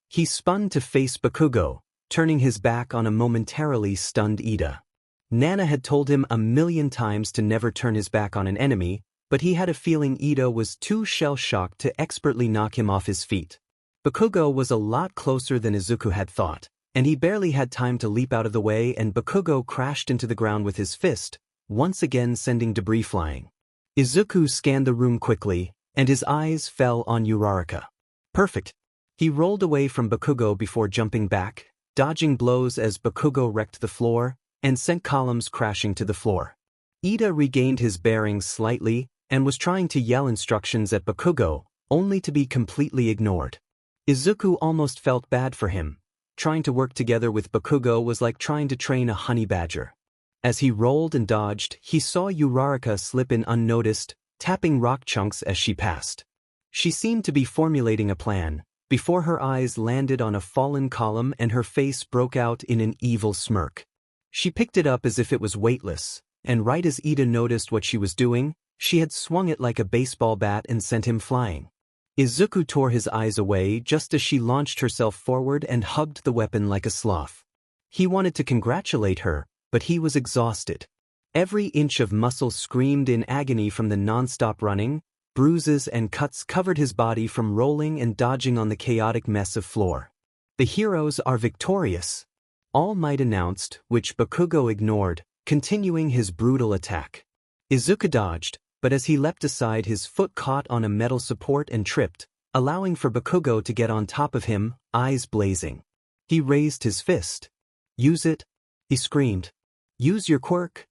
He spun to face Bakugo, turning his back on a momentarily stunned Ida. Nana had told him 1,000,000 times to never turn his back on an enemy, but he had a feeling Ida was too shell-shocked to expertly knock him off his feet. Bakugo was a lot closer than Izuku had thought, and he barely had time to leap out of the way, and Bakugo crashed into the ground with his fist, once again sending debris flying. Izuku scanned the room quickly, and his eyes fell on Uraraka. Perfect. He rolled away from Bakugo before jumping back, dodging blows as Bakugo wrecked the floor, and sent columns crashing to the floor. Ida regained his bearings slightly, and was trying to yell instructions at Bakugo, only to be completely ignored. Izuku almost felt bad for him. Trying to work together with Bakugo was like trying to train a honey badger. As he rolled and dodged, he saw Uraraka slip in unnoticed, tapping rock chunks as she passed. She seemed to be formulating a plan, before her eyes landed on a fallen column and her face broke out in an evil smirk. She picked it up as if it was weightless, and right as Ida noticed what she was doing, she had swung it like a baseball bat and sent him flying. Izuku tore his eyes away just as she launched herself forward and hugged the weapon like a sloth. He wanted to congratulate her, but he was exhausted. Every inch of muscle screamed in agony from the non-stop running. Bruises and cuts covered his body from rolling and dodging on the chaotic mess of floor. The heroes are victorious, All Might announced, which Bakugo ignored, continuing his brutal attack. Izuku dodged, but as he leapt aside his foot caught on a metal support and tripped, allowing for Bakugo to get on top of him, eyes blazing. He raised his fist. Use it, he screamed. Use your quirk.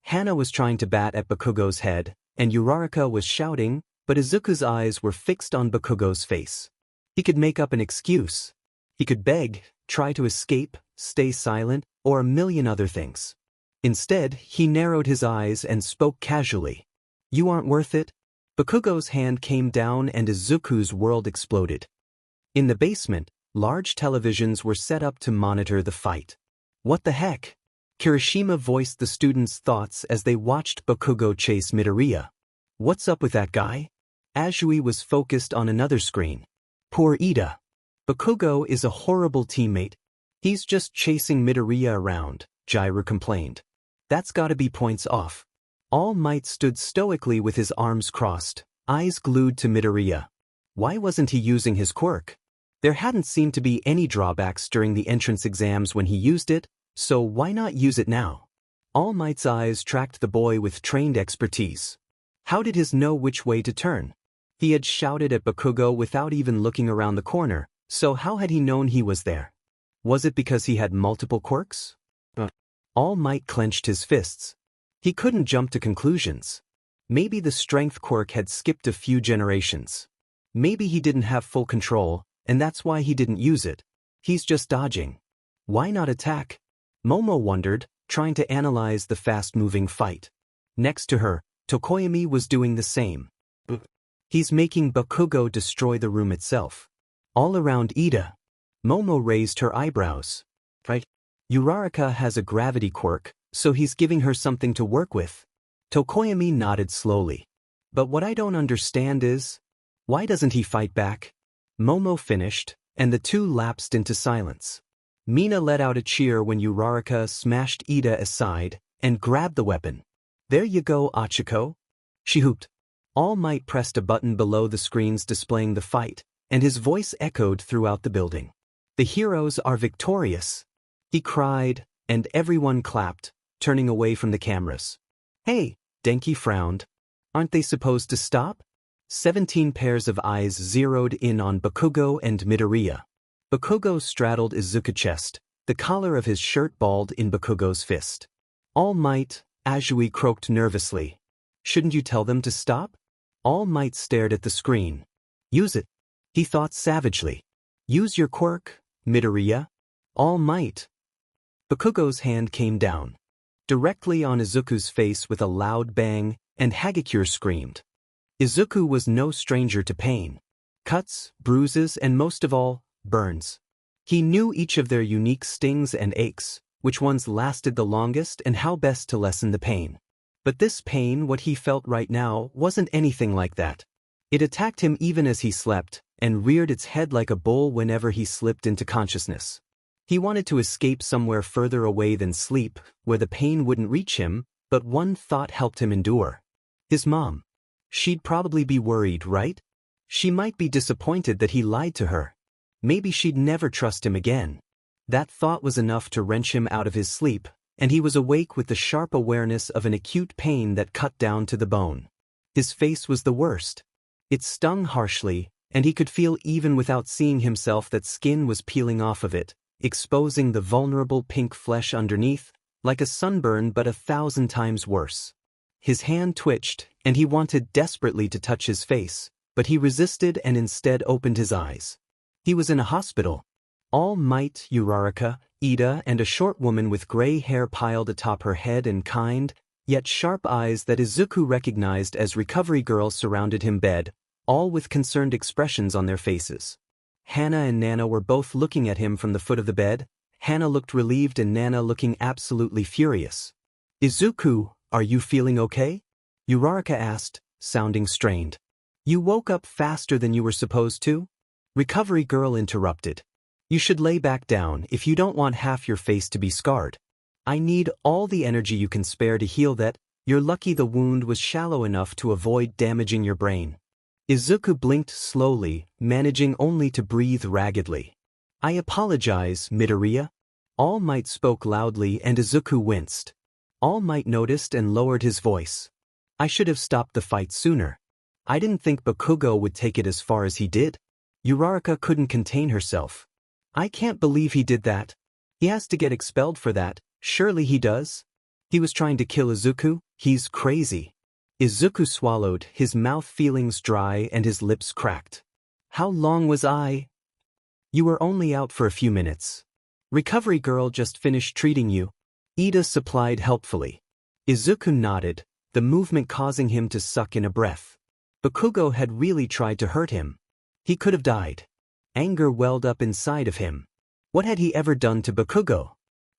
Hana was trying to bat at Bakugo's head, and Uraraka was shouting, but Izuku's eyes were fixed on Bakugo's face. He could make up an excuse. He could beg, try to escape, stay silent, or 1,000,000 other things. Instead, he narrowed his eyes and spoke casually. You aren't worth it? Bakugo's hand came down and Izuku's world exploded. In the basement, large televisions were set up to monitor the fight. What the heck? Kirishima voiced the students' thoughts as they watched Bakugo chase Midoriya. What's up with that guy? Azui was focused on another screen. Poor Ida. Bakugo is a horrible teammate. He's just chasing Midoriya around, Jiraiya complained. That's gotta be points off. All Might stood stoically with his arms crossed, eyes glued to Midoriya. Why wasn't he using his quirk? There hadn't seemed to be any drawbacks during the entrance exams when he used it, so why not use it now? All Might's eyes tracked the boy with trained expertise. How did he know which way to turn? He had shouted at Bakugo without even looking around the corner, so how had he known he was there? Was it because he had multiple quirks? All Might clenched his fists. He couldn't jump to conclusions. Maybe the strength quirk had skipped a few generations. Maybe he didn't have full control, and that's why he didn't use it. He's just dodging. Why not attack? Momo wondered, trying to analyze the fast-moving fight. Next to her, Tokoyami was doing the same. He's making Bakugo destroy the room itself. All around Ida. Momo raised her eyebrows. Right? Uraraka has a gravity quirk, so he's giving her something to work with. Tokoyami nodded slowly. But what I don't understand is, why doesn't he fight back? Momo finished, and the two lapsed into silence. Mina let out a cheer when Uraraka smashed Ida aside and grabbed the weapon. There you go, Achiko. She whooped. All Might pressed a button below the screens displaying the fight, and his voice echoed throughout the building. The heroes are victorious. He cried, and everyone clapped, turning away from the cameras. Hey, Denki frowned. Aren't they supposed to stop? 17 pairs of eyes zeroed in on Bakugo and Midoriya. Bakugo straddled Izuku's chest, the collar of his shirt balled in Bakugo's fist. All Might, Azui croaked nervously. Shouldn't you tell them to stop? All Might stared at the screen. Use it, he thought savagely. Use your quirk, Midoriya. All Might. Bakugo's hand came down, directly on Izuku's face with a loud bang, and Hagakure screamed. Izuku was no stranger to pain. Cuts, bruises, and most of all, burns. He knew each of their unique stings and aches, which ones lasted the longest and how best to lessen the pain. But this pain, what he felt right now, wasn't anything like that. It attacked him even as he slept, and reared its head like a bull whenever he slipped into consciousness. He wanted to escape somewhere further away than sleep, where the pain wouldn't reach him, but one thought helped him endure. His mom. She'd probably be worried, right? She might be disappointed that he lied to her. Maybe she'd never trust him again. That thought was enough to wrench him out of his sleep, and he was awake with the sharp awareness of an acute pain that cut down to the bone. His face was the worst. It stung harshly, and he could feel even without seeing himself that skin was peeling off of it, exposing the vulnerable pink flesh underneath, like a sunburn but 1,000 times worse. His hand twitched, and he wanted desperately to touch his face, but he resisted and instead opened his eyes. He was in a hospital. All Might, Uraraka, Ida, and a short woman with gray hair piled atop her head and kind, yet sharp eyes that Izuku recognized as recovery girls surrounded him bed, all with concerned expressions on their faces. Hana and Nana were both looking at him from the foot of the bed. Hana looked relieved and Nana looking absolutely furious. Izuku, are you feeling okay? Uraraka asked, sounding strained. You woke up faster than you were supposed to? Recovery girl interrupted. You should lay back down if you don't want half your face to be scarred. I need all the energy you can spare to heal that. You're lucky the wound was shallow enough to avoid damaging your brain. Izuku blinked slowly, managing only to breathe raggedly. I apologize, Midoriya. All Might spoke loudly and Izuku winced. All Might noticed and lowered his voice. I should have stopped the fight sooner. I didn't think Bakugo would take it as far as he did. Uraraka couldn't contain herself. I can't believe he did that. He has to get expelled for that, surely he does? He was trying to kill Izuku? He's crazy. Izuku swallowed, his mouth feelings dry and his lips cracked. How long was I? You were only out for a few minutes. Recovery girl just finished treating you. Ida supplied helpfully. Izuku nodded, the movement causing him to suck in a breath. Bakugo had really tried to hurt him. He could have died. Anger welled up inside of him. What had he ever done to Bakugo?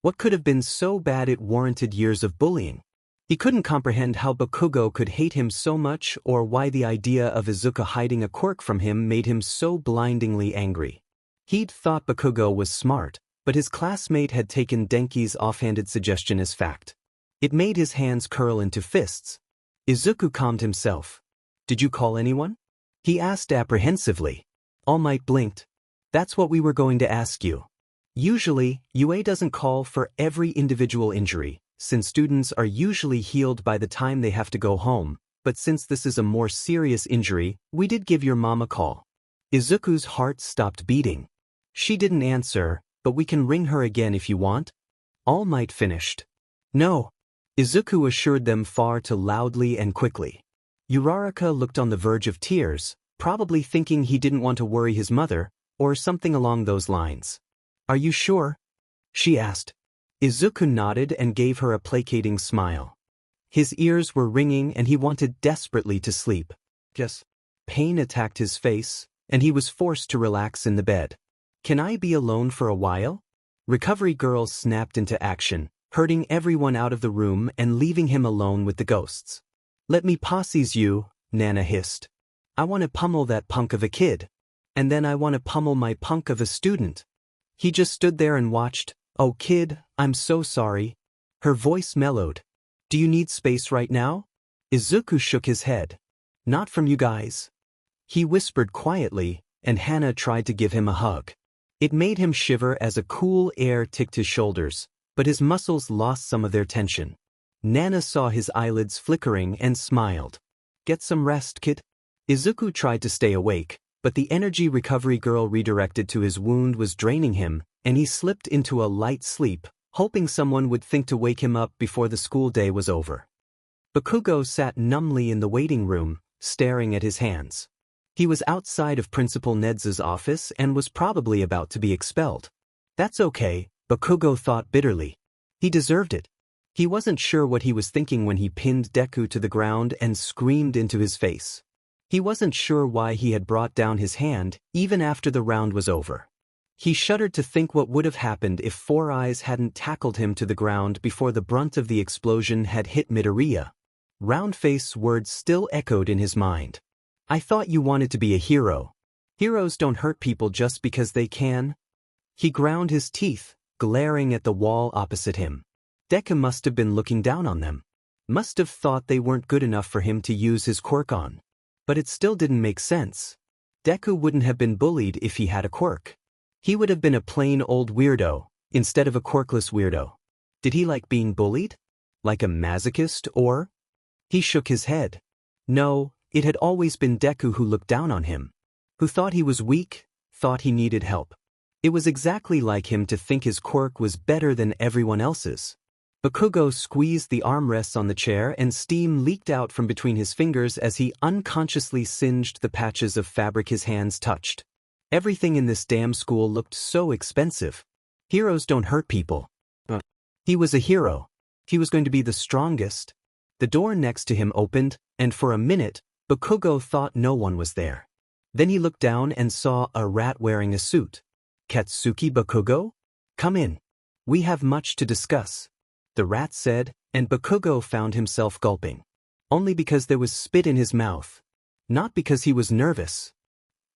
What could have been so bad it warranted years of bullying? He couldn't comprehend how Bakugo could hate him so much or why the idea of Izuku hiding a quirk from him made him so blindingly angry. He'd thought Bakugo was smart, but his classmate had taken Denki's offhanded suggestion as fact. It made his hands curl into fists. Izuku calmed himself. Did you call anyone? He asked apprehensively. All Might blinked. That's what we were going to ask you. Usually, UA doesn't call for every individual injury, since students are usually healed by the time they have to go home, but since this is a more serious injury, we did give your mom a call. Izuku's heart stopped beating. She didn't answer, but we can ring her again if you want. All Might finished. No. Izuku assured them far too loudly and quickly. Uraraka looked on the verge of tears, probably thinking he didn't want to worry his mother, or something along those lines. Are you sure? She asked. Izuku nodded and gave her a placating smile. His ears were ringing and he wanted desperately to sleep. Just pain attacked his face, and he was forced to relax in the bed. Can I be alone for a while? Recovery Girl snapped into action, herding everyone out of the room and leaving him alone with the ghosts. Let me posses you, Nana hissed. I want to pummel that punk of a kid. And then I want to pummel my punk of a student. He just stood there and watched. Oh kid, I'm so sorry. Her voice mellowed. Do you need space right now? Izuku shook his head. Not from you guys. He whispered quietly, and Hana tried to give him a hug. It made him shiver as a cool air ticked his shoulders, but his muscles lost some of their tension. Nana saw his eyelids flickering and smiled. Get some rest, kid. Izuku tried to stay awake, but the energy Recovery Girl redirected to his wound was draining him, and he slipped into a light sleep, hoping someone would think to wake him up before the school day was over. Bakugo sat numbly in the waiting room, staring at his hands. He was outside of Principal Nedzu's office and was probably about to be expelled. That's okay, Bakugo thought bitterly. He deserved it. He wasn't sure what he was thinking when he pinned Deku to the ground and screamed into his face. He wasn't sure why he had brought down his hand, even after the round was over. He shuddered to think what would have happened if Four Eyes hadn't tackled him to the ground before the brunt of the explosion had hit Midoriya. Roundface's words still echoed in his mind. I thought you wanted to be a hero. Heroes don't hurt people just because they can. He ground his teeth, glaring at the wall opposite him. Deku must have been looking down on them. Must have thought they weren't good enough for him to use his quirk on. But it still didn't make sense. Deku wouldn't have been bullied if he had a quirk. He would have been a plain old weirdo, instead of a quirkless weirdo. Did he like being bullied? Like a masochist, or? He shook his head. No, it had always been Deku who looked down on him. Who thought he was weak, thought he needed help. It was exactly like him to think his quirk was better than everyone else's. Bakugo squeezed the armrests on the chair and steam leaked out from between his fingers as he unconsciously singed the patches of fabric his hands touched. Everything in this damn school looked so expensive. Heroes don't hurt people. He was a hero. He was going to be the strongest. The door next to him opened, and for a minute, Bakugo thought no one was there. Then he looked down and saw a rat wearing a suit. Katsuki Bakugo? Come in. We have much to discuss. The rat said, and Bakugo found himself gulping. Only because there was spit in his mouth. Not because he was nervous.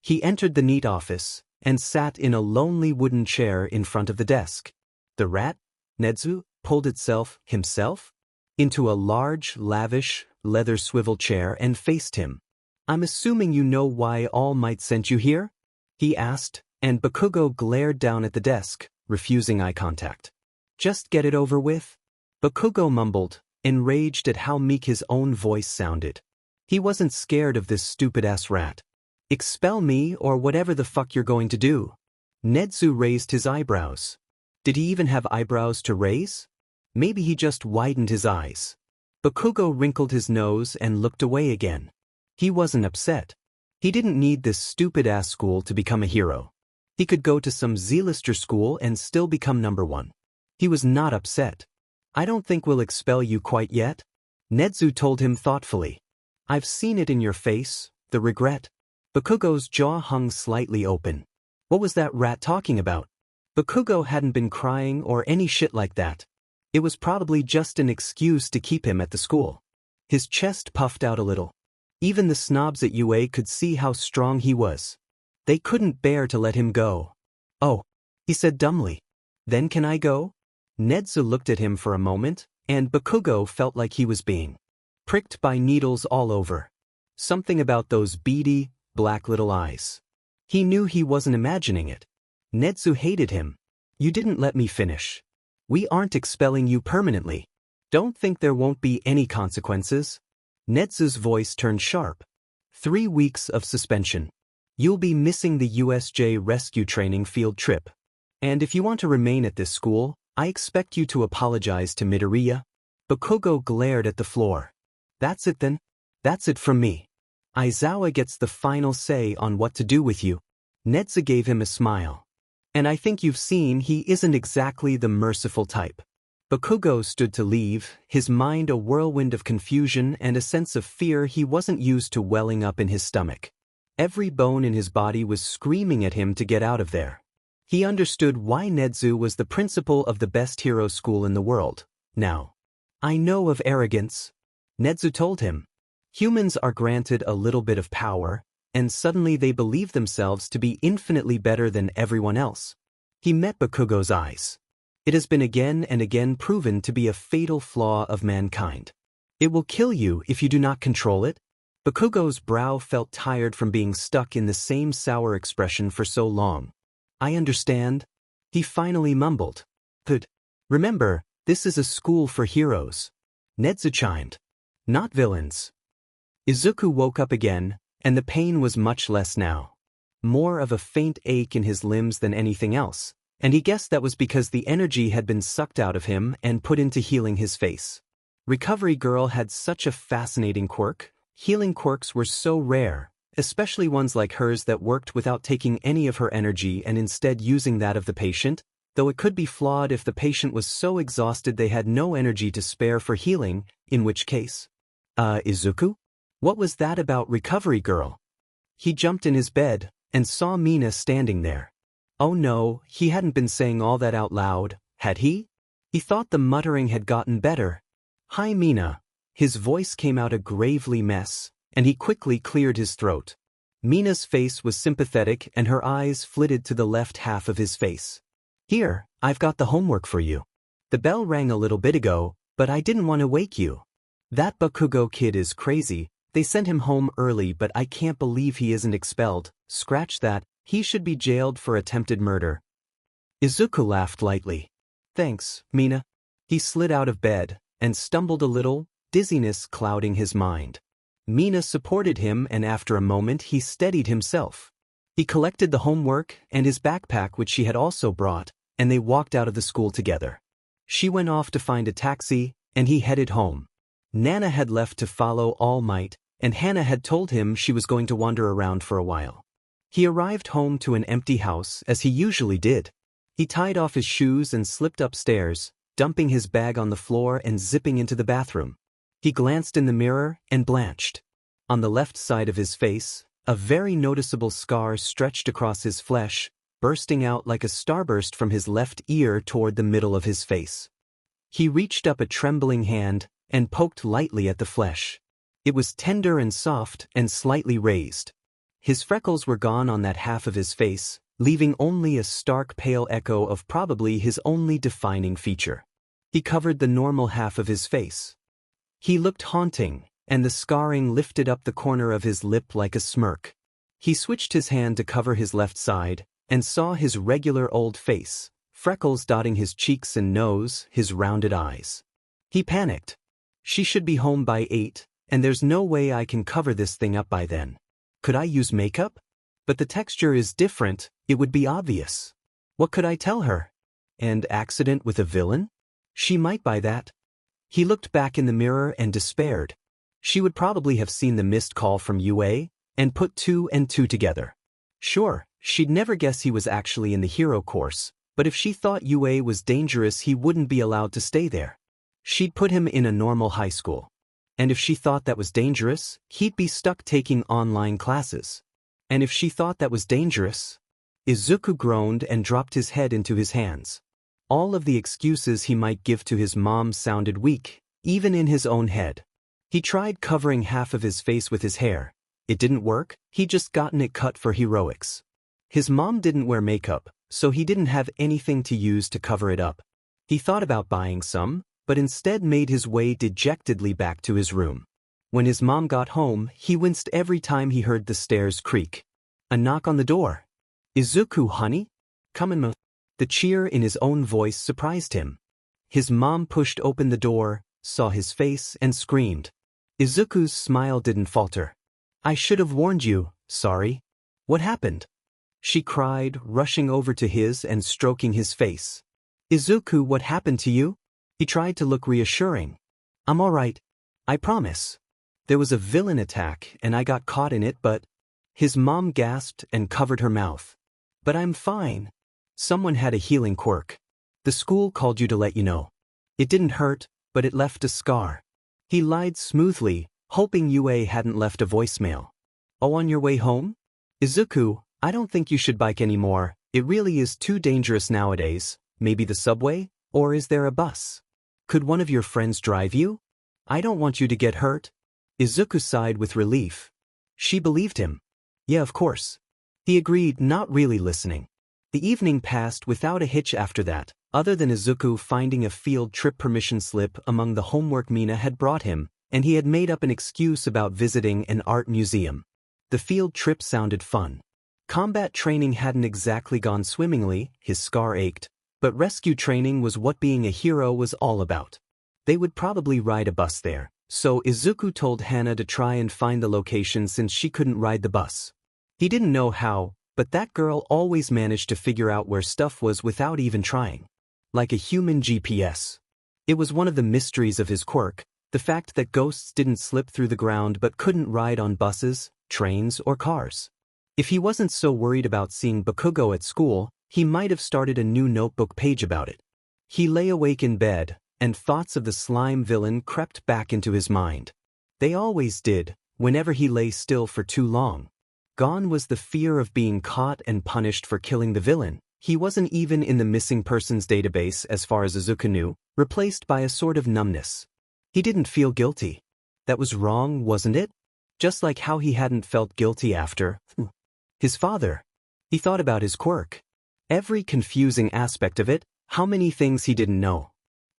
He entered the neat office, and sat in a lonely wooden chair in front of the desk. The rat, Nedzu, pulled himself, into a large, lavish, leather swivel chair and faced him. I'm assuming you know why All Might sent you here? He asked, and Bakugo glared down at the desk, refusing eye contact. Just get it over with? Bakugo mumbled, enraged at how meek his own voice sounded. He wasn't scared of this stupid-ass rat. Expel me or whatever the fuck you're going to do. Nedzu raised his eyebrows. Did he even have eyebrows to raise? Maybe he just widened his eyes. Bakugo wrinkled his nose and looked away again. He wasn't upset. He didn't need this stupid-ass school to become a hero. He could go to some Z-lister school and still become #1. He was not upset. I don't think we'll expel you quite yet. Nedzu told him thoughtfully. I've seen it in your face, the regret. Bakugo's jaw hung slightly open. What was that rat talking about? Bakugo hadn't been crying or any shit like that. It was probably just an excuse to keep him at the school. His chest puffed out a little. Even the snobs at UA could see how strong he was. They couldn't bear to let him go. Oh, he said dumbly. Then can I go? Nedzu looked at him for a moment, and Bakugo felt like he was being pricked by needles all over. Something about those beady, black little eyes. He knew he wasn't imagining it. Nedzu hated him. You didn't let me finish. We aren't expelling you permanently. Don't think there won't be any consequences. Netsu's voice turned sharp. 3 weeks of suspension. You'll be missing the USJ rescue training field trip. And if you want to remain at this school, I expect you to apologize to Midoriya. Bakugo glared at the floor. That's it then? That's it from me. Aizawa gets the final say on what to do with you. Netsu gave him a smile. And I think you've seen he isn't exactly the merciful type. Bakugo stood to leave, his mind a whirlwind of confusion and a sense of fear he wasn't used to welling up in his stomach. Every bone in his body was screaming at him to get out of there. He understood why Netsu was the principal of the best hero school in the world. Now, I know of arrogance, Netsu told him. Humans are granted a little bit of power, and suddenly they believe themselves to be infinitely better than everyone else. He met Bakugo's eyes. It has been again and again proven to be a fatal flaw of mankind. It will kill you if you do not control it. Bakugo's brow felt tired from being stuck in the same sour expression for so long. I understand, he finally mumbled. But remember, this is a school for heroes. Netsu chimed. Not villains. Izuku woke up again, and the pain was much less now. More of a faint ache in his limbs than anything else, and he guessed that was because the energy had been sucked out of him and put into healing his face. Recovery Girl had such a fascinating quirk. Healing quirks were so rare, especially ones like hers that worked without taking any of her energy and instead using that of the patient, though it could be flawed if the patient was so exhausted they had no energy to spare for healing, in which case. Izuku? What was that about Recovery Girl? He jumped in his bed and saw Mina standing there. Oh no, he hadn't been saying all that out loud, had he? He thought the muttering had gotten better. Hi Mina. His voice came out a gravely mess, and he quickly cleared his throat. Mina's face was sympathetic and her eyes flitted to the left half of his face. Here, I've got the homework for you. The bell rang a little bit ago, but I didn't want to wake you. That Bakugo kid is crazy. They sent him home early, but I can't believe he isn't expelled. Scratch that, he should be jailed for attempted murder. Izuku laughed lightly. Thanks, Mina. He slid out of bed and stumbled a little, dizziness clouding his mind. Mina supported him and after a moment he steadied himself. He collected the homework and his backpack which she had also brought, and they walked out of the school together. She went off to find a taxi, and he headed home. Nana had left to follow All Might, and Hannah had told him she was going to wander around for a while. He arrived home to an empty house as he usually did. He tied off his shoes and slipped upstairs, dumping his bag on the floor and zipping into the bathroom. He glanced in the mirror and blanched. On the left side of his face, a very noticeable scar stretched across his flesh, bursting out like a starburst from his left ear toward the middle of his face. He reached up a trembling hand and poked lightly at the flesh. It was tender and soft and slightly raised. His freckles were gone on that half of his face, leaving only a stark pale echo of probably his only defining feature. He covered the normal half of his face. He looked haunting, and the scarring lifted up the corner of his lip like a smirk. He switched his hand to cover his left side, and saw his regular old face, freckles dotting his cheeks and nose, his rounded eyes. He panicked. She should be home by 8, and there's no way I can cover this thing up by then. Could I use makeup? But the texture is different, it would be obvious. What could I tell her? And accident with a villain? She might buy that. He looked back in the mirror and despaired. She would probably have seen the missed call from UA, and put 2 and 2 together. Sure, she'd never guess he was actually in the hero course, but if she thought UA was dangerous he wouldn't be allowed to stay there. She'd put him in a normal high school. And if she thought that was dangerous, he'd be stuck taking online classes. And if she thought that was dangerous... Izuku groaned and dropped his head into his hands. All of the excuses he might give to his mom sounded weak, even in his own head. He tried covering half of his face with his hair. It didn't work, he'd just gotten it cut for heroics. His mom didn't wear makeup, so he didn't have anything to use to cover it up. He thought about buying some, but instead made his way dejectedly back to his room. When his mom got home, he winced every time he heard the stairs creak. A knock on the door. Izuku, honey? Come in. The cheer in his own voice surprised him. His mom pushed open the door, saw his face, and screamed. Izuku's smile didn't falter. I should have warned you, sorry. What happened? She cried, rushing over to his and stroking his face. Izuku, what happened to you? He tried to look reassuring. I'm alright. I promise. There was a villain attack and I got caught in it, but... His mom gasped and covered her mouth. But I'm fine. Someone had a healing quirk. The school called you to let you know. It didn't hurt, but it left a scar. He lied smoothly, hoping Yue hadn't left a voicemail. Oh, on your way home? Izuku, I don't think you should bike anymore. It really is too dangerous nowadays. Maybe the subway? Or is there a bus? Could one of your friends drive you? I don't want you to get hurt. Izuku sighed with relief. She believed him. Yeah, of course. He agreed, not really listening. The evening passed without a hitch after that, other than Izuku finding a field trip permission slip among the homework Mina had brought him, and he had made up an excuse about visiting an art museum. The field trip sounded fun. Combat training hadn't exactly gone swimmingly, his scar ached, but rescue training was what being a hero was all about. They would probably ride a bus there, so Izuku told Hana to try and find the location since she couldn't ride the bus. He didn't know how, but that girl always managed to figure out where stuff was without even trying. Like a human GPS. It was one of the mysteries of his quirk, the fact that ghosts didn't slip through the ground but couldn't ride on buses, trains, or cars. If he wasn't so worried about seeing Bakugo at school, he might have started a new notebook page about it. He lay awake in bed, and thoughts of the slime villain crept back into his mind. They always did, whenever he lay still for too long. Gone was the fear of being caught and punished for killing the villain. He wasn't even in the missing persons database as far as Izuku knew, replaced by a sort of numbness. He didn't feel guilty. That was wrong, wasn't it? Just like how he hadn't felt guilty after his father. He thought about his quirk. Every confusing aspect of it, how many things he didn't know.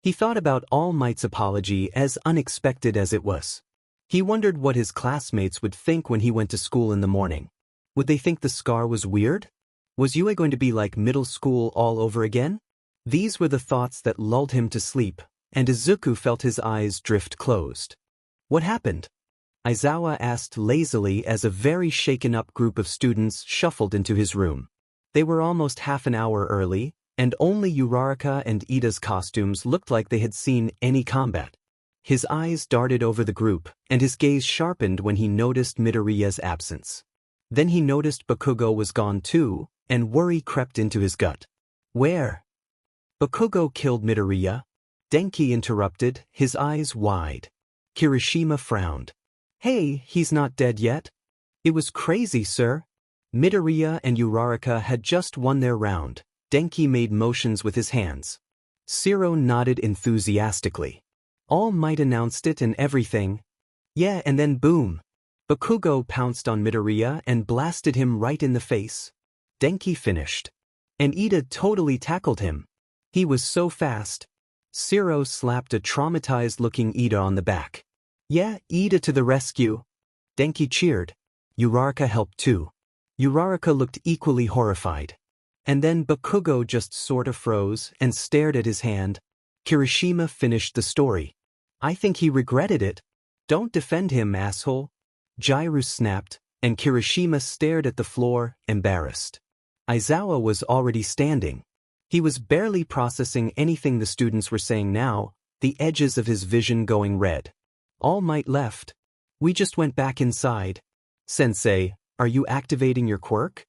He thought about All Might's apology as unexpected as it was. He wondered what his classmates would think when he went to school in the morning. Would they think the scar was weird? Was Yue going to be like middle school all over again? These were the thoughts that lulled him to sleep, and Izuku felt his eyes drift closed. What happened? Aizawa asked lazily as a very shaken-up group of students shuffled into his room. They were almost half an hour early, and only Uraraka and Ida's costumes looked like they had seen any combat. His eyes darted over the group, and his gaze sharpened when he noticed Midoriya's absence. Then he noticed Bakugo was gone too, and worry crept into his gut. Where? Bakugo killed Midoriya? Denki interrupted, his eyes wide. Kirishima frowned. Hey, he's not dead yet? It was crazy, sir. Midoriya and Uraraka had just won their round. Denki made motions with his hands. Shiro nodded enthusiastically. All Might announced it and everything. Yeah, and then boom. Bakugo pounced on Midoriya and blasted him right in the face. Denki finished. And Ida totally tackled him. He was so fast. Shiro slapped a traumatized-looking Ida on the back. Yeah, Ida to the rescue. Denki cheered. Uraraka helped too. Uraraka looked equally horrified. And then Bakugo just sort of froze and stared at his hand. Kirishima finished the story. I think he regretted it. Don't defend him, asshole. Jiru snapped, and Kirishima stared at the floor, embarrassed. Aizawa was already standing. He was barely processing anything the students were saying now, the edges of his vision going red. All Might left. We just went back inside. Sensei, are you activating your quirk?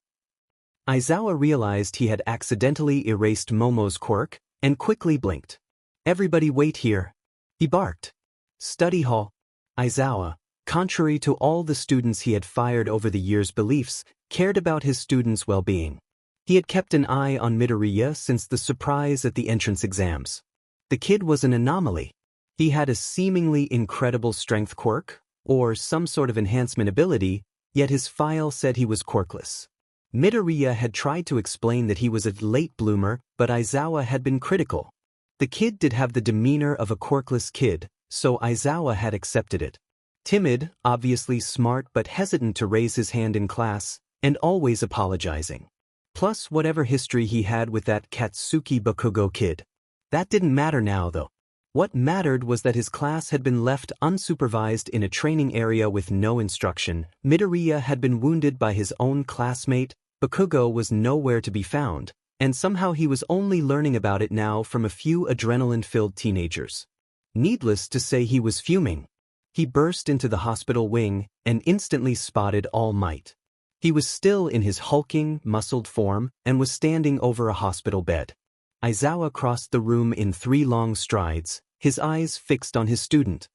Aizawa realized he had accidentally erased Momo's quirk, and quickly blinked. Everybody wait here. He barked. Study hall. Aizawa, contrary to all the students he had fired over the years' beliefs, cared about his students' well-being. He had kept an eye on Midoriya since the surprise at the entrance exams. The kid was an anomaly. He had a seemingly incredible strength quirk, or some sort of enhancement ability, yet his file said he was quirkless. Midoriya had tried to explain that he was a late bloomer, but Aizawa had been critical. The kid did have the demeanor of a quirkless kid, so Aizawa had accepted it. Timid, obviously smart but hesitant to raise his hand in class, and always apologizing. Plus whatever history he had with that Katsuki Bakugo kid. That didn't matter now though. What mattered was that his class had been left unsupervised in a training area with no instruction. Midoriya had been wounded by his own classmate, Bakugo was nowhere to be found, and somehow he was only learning about it now from a few adrenaline-filled teenagers. Needless to say, he was fuming. He burst into the hospital wing and instantly spotted All Might. He was still in his hulking, muscled form and was standing over a hospital bed. Aizawa crossed the room in 3 long strides, his eyes fixed on his student.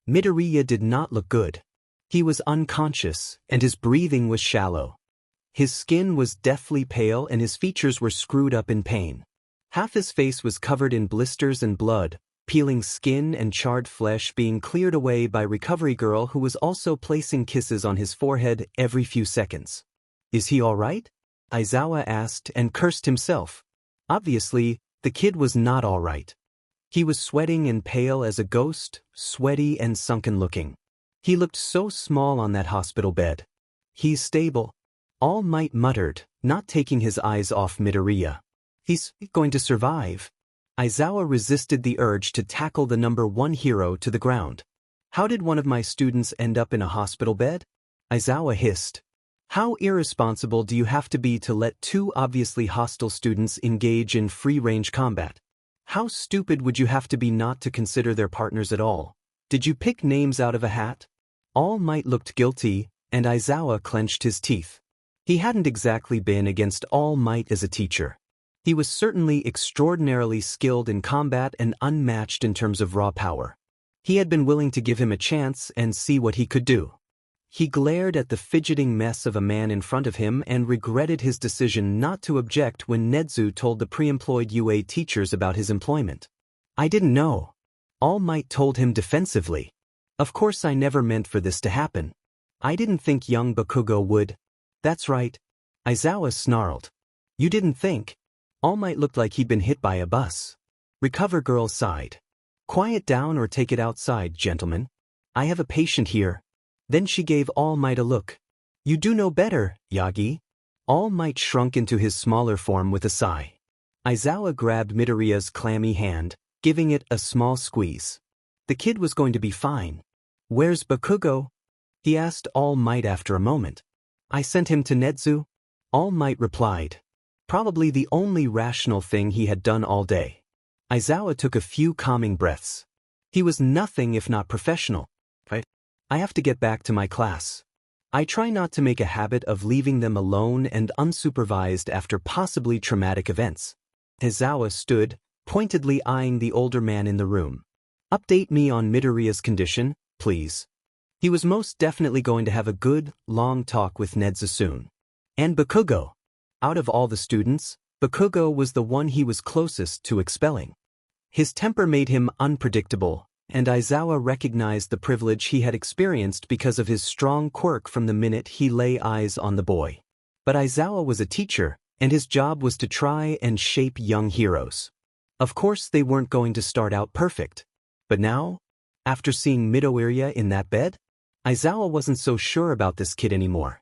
Midoriya did not look good. He was unconscious, and his breathing was shallow. His skin was deathly pale and his features were screwed up in pain. Half his face was covered in blisters and blood, peeling skin and charred flesh being cleared away by recovery girl who was also placing kisses on his forehead every few seconds. "Is he all right?" Aizawa asked and cursed himself. Obviously, the kid was not all right. He was sweating and pale as a ghost, sweaty and sunken-looking. He looked so small on that hospital bed. "He's stable," All Might muttered, not taking his eyes off Midoriya. "He's going to survive." Aizawa resisted the urge to tackle the number 1 hero to the ground. "How did one of my students end up in a hospital bed?" Aizawa hissed. "How irresponsible do you have to be to let 2 obviously hostile students engage in free-range combat? How stupid would you have to be not to consider their partners at all? Did you pick names out of a hat?" All Might looked guilty, and Aizawa clenched his teeth. He hadn't exactly been against All Might as a teacher. He was certainly extraordinarily skilled in combat and unmatched in terms of raw power. He had been willing to give him a chance and see what he could do. He glared at the fidgeting mess of a man in front of him and regretted his decision not to object when Nezu told the pre-employed UA teachers about his employment. "I didn't know," All Might told him defensively. "Of course I never meant for this to happen. I didn't think young Bakugo would." "That's right," Aizawa snarled. "You didn't think?" All Might looked like he'd been hit by a bus. Recover girl sighed. "Quiet down or take it outside, gentlemen. I have a patient here." Then she gave All Might a look. "You do know better, Yagi." All Might shrunk into his smaller form with a sigh. Aizawa grabbed Midoriya's clammy hand, giving it a small squeeze. The kid was going to be fine. "Where's Bakugo?" he asked All Might after a moment. "I sent him to Nezu," All Might replied. Probably the only rational thing he had done all day. Aizawa took a few calming breaths. He was nothing if not professional. "I have to get back to my class. I try not to make a habit of leaving them alone and unsupervised after possibly traumatic events." Aizawa stood, pointedly eyeing the older man in the room. "Update me on Midoriya's condition, please." He was most definitely going to have a good, long talk with Nezu soon. And Bakugo. Out of all the students, Bakugo was the one he was closest to expelling. His temper made him unpredictable, and Aizawa recognized the privilege he had experienced because of his strong quirk from the minute he lay eyes on the boy. But Aizawa was a teacher, and his job was to try and shape young heroes. Of course they weren't going to start out perfect. But now, after seeing Midoriya in that bed, Aizawa wasn't so sure about this kid anymore.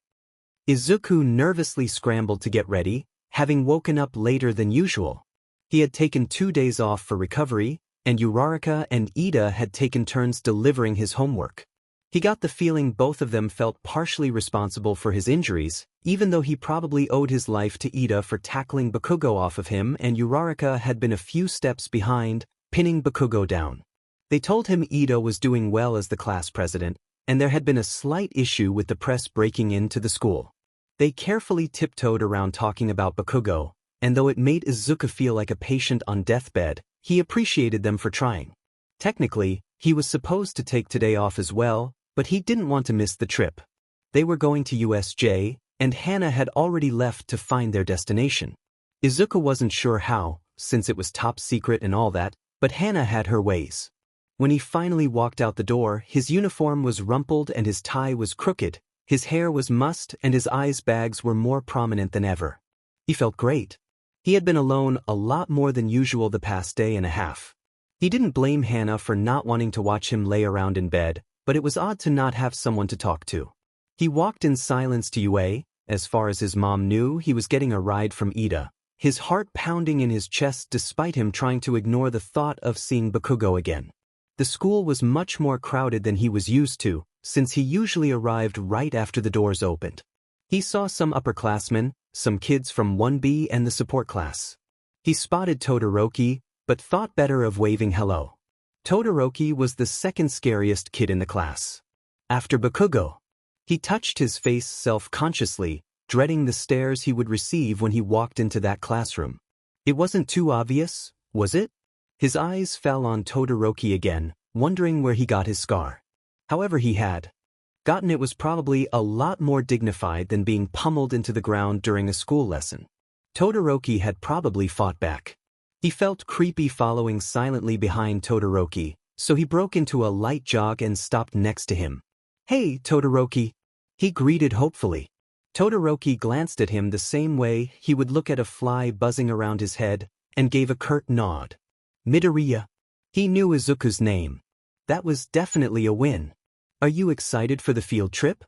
Izuku nervously scrambled to get ready, having woken up later than usual. He had taken 2 days off for recovery, and Uraraka and Ida had taken turns delivering his homework. He got the feeling both of them felt partially responsible for his injuries, even though he probably owed his life to Ida for tackling Bakugo off of him, and Uraraka had been a few steps behind, pinning Bakugo down. They told him Ida was doing well as the class president, and there had been a slight issue with the press breaking into the school. They carefully tiptoed around talking about Bakugo, and though it made Izuku feel like a patient on deathbed, he appreciated them for trying. Technically, he was supposed to take today off as well, but he didn't want to miss the trip. They were going to USJ, and Hana had already left to find their destination. Izuku wasn't sure how, since it was top secret and all that, but Hana had her ways. When he finally walked out the door, his uniform was rumpled and his tie was crooked, his hair was mussed and his eyes bags were more prominent than ever. He felt great. He had been alone a lot more than usual the past day and a half. He didn't blame Hana for not wanting to watch him lay around in bed, but it was odd to not have someone to talk to. He walked in silence to UA. As far as his mom knew, he was getting a ride from Ida. his heart pounding in his chest despite him trying to ignore the thought of seeing Bakugo again. The school was much more crowded than he was used to, since he usually arrived right after the doors opened. He saw some upperclassmen, some kids from 1B and the support class. He spotted Todoroki, but thought better of waving hello. Todoroki was the second scariest kid in the class. After Bakugo. He touched his face self-consciously, dreading the stares he would receive when he walked into that classroom. It wasn't too obvious, was it? His eyes fell on Todoroki again, wondering where he got his scar. However he had gotten it was probably a lot more dignified than being pummeled into the ground during a school lesson. Todoroki had probably fought back. He felt creepy following silently behind Todoroki, so he broke into a light jog and stopped next to him. "Hey, Todoroki," he greeted hopefully. Todoroki glanced at him the same way he would look at a fly buzzing around his head, and gave a curt nod. Midoriya. He knew Izuku's name. That was definitely a win. "Are you excited for the field trip?"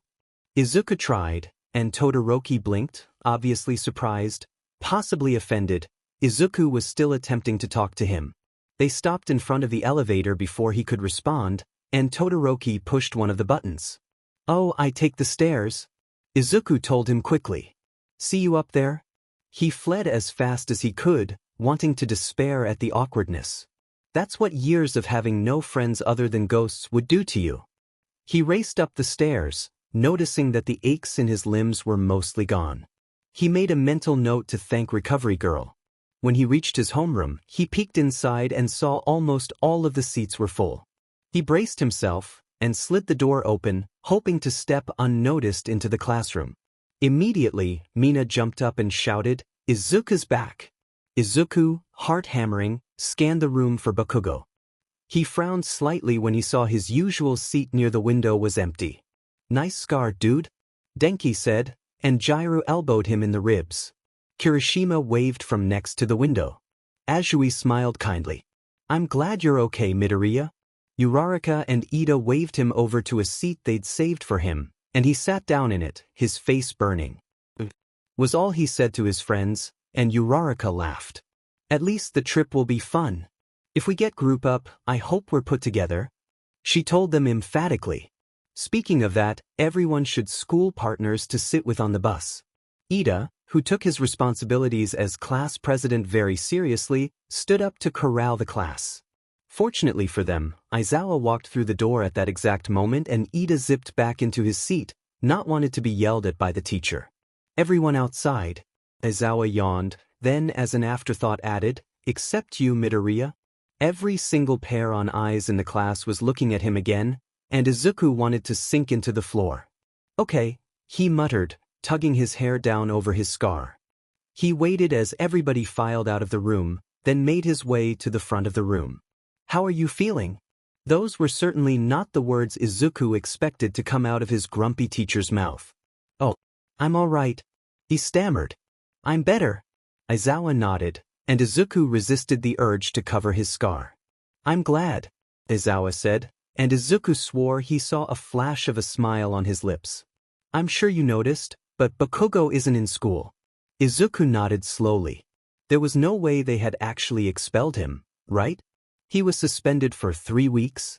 Izuku tried, and Todoroki blinked, obviously surprised, possibly offended. Izuku was still attempting to talk to him. They stopped in front of the elevator before he could respond, and Todoroki pushed one of the buttons. "Oh, I take the stairs," Izuku told him quickly. "See you up there?" He fled as fast as he could, wanting to despair at the awkwardness. That's what years of having no friends other than ghosts would do to you. He raced up the stairs, noticing that the aches in his limbs were mostly gone. He made a mental note to thank Recovery Girl. When he reached his homeroom, he peeked inside and saw almost all of the seats were full. He braced himself and slid the door open, hoping to step unnoticed into the classroom. Immediately, Mina jumped up and shouted, "Izuku's back!" Izuku, heart-hammering, scanned the room for Bakugo. He frowned slightly when he saw his usual seat near the window was empty. "Nice scar, dude," Denki said, and Jiru elbowed him in the ribs. Kirishima waved from next to the window. Azui smiled kindly. "I'm glad you're okay, Midoriya." Uraraka and Ida waved him over to a seat they'd saved for him, and he sat down in it, his face burning. Was all he said to his friends, and Uraraka laughed. "At least the trip will be fun. If we get group up, I hope we're put together," she told them emphatically. Speaking of that, everyone should school partners to sit with on the bus. Ida, who took his responsibilities as class president very seriously, stood up to corral the class. Fortunately for them, Aizawa walked through the door at that exact moment and Ida zipped back into his seat, not wanted to be yelled at by the teacher. "Everyone outside," Aizawa yawned, then as an afterthought added, "except you, Midoriya." Every single pair on eyes in the class was looking at him again, and Izuku wanted to sink into the floor. "Okay," he muttered, tugging his hair down over his scar. He waited as everybody filed out of the room, then made his way to the front of the room. "How are you feeling?" Those were certainly not the words Izuku expected to come out of his grumpy teacher's mouth. "Oh, I'm all right," he stammered. "I'm better." Aizawa nodded, and Izuku resisted the urge to cover his scar. "I'm glad," Aizawa said, and Izuku swore he saw a flash of a smile on his lips. "I'm sure you noticed, but Bakugo isn't in school." Izuku nodded slowly. There was no way they had actually expelled him, right? He was suspended for 3 weeks?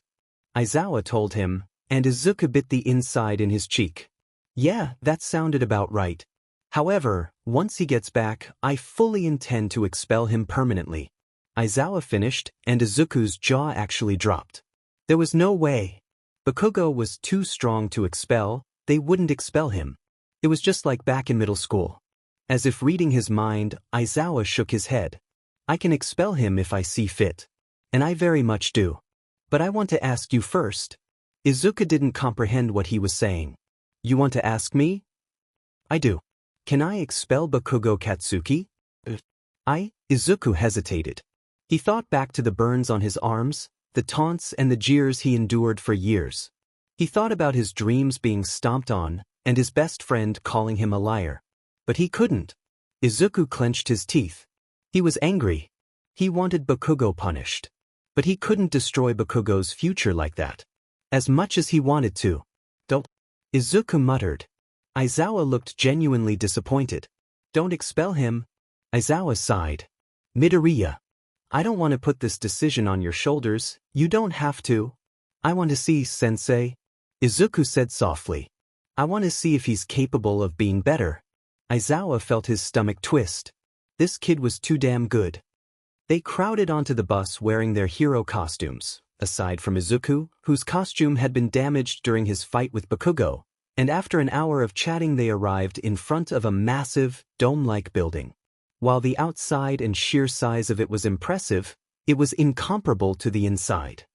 Aizawa told him, and Izuku bit the inside in his cheek. "Yeah, that sounded about right. However, once he gets back, I fully intend to expel him permanently." Aizawa finished, and Izuku's jaw actually dropped. There was no way. Bakugo was too strong to expel, they wouldn't expel him. It was just like back in middle school. As if reading his mind, Aizawa shook his head. "I can expel him if I see fit. And I very much do. But I want to ask you first." Izuku didn't comprehend what he was saying. "You want to ask me?" "I do. Can I expel Bakugo Katsuki?" Izuku hesitated. He thought back to the burns on his arms, the taunts and the jeers he endured for years. He thought about his dreams being stomped on, and his best friend calling him a liar. But he couldn't. Izuku clenched his teeth. He was angry. He wanted Bakugo punished. But he couldn't destroy Bakugo's future like that. As much as he wanted to. "Don't," Izuku muttered. Aizawa looked genuinely disappointed. "Don't expel him." Aizawa sighed. Midoriya. I don't want to put this decision on your shoulders, you don't have to. I want to see, sensei. Izuku said softly. I want to see if he's capable of being better. Aizawa felt his stomach twist. This kid was too damn good. They crowded onto the bus wearing their hero costumes, aside from Izuku, whose costume had been damaged during his fight with Bakugo, and after an hour of chatting they arrived in front of a massive, dome-like building. While the outside and sheer size of it was impressive, it was incomparable to the inside.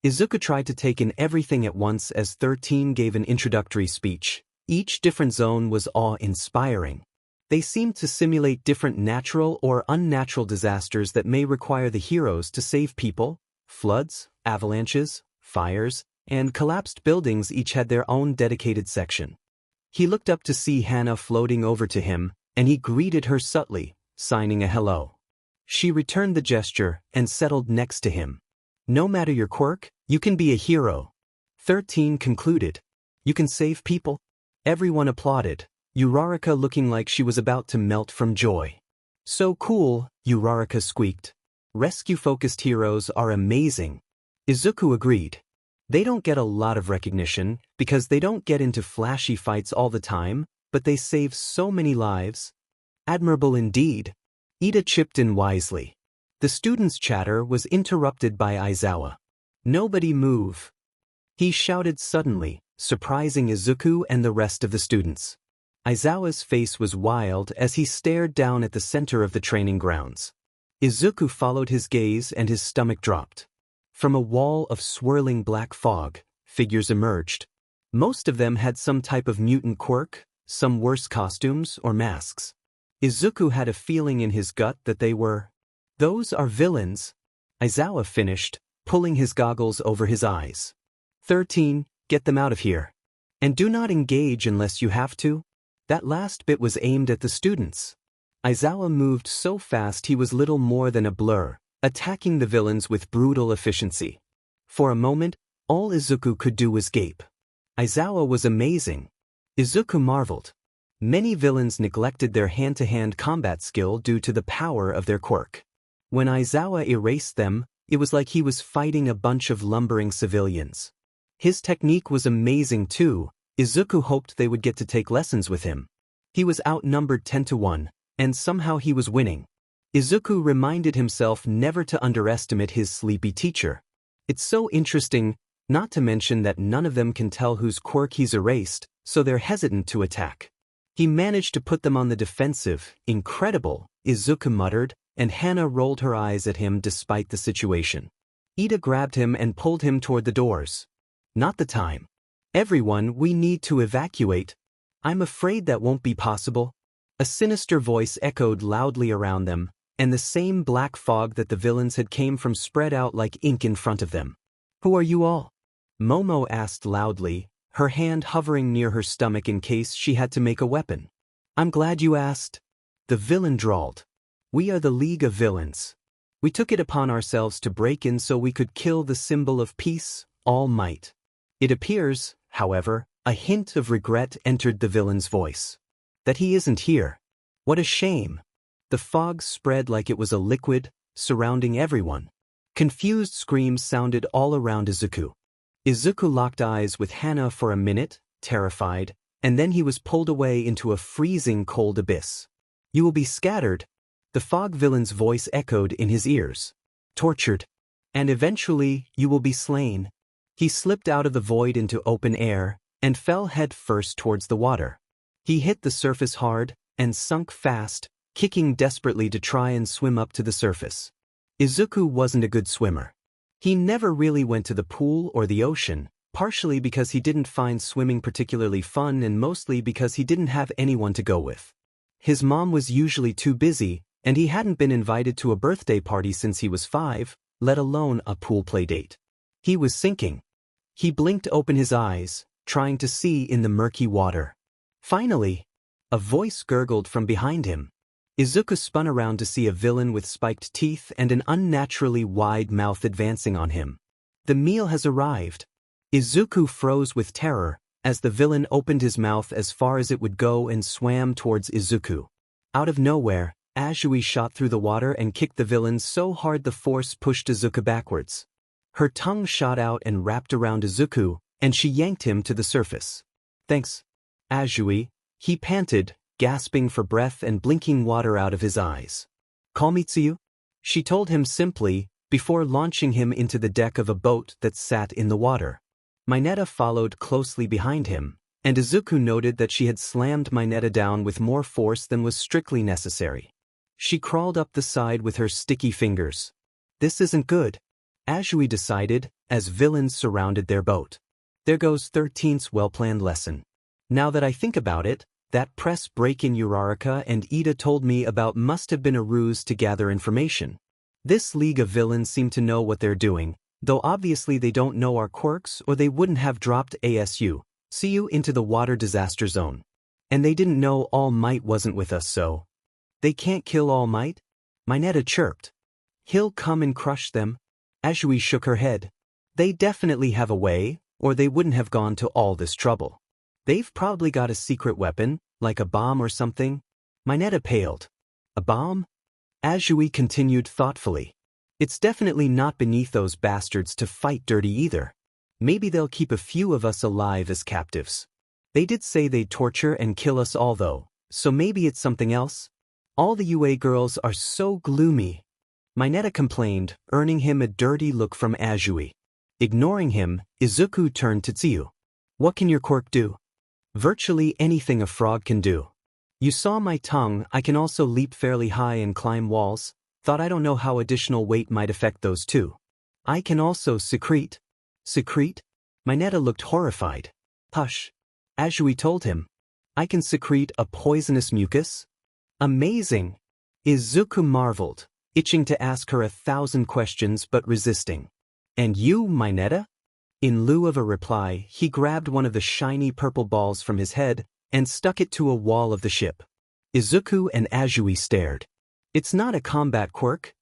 Izuku tried to take in everything at once as 13 gave an introductory speech. Each different zone was awe-inspiring. They seemed to simulate different natural or unnatural disasters that may require the heroes to save people. Floods, avalanches, fires, and collapsed buildings each had their own dedicated section. He looked up to see Hana floating over to him, and he greeted her subtly, signing a hello. She returned the gesture and settled next to him. No matter your quirk, you can be a hero. 13 concluded. You can save people? Everyone applauded, Uraraka looking like she was about to melt from joy. So cool, Uraraka squeaked. Rescue-focused heroes are amazing. Izuku agreed. They don't get a lot of recognition because they don't get into flashy fights all the time, but they save so many lives. Admirable indeed. Ida chipped in wisely. The students' chatter was interrupted by Aizawa. Nobody move. He shouted suddenly, surprising Izuku and the rest of the students. Aizawa's face was wild as he stared down at the center of the training grounds. Izuku followed his gaze and his stomach dropped. From a wall of swirling black fog, figures emerged. Most of them had some type of mutant quirk, some worse costumes or masks. Izuku had a feeling in his gut that they were. Those are villains. Aizawa finished, pulling his goggles over his eyes. 13, get them out of here. And do not engage unless you have to. That last bit was aimed at the students. Aizawa moved so fast he was little more than a blur, attacking the villains with brutal efficiency. For a moment, all Izuku could do was gape. Aizawa was amazing. Izuku marveled. Many villains neglected their hand-to-hand combat skill due to the power of their quirk. When Aizawa erased them, it was like he was fighting a bunch of lumbering civilians. His technique was amazing too. Izuku hoped they would get to take lessons with him. He was outnumbered 10-1, and somehow he was winning. Izuku reminded himself never to underestimate his sleepy teacher. It's so interesting, not to mention that none of them can tell whose quirk he's erased, so they're hesitant to attack. He managed to put them on the defensive. Incredible, Izuku muttered, and Hana rolled her eyes at him despite the situation. Ida grabbed him and pulled him toward the doors. Not the time. Everyone, we need to evacuate. I'm afraid that won't be possible. A sinister voice echoed loudly around them, and the same black fog that the villains had came from spread out like ink in front of them. Who are you all? Momo asked loudly, her hand hovering near her stomach in case she had to make a weapon. I'm glad you asked. The villain drawled. We are the League of Villains. We took it upon ourselves to break in so we could kill the symbol of peace, All Might. It appears, however, a hint of regret entered the villain's voice. That he isn't here. What a shame. The fog spread like it was a liquid, surrounding everyone. Confused screams sounded all around Izuku. Izuku locked eyes with Hana for a minute, terrified, and then he was pulled away into a freezing cold abyss. You will be scattered. The fog villain's voice echoed in his ears. Tortured. And eventually, you will be slain. He slipped out of the void into open air, and fell head first towards the water. He hit the surface hard, and sunk fast, kicking desperately to try and swim up to the surface. Izuku wasn't a good swimmer. He never really went to the pool or the ocean, partially because he didn't find swimming particularly fun and mostly because he didn't have anyone to go with. His mom was usually too busy, and he hadn't been invited to a birthday party since he was 5, let alone a pool play date. He was sinking. He blinked open his eyes, trying to see in the murky water. Finally, a voice gurgled from behind him. Izuku spun around to see a villain with spiked teeth and an unnaturally wide mouth advancing on him. The meal has arrived. Izuku froze with terror as the villain opened his mouth as far as it would go and swam towards Izuku. Out of nowhere, Azui shot through the water and kicked the villain so hard the force pushed Izuku backwards. Her tongue shot out and wrapped around Izuku, and she yanked him to the surface. Thanks, Azui, he panted, gasping for breath and blinking water out of his eyes. Call Mitsuyu? She told him simply, before launching him into the deck of a boat that sat in the water. Mineta followed closely behind him, and Izuku noted that she had slammed Mineta down with more force than was strictly necessary. She crawled up the side with her sticky fingers. This isn't good, Azui decided, as villains surrounded their boat. There goes 13's well-planned lesson. Now that I think about it, that press break in Uraraka and Ida told me about must have been a ruse to gather information. This league of villains seem to know what they're doing, though obviously they don't know our quirks or they wouldn't have dropped CU into the water disaster zone. And they didn't know All Might wasn't with us, so. They can't kill All Might? Mineta chirped. He'll come and crush them. Azui shook her head. They definitely have a way, or they wouldn't have gone to all this trouble. They've probably got a secret weapon, like a bomb or something. Mineta paled. A bomb? Azui continued thoughtfully. It's definitely not beneath those bastards to fight dirty either. Maybe they'll keep a few of us alive as captives. They did say they'd torture and kill us all though, so maybe it's something else? All the UA girls are so gloomy. Mineta complained, earning him a dirty look from Azui. Ignoring him, Izuku turned to Tsuyu. What can your quirk do? Virtually anything a frog can do. You saw my tongue, I can also leap fairly high and climb walls. Thought I don't know how additional weight might affect those too. I can also secrete. Secrete? Mineta looked horrified. Hush. Azui told him. I can secrete a poisonous mucus? Amazing. Izuku marveled, itching to ask her 1,000 questions but resisting. And you, Mineta? In lieu of a reply, he grabbed one of the shiny purple balls from his head and stuck it to a wall of the ship. Izuku and Azui stared. It's not a combat quirk?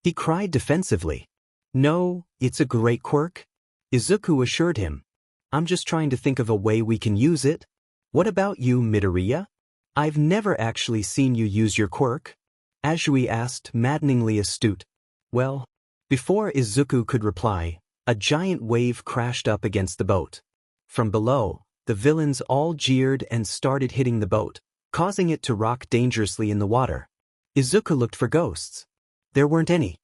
He cried defensively. No, it's a great quirk. Izuku assured him. I'm just trying to think of a way we can use it. What about you, Midoriya? I've never actually seen you use your quirk. Azui asked, maddeningly astute. Well, before Izuku could reply, a giant wave crashed up against the boat. From below, the villains all jeered and started hitting the boat, causing it to rock dangerously in the water. Izuku looked for ghosts. There weren't any.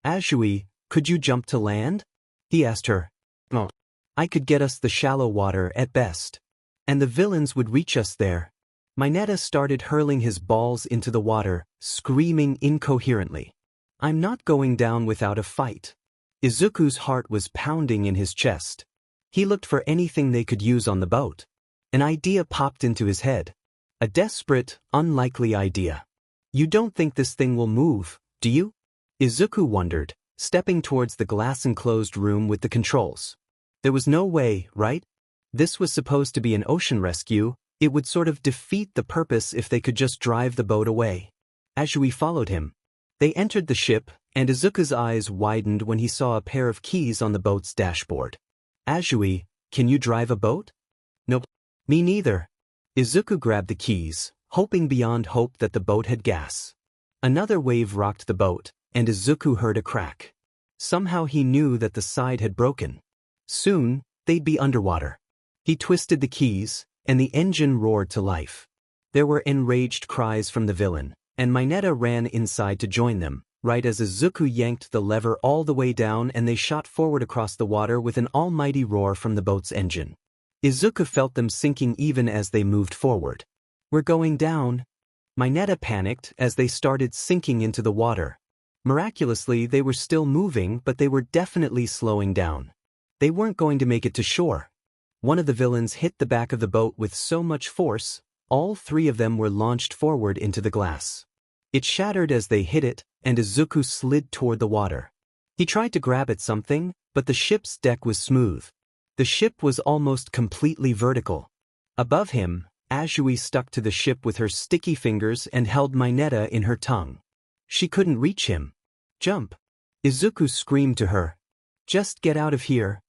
Azui, could you jump to land? He asked her. No. I could get us the shallow water at best. And the villains would reach us there. Mineta started hurling his balls into the water, screaming incoherently. I'm not going down without a fight. Izuku's heart was pounding in his chest. He looked for anything they could use on the boat. An idea popped into his head. A desperate, unlikely idea. You don't think this thing will move, do you? Izuku wondered, stepping towards the glass-enclosed room with the controls. There was no way, right? This was supposed to be an ocean rescue. It would sort of defeat the purpose if they could just drive the boat away. Azui followed him. They entered the ship, and Izuku's eyes widened when he saw a pair of keys on the boat's dashboard. Azui, can you drive a boat? Nope. Me neither. Izuku grabbed the keys, hoping beyond hope that the boat had gas. Another wave rocked the boat, and Izuku heard a crack. Somehow he knew that the side had broken. Soon, they'd be underwater. He twisted the keys, and the engine roared to life. There were enraged cries from the villain, and Mineta ran inside to join them, right as Izuku yanked the lever all the way down and they shot forward across the water with an almighty roar from the boat's engine. Izuku felt them sinking even as they moved forward. We're going down. Mineta panicked as they started sinking into the water. Miraculously, they were still moving, but they were definitely slowing down. They weren't going to make it to shore. One of the villains hit the back of the boat with so much force, all three of them were launched forward into the glass. It shattered as they hit it, and Izuku slid toward the water. He tried to grab at something, but the ship's deck was smooth. The ship was almost completely vertical. Above him, Azui stuck to the ship with her sticky fingers and held Mineta in her tongue. She couldn't reach him. Jump! Izuku screamed to her. Just get out of here.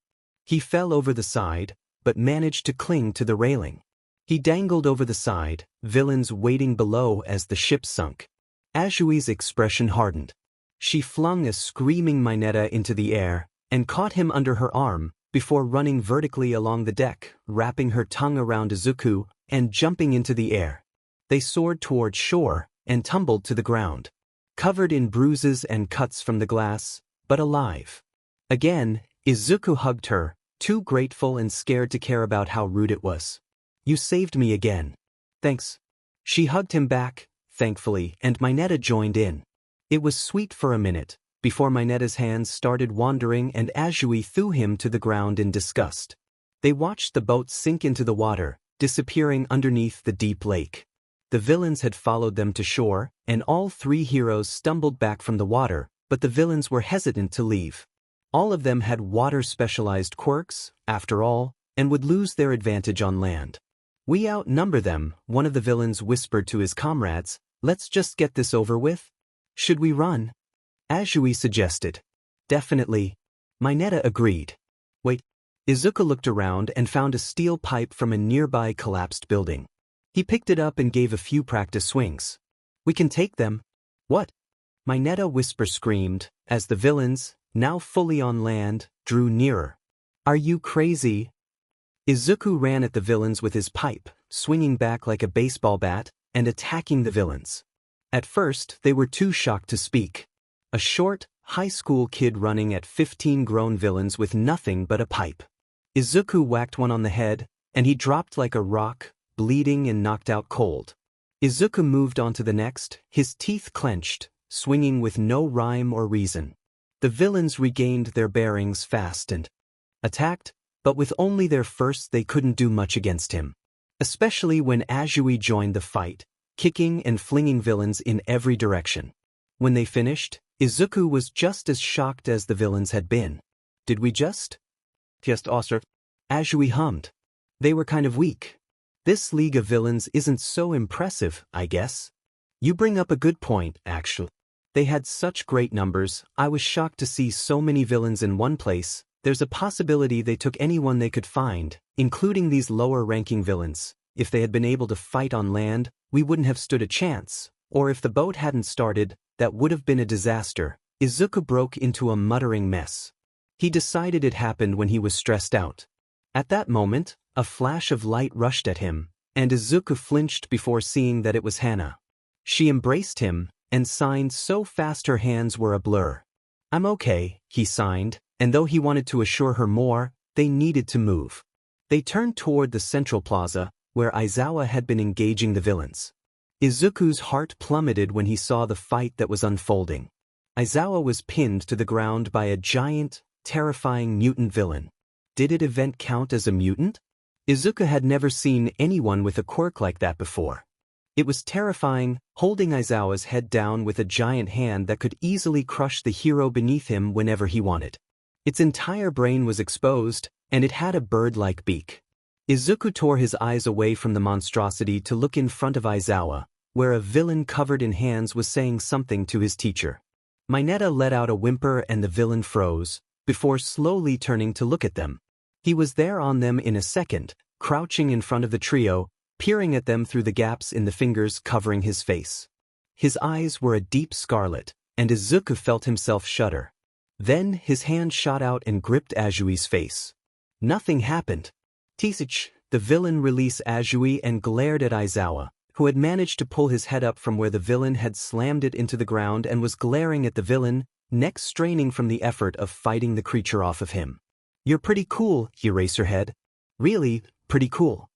He fell over the side, but managed to cling to the railing. He dangled over the side, villains waiting below as the ship sunk. Ajui's expression hardened. She flung a screaming Mineta into the air and caught him under her arm before running vertically along the deck, wrapping her tongue around Izuku and jumping into the air. They soared toward shore and tumbled to the ground, covered in bruises and cuts from the glass, but alive. Again, Izuku hugged her, too grateful and scared to care about how rude it was. "You saved me again." "Thanks." She hugged him back, thankfully, and Mineta joined in. It was sweet for a minute, before Mineta's hands started wandering and Ajui threw him to the ground in disgust. They watched the boat sink into the water, disappearing underneath the deep lake. The villains had followed them to shore, and all three heroes stumbled back from the water, but the villains were hesitant to leave. All of them had water-specialized quirks, after all, and would lose their advantage on land. "We outnumber them," one of the villains whispered to his comrades. "Let's just get this over with." "Should we run?" Ajui suggested. "Definitely." Mineta agreed. "Wait." Izuku looked around and found a steel pipe from a nearby collapsed building. He picked it up and gave a few practice swings. "We can take them." "What?" Mineta whisper screamed, as the villains, now fully on land, drew nearer. "Are you crazy?" Izuku ran at the villains with his pipe, swinging back like a baseball bat, and attacking the villains. At first, they were too shocked to speak. A short, high school kid running at 15 grown villains with nothing but a pipe. Izuku whacked one on the head, and he dropped like a rock, bleeding and knocked out cold. Izuku moved on to the next, his teeth clenched, swinging with no rhyme or reason. The villains regained their bearings fast and attacked, but with only their first they couldn't do much against him. Especially when Ajui joined the fight, kicking and flinging villains in every direction. When they finished, Izuku was just as shocked as the villains had been. "Did we just osser?" Ajui hummed. "They were kind of weak. This league of villains isn't so impressive, I guess." "You bring up a good point, actually. They had such great numbers, I was shocked to see so many villains in one place. There's a possibility they took anyone they could find, including these lower-ranking villains. If they had been able to fight on land, we wouldn't have stood a chance, or if the boat hadn't started, that would have been a disaster." Izuku broke into a muttering mess. He decided it happened when he was stressed out. At that moment, a flash of light rushed at him, and Izuku flinched before seeing that it was Hana. She embraced him, and signed so fast her hands were a blur. "I'm okay," he signed, and though he wanted to assure her more, they needed to move. They turned toward the central plaza, where Aizawa had been engaging the villains. Izuku's heart plummeted when he saw the fight that was unfolding. Aizawa was pinned to the ground by a giant, terrifying mutant villain. Did it event count as a mutant? Izuku had never seen anyone with a quirk like that before. It was terrifying, holding Aizawa's head down with a giant hand that could easily crush the hero beneath him whenever he wanted. Its entire brain was exposed, and it had a bird-like beak. Izuku tore his eyes away from the monstrosity to look in front of Aizawa, where a villain covered in hands was saying something to his teacher. Mineta let out a whimper and the villain froze, before slowly turning to look at them. He was there on them in a second, crouching in front of the trio, peering at them through the gaps in the fingers covering his face. His eyes were a deep scarlet, and Izuku felt himself shudder. Then his hand shot out and gripped Ajui's face. Nothing happened. "Tisich," the villain released Ajui and glared at Aizawa, who had managed to pull his head up from where the villain had slammed it into the ground and was glaring at the villain, neck straining from the effort of fighting the creature off of him. "You're pretty cool, Eraserhead. Really, pretty cool.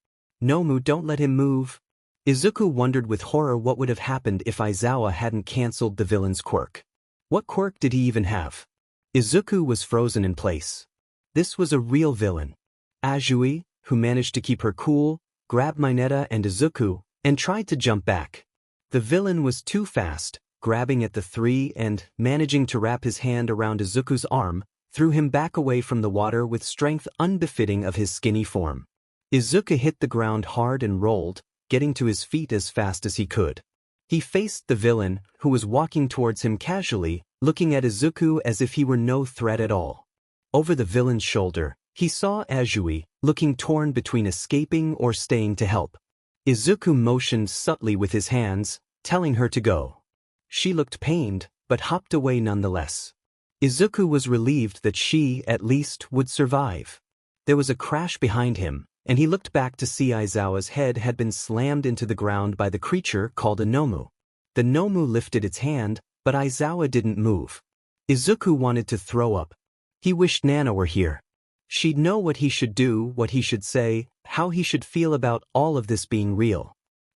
Nomu, don't let him move." Izuku wondered with horror what would have happened if Aizawa hadn't cancelled the villain's quirk. What quirk did he even have? Izuku was frozen in place. This was a real villain. Ajui, who managed to keep her cool, grabbed Mineta and Izuku, and tried to jump back. The villain was too fast, grabbing at the three and, managing to wrap his hand around Izuku's arm, threw him back away from the water with strength unbefitting of his skinny form. Izuku hit the ground hard and rolled, getting to his feet as fast as he could. He faced the villain, who was walking towards him casually, looking at Izuku as if he were no threat at all. Over the villain's shoulder, he saw Ajui, looking torn between escaping or staying to help. Izuku motioned subtly with his hands, telling her to go. She looked pained, but hopped away nonetheless. Izuku was relieved that she, at least, would survive. There was a crash behind him, and he looked back to see Aizawa's head had been slammed into the ground by the creature called a Nomu. The Nomu lifted its hand, but Aizawa didn't move. Izuku wanted to throw up. He wished Nana were here. She'd know what he should do, what he should say, how he should feel about all of this being real.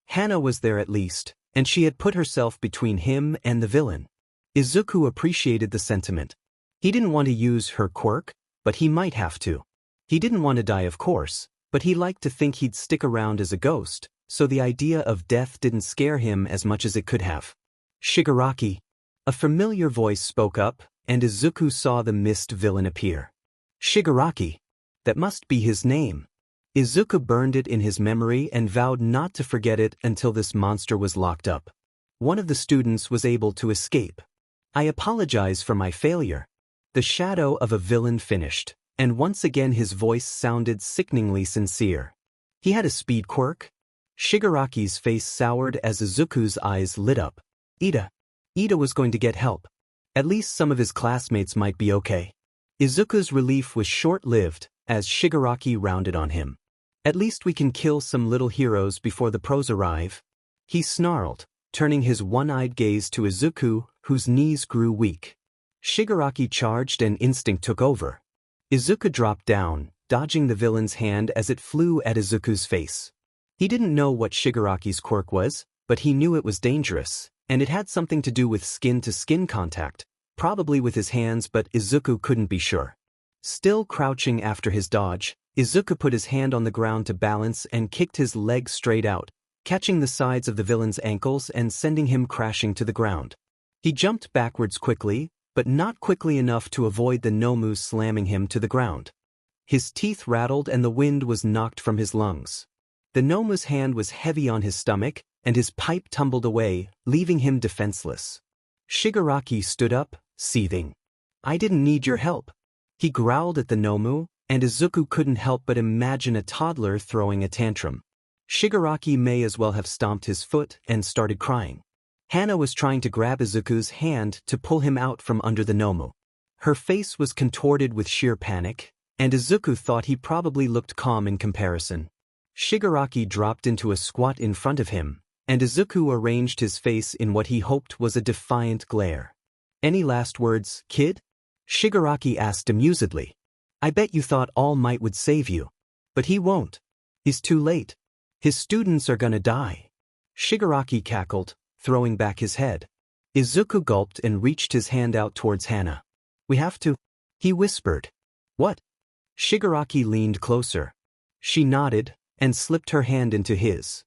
Hana was there at least, and she had put herself between him and the villain. Izuku appreciated the sentiment. He didn't want to use her quirk, but he might have to. He didn't want to die, of course, but he liked to think he'd stick around as a ghost, so the idea of death didn't scare him as much as it could have. Shigaraki. A familiar voice spoke up, and Izuku saw the mist villain appear. Shigaraki. That must be his name. Izuku burned it in his memory and vowed not to forget it until this monster was locked up. One of the students was able to escape. I apologize for my failure. The shadow of a villain finished, and once again his voice sounded sickeningly sincere. He had a speed quirk? Shigaraki's face soured as Izuku's eyes lit up. Ida was going to get help. At least some of his classmates might be okay. Izuku's relief was short-lived as Shigaraki rounded on him. At least we can kill some little heroes before the pros arrive. He snarled, turning his one-eyed gaze to Izuku, whose knees grew weak. Shigaraki charged and instinct took over. Izuku dropped down, dodging the villain's hand as it flew at Izuku's face. He didn't know what Shigaraki's quirk was, but he knew it was dangerous, and it had something to do with skin-to-skin contact, probably with his hands, but Izuku couldn't be sure. Still crouching after his dodge, Izuku put his hand on the ground to balance and kicked his leg straight out, catching the sides of the villain's ankles and sending him crashing to the ground. He jumped backwards quickly, but not quickly enough to avoid the Nomu slamming him to the ground. His teeth rattled and the wind was knocked from his lungs. The Nomu's hand was heavy on his stomach, and his pipe tumbled away, leaving him defenseless. Shigaraki stood up, seething. I didn't need your help. He growled at the Nomu, and Izuku couldn't help but imagine a toddler throwing a tantrum. Shigaraki may as well have stomped his foot and started crying. Hana was trying to grab Izuku's hand to pull him out from under the Nomu. Her face was contorted with sheer panic, and Izuku thought he probably looked calm in comparison. Shigaraki dropped into a squat in front of him, and Izuku arranged his face in what he hoped was a defiant glare. Any last words, kid? Shigaraki asked amusedly. I bet you thought All Might would save you. But he won't. He's too late. His students are gonna die. Shigaraki cackled, throwing back his head. Izuku gulped and reached his hand out towards Hana. We have to, he whispered. What? Shigaraki leaned closer. She nodded, and slipped her hand into his.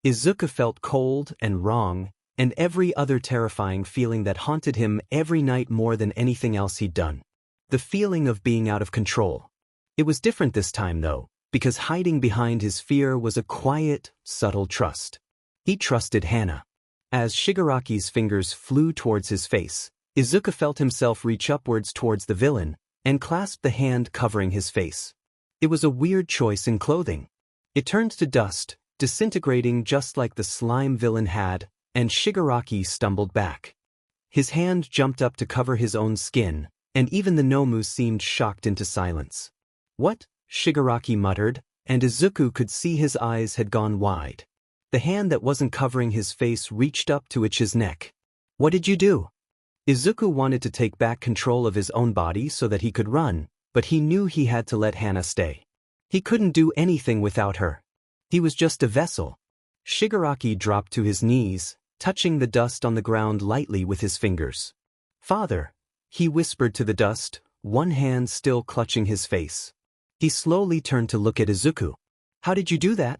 Izuku felt cold and wrong, and every other terrifying feeling that haunted him every night more than anything else he'd done. The feeling of being out of control. It was different this time though, because hiding behind his fear was a quiet, subtle trust. He trusted Hana. As Shigaraki's fingers flew towards his face, Izuku felt himself reach upwards towards the villain, and clasp the hand covering his face. It was a weird choice in clothing. It turned to dust, disintegrating just like the slime villain had, and Shigaraki stumbled back. His hand jumped up to cover his own skin, and even the Nomu seemed shocked into silence. What? Shigaraki muttered, and Izuku could see his eyes had gone wide. The hand that wasn't covering his face reached up to itch his neck. What did you do? Izuku wanted to take back control of his own body so that he could run, but he knew he had to let Hana stay. He couldn't do anything without her. He was just a vessel. Shigaraki dropped to his knees, touching the dust on the ground lightly with his fingers. Father, he whispered to the dust, one hand still clutching his face. He slowly turned to look at Izuku. How did you do that?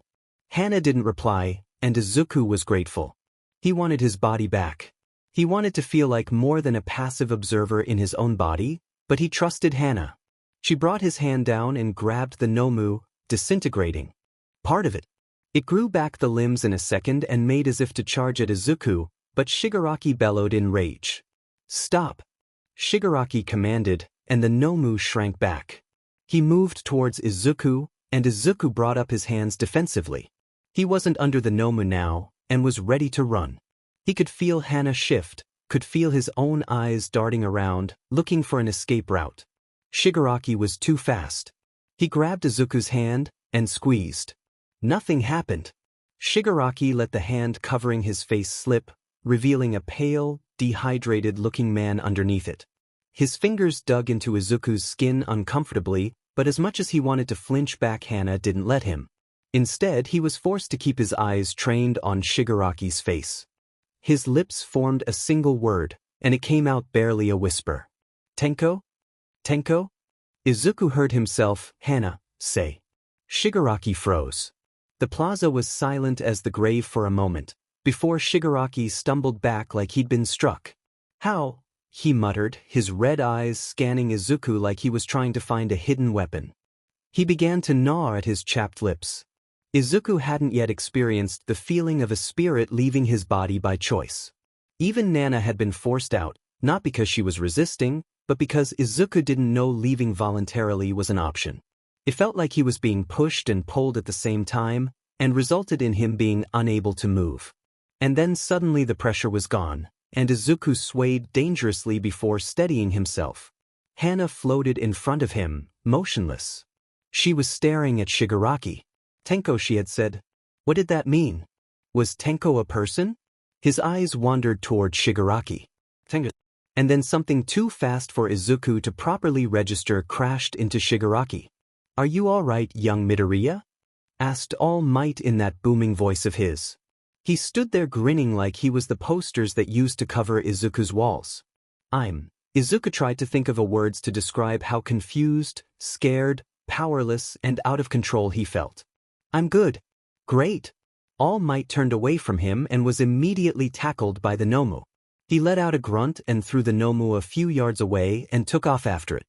Hana didn't reply, and Izuku was grateful. He wanted his body back. He wanted to feel like more than a passive observer in his own body, but he trusted Hana. She brought his hand down and grabbed the Nomu, disintegrating. Part of it. It grew back the limbs in a second and made as if to charge at Izuku, but Shigaraki bellowed in rage. Stop! Shigaraki commanded, and the Nomu shrank back. He moved towards Izuku, and Izuku brought up his hands defensively. He wasn't under the Nomu now, and was ready to run. He could feel Hana shift, could feel his own eyes darting around, looking for an escape route. Shigaraki was too fast. He grabbed Izuku's hand and squeezed. Nothing happened. Shigaraki let the hand covering his face slip, revealing a pale, dehydrated-looking man underneath it. His fingers dug into Izuku's skin uncomfortably, but as much as he wanted to flinch back, Hana didn't let him. Instead, he was forced to keep his eyes trained on Shigaraki's face. His lips formed a single word, and it came out barely a whisper. Tenko? Tenko? Izuku heard himself, Hana, say. Shigaraki froze. The plaza was silent as the grave for a moment, before Shigaraki stumbled back like he'd been struck. How? He muttered, his red eyes scanning Izuku like he was trying to find a hidden weapon. He began to gnaw at his chapped lips. Izuku hadn't yet experienced the feeling of a spirit leaving his body by choice. Even Nana had been forced out, not because she was resisting, but because Izuku didn't know leaving voluntarily was an option. It felt like he was being pushed and pulled at the same time, and resulted in him being unable to move. And then suddenly the pressure was gone, and Izuku swayed dangerously before steadying himself. Hana floated in front of him, motionless. She was staring at Shigaraki. Tenko, she had said. What did that mean? Was Tenko a person? His eyes wandered toward Shigaraki. Tenko. And then something too fast for Izuku to properly register crashed into Shigaraki. Are you all right, young Midoriya? Asked All Might in that booming voice of his. He stood there grinning like he was the posters that used to cover Izuku's walls. Izuku tried to think of words to describe how confused, scared, powerless, and out of control he felt. I'm good. Great. All Might turned away from him and was immediately tackled by the Nomu. He let out a grunt and threw the Nomu a few yards away and took off after it.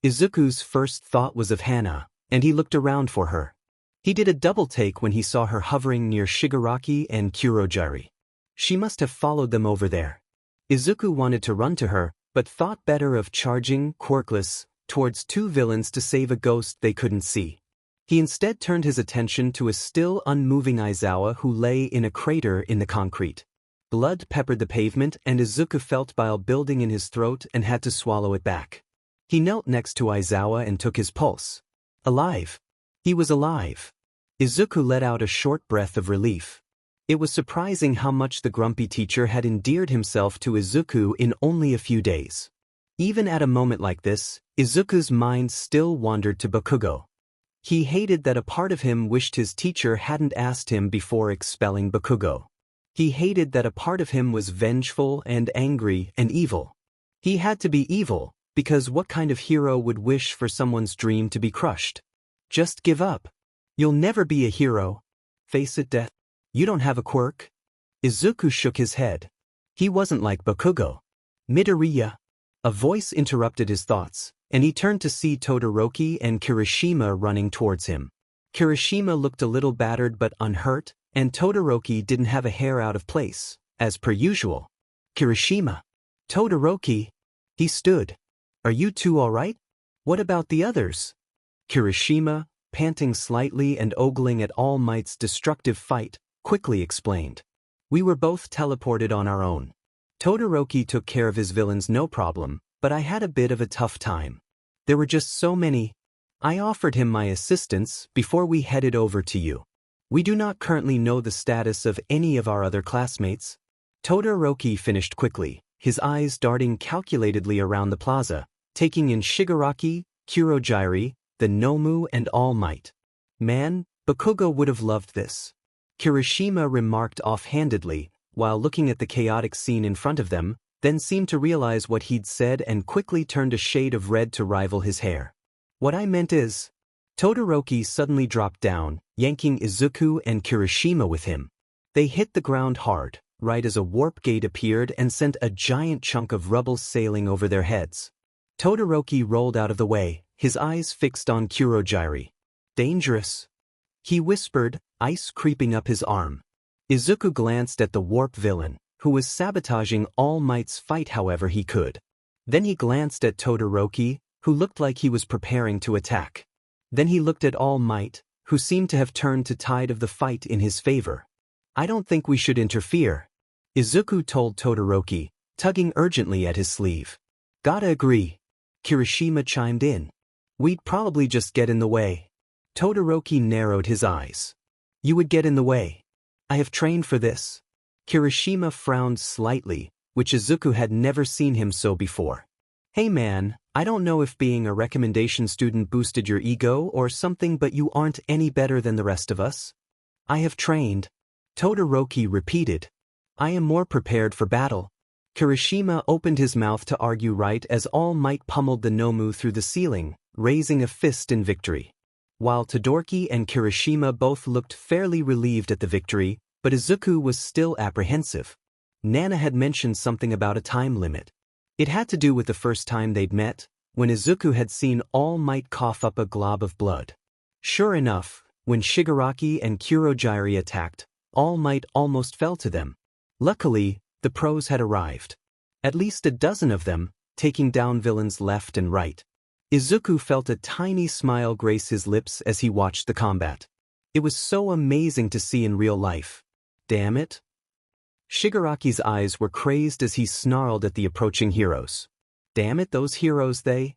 Izuku's first thought was of Hana, and he looked around for her. He did a double take when he saw her hovering near Shigaraki and Kurogiri. She must have followed them over there. Izuku wanted to run to her, but thought better of charging, quirkless, towards two villains to save a ghost they couldn't see. He instead turned his attention to a still unmoving Aizawa who lay in a crater in the concrete. Blood peppered the pavement and Izuku felt bile building in his throat and had to swallow it back. He knelt next to Aizawa and took his pulse. Alive. He was alive. Izuku let out a short breath of relief. It was surprising how much the grumpy teacher had endeared himself to Izuku in only a few days. Even at a moment like this, Izuku's mind still wandered to Bakugo. He hated that a part of him wished his teacher hadn't asked him before expelling Bakugo. He hated that a part of him was vengeful and angry and evil. He had to be evil, because what kind of hero would wish for someone's dream to be crushed? Just give up. You'll never be a hero. Face it, death. You don't have a quirk. Izuku shook his head. He wasn't like Bakugo. Midoriya. A voice interrupted his thoughts, and he turned to see Todoroki and Kirishima running towards him. Kirishima looked a little battered but unhurt, and Todoroki didn't have a hair out of place, as per usual. Kirishima. Todoroki. He stood. Are you two all right? What about the others? Kirishima, panting slightly and ogling at All Might's destructive fight, quickly explained. We were both teleported on our own. Todoroki took care of his villains no problem, but I had a bit of a tough time. There were just so many. I offered him my assistance before we headed over to you. We do not currently know the status of any of our other classmates. Todoroki finished quickly, his eyes darting calculatedly around the plaza, taking in Shigaraki, Kurogiri, the Nomu and All Might. Man, Bakugo would have loved this. Kirishima remarked offhandedly, while looking at the chaotic scene in front of them, then seemed to realize what he'd said and quickly turned a shade of red to rival his hair. What I meant is... Todoroki suddenly dropped down, yanking Izuku and Kirishima with him. They hit the ground hard, right as a warp gate appeared and sent a giant chunk of rubble sailing over their heads. Todoroki rolled out of the way, his eyes fixed on Kurogiri. Dangerous. He whispered, ice creeping up his arm. Izuku glanced at the warp villain, who was sabotaging All Might's fight however he could. Then he glanced at Todoroki, who looked like he was preparing to attack. Then he looked at All Might, who seemed to have turned the tide of the fight in his favor. I don't think we should interfere. Izuku told Todoroki, tugging urgently at his sleeve. Gotta agree. Kirishima chimed in. We'd probably just get in the way. Todoroki narrowed his eyes. You would get in the way. I have trained for this. Kirishima frowned slightly, which Izuku had never seen him so before. Hey man, I don't know if being a recommendation student boosted your ego or something, but you aren't any better than the rest of us. I have trained. Todoroki repeated. I am more prepared for battle. Kirishima opened his mouth to argue right as All Might pummeled the Nomu through the ceiling, raising a fist in victory. While Todoroki and Kirishima both looked fairly relieved at the victory, but Izuku was still apprehensive. Nana had mentioned something about a time limit. It had to do with the first time they'd met, when Izuku had seen All Might cough up a glob of blood. Sure enough, when Shigaraki and Kurogiri attacked, All Might almost fell to them. Luckily, the pros had arrived. At least a dozen of them, taking down villains left and right. Izuku felt a tiny smile grace his lips as he watched the combat. It was so amazing to see in real life. Damn it. Shigaraki's eyes were crazed as he snarled at the approaching heroes. Damn it, those heroes they.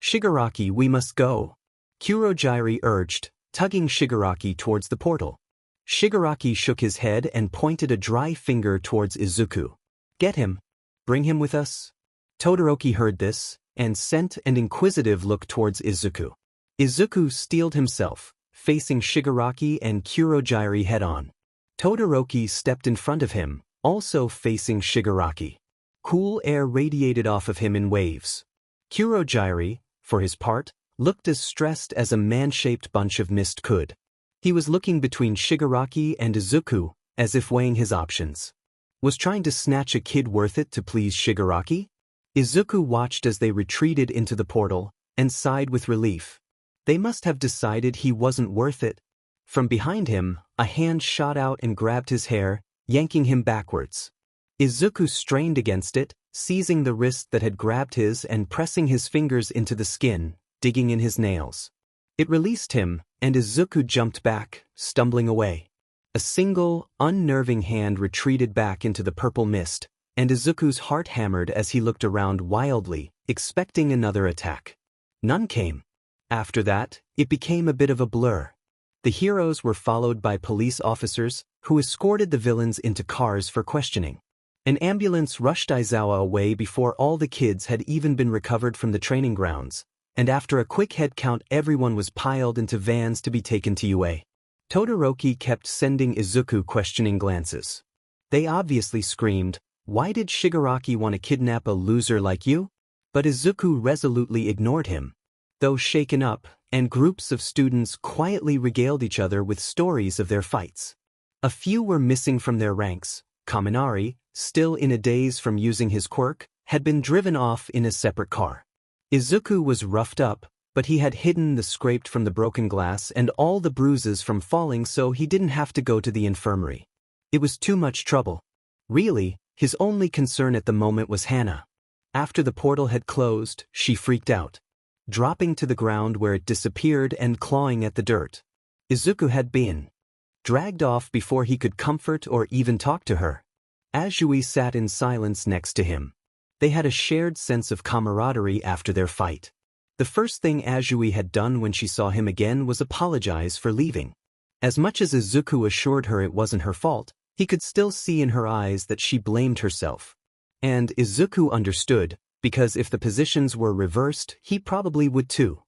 Shigaraki, we must go. Kurogiri urged, tugging Shigaraki towards the portal. Shigaraki shook his head and pointed a dry finger towards Izuku. Get him. Bring him with us. Todoroki heard this, and sent an inquisitive look towards Izuku. Izuku steeled himself, facing Shigaraki and Kurogiri head-on. Todoroki stepped in front of him, also facing Shigaraki. Cool air radiated off of him in waves. Kurogiri, for his part, looked as stressed as a man-shaped bunch of mist could. He was looking between Shigaraki and Izuku, as if weighing his options. Was trying to snatch a kid worth it to please Shigaraki? Izuku watched as they retreated into the portal, and sighed with relief. They must have decided he wasn't worth it. From behind him, a hand shot out and grabbed his hair, yanking him backwards. Izuku strained against it, seizing the wrist that had grabbed his and pressing his fingers into the skin, digging in his nails. It released him, and Izuku jumped back, stumbling away. A single, unnerving hand retreated back into the purple mist, and Izuku's heart hammered as he looked around wildly, expecting another attack. None came. After that, it became a bit of a blur. The heroes were followed by police officers, who escorted the villains into cars for questioning. An ambulance rushed Aizawa away before all the kids had even been recovered from the training grounds, and after a quick head count everyone was piled into vans to be taken to UA. Todoroki kept sending Izuku questioning glances. They obviously screamed, "Why did Shigaraki want to kidnap a loser like you?" But Izuku resolutely ignored him. Though shaken up, and groups of students quietly regaled each other with stories of their fights. A few were missing from their ranks. Kaminari, still in a daze from using his quirk, had been driven off in a separate car. Izuku was roughed up, but he had hidden the scraped from the broken glass and all the bruises from falling, so he didn't have to go to the infirmary. It was too much trouble. Really, his only concern at the moment was Hana. After the portal had closed, she freaked out, dropping to the ground where it disappeared and clawing at the dirt. Izuku had been dragged off before he could comfort or even talk to her. Azui sat in silence next to him. They had a shared sense of camaraderie after their fight. The first thing Azui had done when she saw him again was apologize for leaving. As much as Izuku assured her it wasn't her fault, he could still see in her eyes that she blamed herself. And Izuku understood, because if the positions were reversed, he probably would too.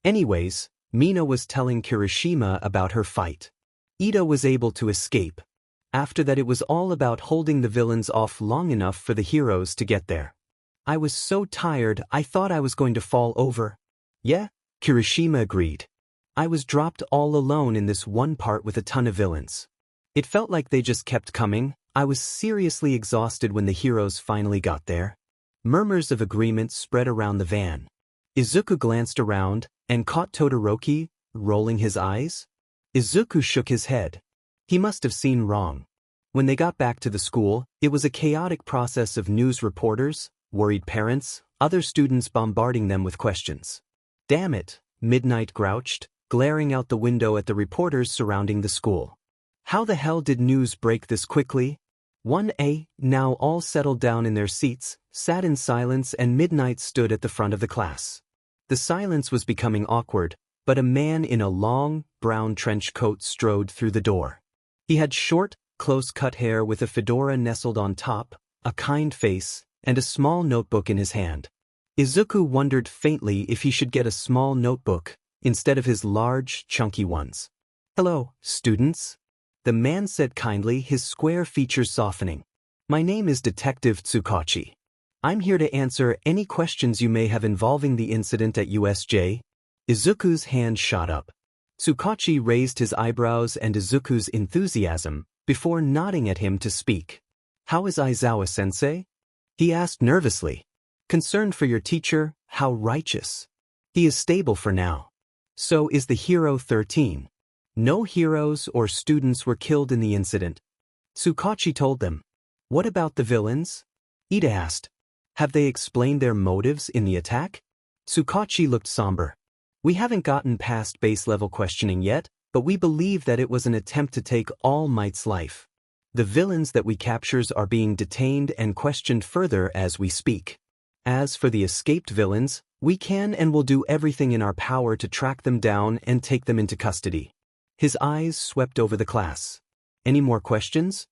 Anyways, Mina was telling Kirishima about her fight. Ito was able to escape. After that it was all about holding the villains off long enough for the heroes to get there. I was so tired I thought I was going to fall over. Yeah, Kirishima agreed. I was dropped all alone in this one part with a ton of villains. It felt like they just kept coming. I was seriously exhausted when the heroes finally got there. Murmurs of agreement spread around the van. Izuku glanced around and caught Todoroki, rolling his eyes. Izuku shook his head. He must have seen wrong. When they got back to the school, it was a chaotic process of news reporters, worried parents, other students bombarding them with questions. Damn it, Midnight grouched, glaring out the window at the reporters surrounding the school. How the hell did news break this quickly? 1A, now all settled down in their seats, sat in silence, and Midnight stood at the front of the class. The silence was becoming awkward, but a man in a long, brown trench coat strode through the door. He had short, close-cut hair with a fedora nestled on top, a kind face, and a small notebook in his hand. Izuku wondered faintly if he should get a small notebook instead of his large, chunky ones. "Hello, students," the man said kindly, his square features softening. "My name is Detective Tsukachi. I'm here to answer any questions you may have involving the incident at USJ." Izuku's hand shot up. Tsukachi raised his eyebrows and Izuku's enthusiasm before nodding at him to speak. "How is Aizawa-sensei?" he asked nervously. "Concerned for your teacher, how righteous. He is stable for now. So is the Hero 13. No heroes or students were killed in the incident," Tsukachi told them. "What about the villains?" Ida asked. "Have they explained their motives in the attack?" Tsukachi looked somber. "We haven't gotten past base-level questioning yet, but we believe that it was an attempt to take All Might's life. The villains that we captures are being detained and questioned further as we speak. As for the escaped villains, we can and will do everything in our power to track them down and take them into custody." His eyes swept over the class. "Any more questions?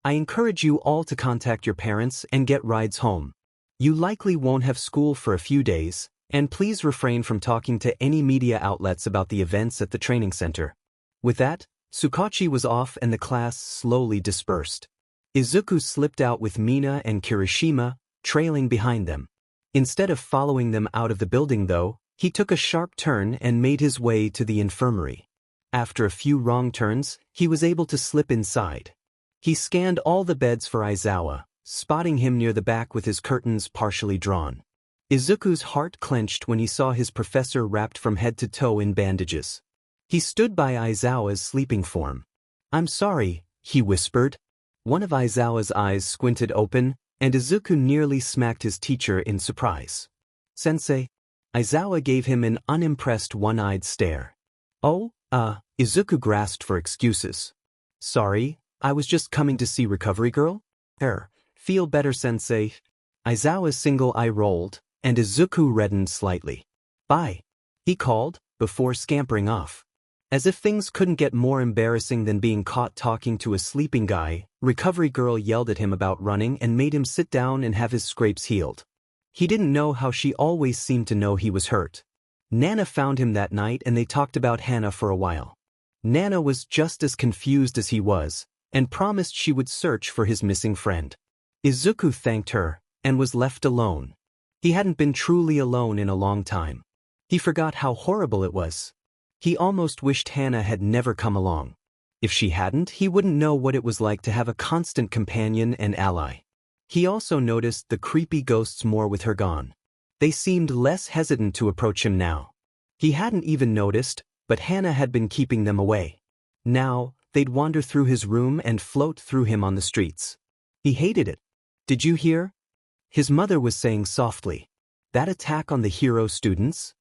I encourage you all to contact your parents and get rides home. You likely won't have school for a few days, and please refrain from talking to any media outlets about the events at the training center." With that, Tsukachi was off and the class slowly dispersed. Izuku slipped out with Mina and Kirishima, trailing behind them. Instead of following them out of the building though, he took a sharp turn and made his way to the infirmary. After a few wrong turns, he was able to slip inside. He scanned all the beds for Aizawa, spotting him near the back with his curtains partially drawn. Izuku's heart clenched when he saw his professor wrapped from head to toe in bandages. He stood by Aizawa's sleeping form. "I'm sorry," he whispered. One of Aizawa's eyes squinted open, and Izuku nearly smacked his teacher in surprise. "Sensei?" Aizawa gave him an unimpressed one-eyed stare. "Oh, Izuku grasped for excuses. "Sorry, I was just coming to see Recovery Girl." "Feel better, Sensei." Aizawa's single eye rolled, and Izuku reddened slightly. "Bye," he called, before scampering off. As if things couldn't get more embarrassing than being caught talking to a sleeping guy, Recovery Girl yelled at him about running and made him sit down and have his scrapes healed. He didn't know how she always seemed to know he was hurt. Nana found him that night and they talked about Hana for a while. Nana was just as confused as he was, and promised she would search for his missing friend. Izuku thanked her, and was left alone. He hadn't been truly alone in a long time. He forgot how horrible it was. He almost wished Hana had never come along. If she hadn't, he wouldn't know what it was like to have a constant companion and ally. He also noticed the creepy ghosts more with her gone. They seemed less hesitant to approach him now. He hadn't even noticed, but Hana had been keeping them away. Now, they'd wander through his room and float through him on the streets. He hated it. "Did you hear?" his mother was saying softly. "That attack on the hero students?"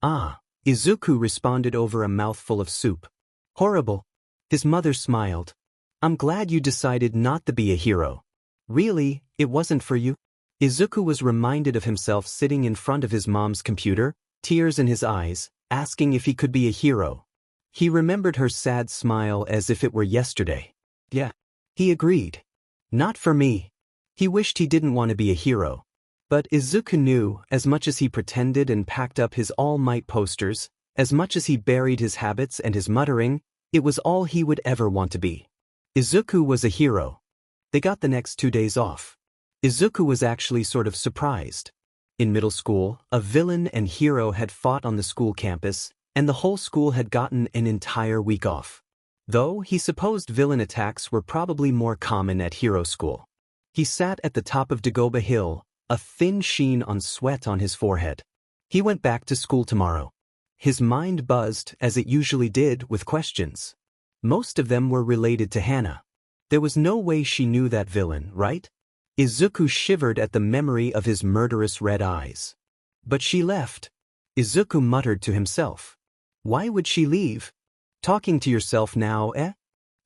"Ah," Izuku responded over a mouthful of soup. "Horrible." His mother smiled. "I'm glad you decided not to be a hero." "Really, it wasn't for you?" Izuku was reminded of himself sitting in front of his mom's computer, tears in his eyes, asking if he could be a hero. He remembered her sad smile as if it were yesterday. "Yeah." He agreed. "Not for me." He wished he didn't want to be a hero. But Izuku knew, as much as he pretended and packed up his All Might posters, as much as he buried his habits and his muttering, it was all he would ever want to be. Izuku was a hero. They got the next 2 days off. Izuku was actually sort of surprised. In middle school, a villain and hero had fought on the school campus, and the whole school had gotten an entire week off. Though he supposed villain attacks were probably more common at hero school. He sat at the top of Dagoba Hill, a thin sheen on sweat on his forehead. He went back to school tomorrow. His mind buzzed, as it usually did, with questions. Most of them were related to Hana. There was no way she knew that villain, right? Izuku shivered at the memory of his murderous red eyes. But she left. Izuku muttered to himself. Why would she leave? Talking to yourself now, eh?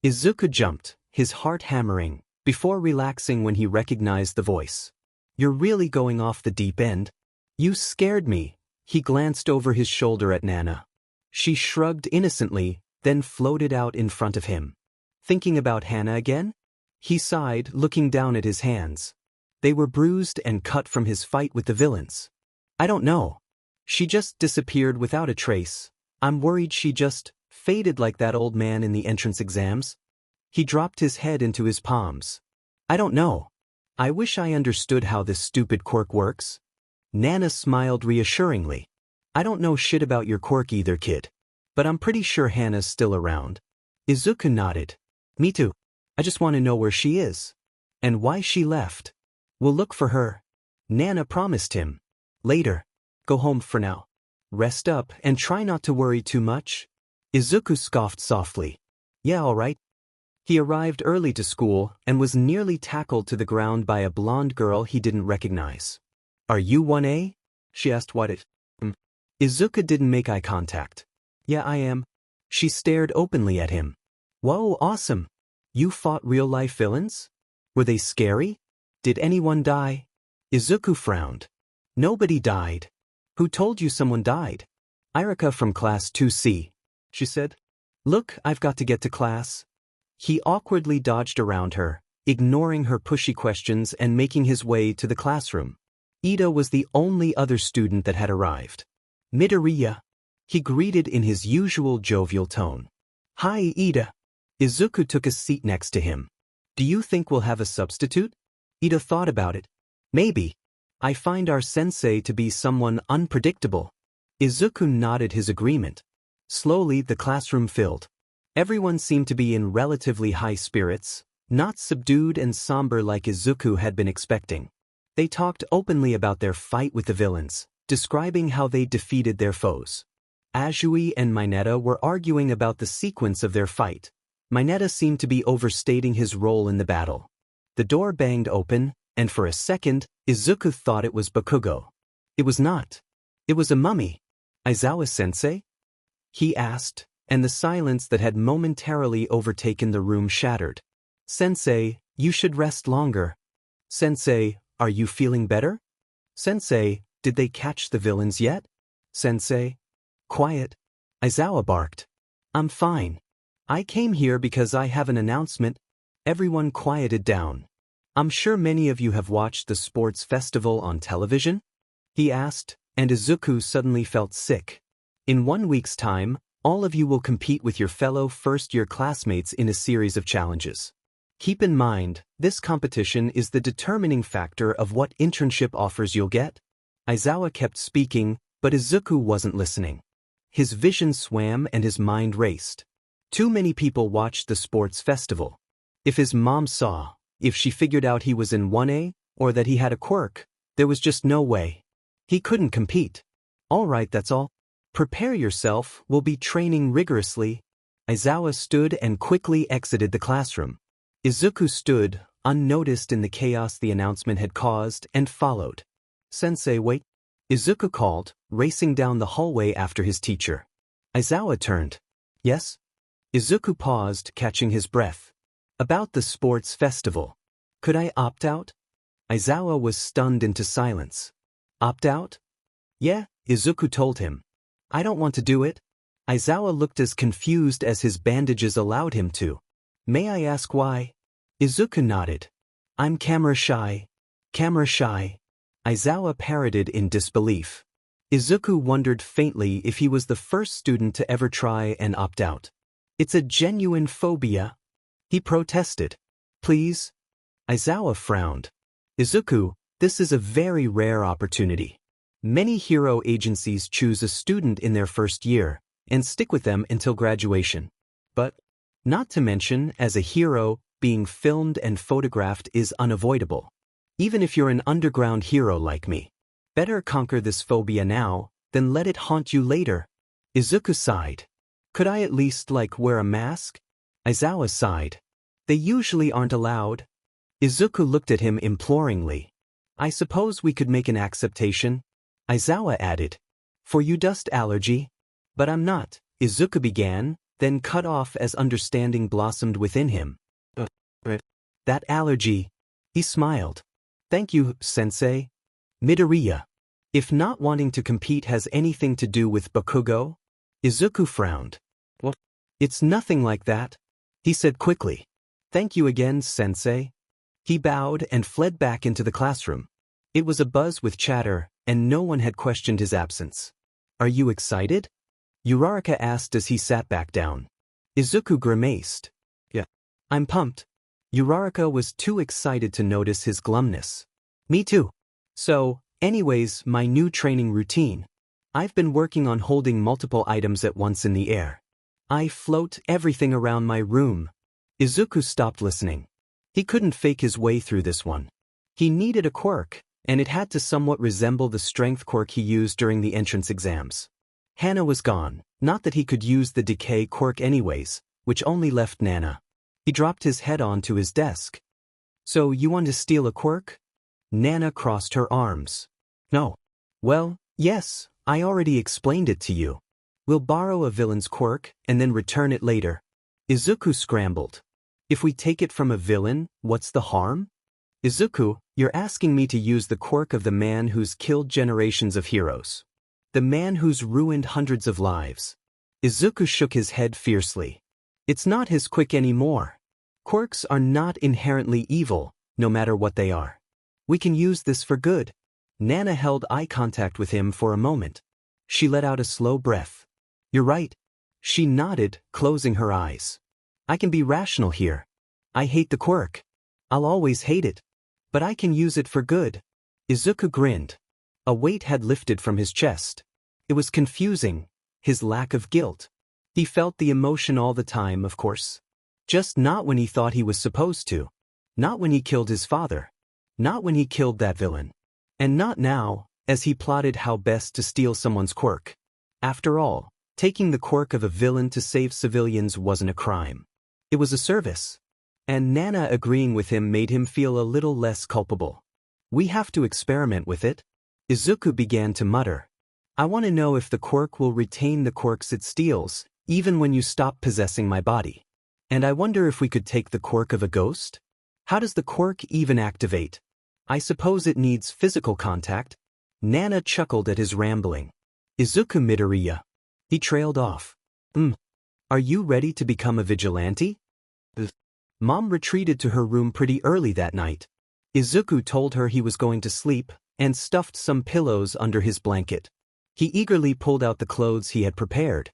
Izuku jumped, his heart hammering, before relaxing when he recognized the voice. You're really going off the deep end? You scared me. He glanced over his shoulder at Nana. She shrugged innocently, then floated out in front of him. Thinking about Hana again? He sighed, looking down at his hands. They were bruised and cut from his fight with the villains. I don't know. She just disappeared without a trace. I'm worried she just faded like that old man in the entrance exams. He dropped his head into his palms. I don't know. I wish I understood how this stupid quirk works. Nana smiled reassuringly. I don't know shit about your quirk either, kid. But I'm pretty sure Hana's still around. Izuku nodded. Me too. I just want to know where she is. And why she left. We'll look for her. Nana promised him. Later. Go home for now. Rest up and try not to worry too much. Izuku scoffed softly. Yeah, all right. He arrived early to school and was nearly tackled to the ground by a blonde girl he didn't recognize. Are you 1A? She asked WhatIf. Izuku didn't make eye contact. Yeah, I am. She stared openly at him. Whoa, awesome. You fought real-life villains? Were they scary? Did anyone die? Izuku frowned. Nobody died. Who told you someone died? Irika from class 2C, she said. Look, I've got to get to class. He awkwardly dodged around her, ignoring her pushy questions and making his way to the classroom. Ida was the only other student that had arrived. Midoriya. He greeted in his usual jovial tone. Hi, Ida. Izuku took a seat next to him. Do you think we'll have a substitute? Ida thought about it. Maybe. I find our sensei to be someone unpredictable. Izuku nodded his agreement. Slowly, the classroom filled. Everyone seemed to be in relatively high spirits, not subdued and somber like Izuku had been expecting. They talked openly about their fight with the villains, describing how they defeated their foes. Azui and Mineta were arguing about the sequence of their fight. Mineta seemed to be overstating his role in the battle. The door banged open, and for a second, Izuku thought it was Bakugo. It was not. It was a mummy. Aizawa-sensei? He asked, and the silence that had momentarily overtaken the room shattered. Sensei, you should rest longer. Sensei, are you feeling better? Sensei, did they catch the villains yet? Sensei? Quiet. Aizawa barked. I'm fine. I came here because I have an announcement. Everyone quieted down. I'm sure many of you have watched the sports festival on television? He asked, and Izuku suddenly felt sick. In 1 week's time, all of you will compete with your fellow first-year classmates in a series of challenges. Keep in mind, this competition is the determining factor of what internship offers you'll get. Aizawa kept speaking, but Izuku wasn't listening. His vision swam and his mind raced. Too many people watched the sports festival. If his mom saw, if she figured out he was in 1A, or that he had a quirk, there was just no way. He couldn't compete. All right, that's all. Prepare yourself, we'll be training rigorously. Aizawa stood and quickly exited the classroom. Izuku stood, unnoticed in the chaos the announcement had caused, and followed. Sensei, wait. Izuku called, racing down the hallway after his teacher. Aizawa turned. Yes? Izuku paused, catching his breath. About the sports festival. Could I opt out? Aizawa was stunned into silence. Opt out? Yeah, Izuku told him. I don't want to do it. Aizawa looked as confused as his bandages allowed him to. May I ask why? Izuku nodded. I'm camera shy. Camera shy. Aizawa parroted in disbelief. Izuku wondered faintly if he was the first student to ever try and opt out. It's a genuine phobia. He protested. Please? Aizawa frowned. Izuku, this is a very rare opportunity. Many hero agencies choose a student in their first year and stick with them until graduation. But, not to mention, as a hero, being filmed and photographed is unavoidable. Even if you're an underground hero like me. Better conquer this phobia now, than let it haunt you later. Izuku sighed. Could I at least, wear a mask? Aizawa sighed. They usually aren't allowed. Izuku looked at him imploringly. I suppose we could make an acceptation. Aizawa added. For you dust allergy? But I'm not, Izuku began, then cut off as understanding blossomed within him. That allergy. He smiled. Thank you, sensei. Midoriya. If not wanting to compete has anything to do with Bakugo? Izuku frowned. What? It's nothing like that, he said quickly. Thank you again, sensei. He bowed and fled back into the classroom. It was abuzz with chatter, and no one had questioned his absence. Are you excited? Uraraka asked as he sat back down. Izuku grimaced. Yeah. I'm pumped. Uraraka was too excited to notice his glumness. Me too. So, anyways, my new training routine. I've been working on holding multiple items at once in the air. I float everything around my room. Izuku stopped listening. He couldn't fake his way through this one. He needed a quirk, and it had to somewhat resemble the strength quirk he used during the entrance exams. Hana was gone, not that he could use the decay quirk anyways, which only left Nana. He dropped his head onto his desk. So you want to steal a quirk? Nana crossed her arms. No. Well, yes, I already explained it to you. We'll borrow a villain's quirk and then return it later. Izuku scrambled. If we take it from a villain, what's the harm? Izuku, you're asking me to use the quirk of the man who's killed generations of heroes. The man who's ruined hundreds of lives. Izuku shook his head fiercely. It's not his quirk anymore. Quirks are not inherently evil, no matter what they are. We can use this for good. Nana held eye contact with him for a moment. She let out a slow breath. You're right. She nodded, closing her eyes. I can be rational here. I hate the quirk. I'll always hate it. But I can use it for good. Izuku grinned. A weight had lifted from his chest. It was confusing, his lack of guilt. He felt the emotion all the time, of course. Just not when he thought he was supposed to. Not when he killed his father. Not when he killed that villain. And not now, as he plotted how best to steal someone's quirk. After all, taking the quirk of a villain to save civilians wasn't a crime. It was a service. And Nana agreeing with him made him feel a little less culpable. We have to experiment with it. Izuku began to mutter. I want to know if the quirk will retain the quirks it steals, even when you stop possessing my body. And I wonder if we could take the quirk of a ghost? How does the quirk even activate? I suppose it needs physical contact. Nana chuckled at his rambling. Izuku Midoriya. He trailed off. Are you ready to become a vigilante? Mom retreated to her room pretty early that night. Izuku told her he was going to sleep, and stuffed some pillows under his blanket. He eagerly pulled out the clothes he had prepared.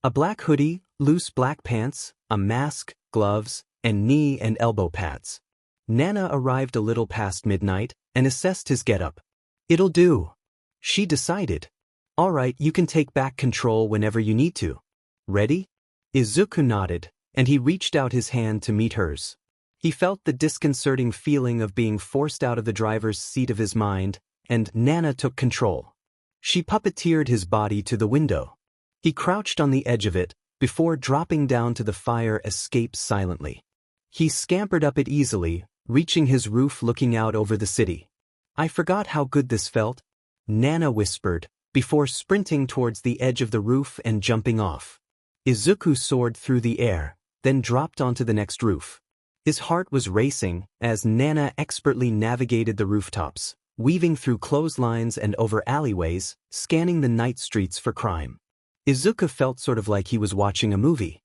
A black hoodie, loose black pants, a mask, gloves, and knee and elbow pads. Nana arrived a little past midnight, and assessed his getup. It'll do. She decided. Alright, you can take back control whenever you need to. Ready? Izuku nodded, and he reached out his hand to meet hers. He felt the disconcerting feeling of being forced out of the driver's seat of his mind, and Nana took control. She puppeteered his body to the window. He crouched on the edge of it, before dropping down to the fire escape silently. He scampered up it easily, reaching his roof looking out over the city. I forgot how good this felt, Nana whispered, before sprinting towards the edge of the roof and jumping off. Izuku soared through the air, then dropped onto the next roof. His heart was racing as Nana expertly navigated the rooftops, weaving through clotheslines and over alleyways, scanning the night streets for crime. Izuku felt sort of like he was watching a movie.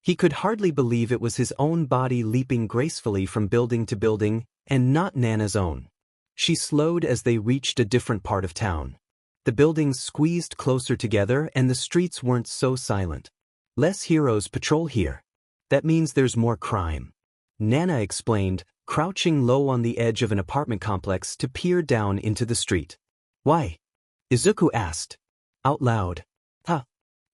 He could hardly believe it was his own body leaping gracefully from building to building, and not Nana's own. She slowed as they reached a different part of town. The buildings squeezed closer together and the streets weren't so silent. Less heroes patrol here. That means there's more crime. Nana explained, crouching low on the edge of an apartment complex to peer down into the street. Why? Izuku asked. Out loud. Huh?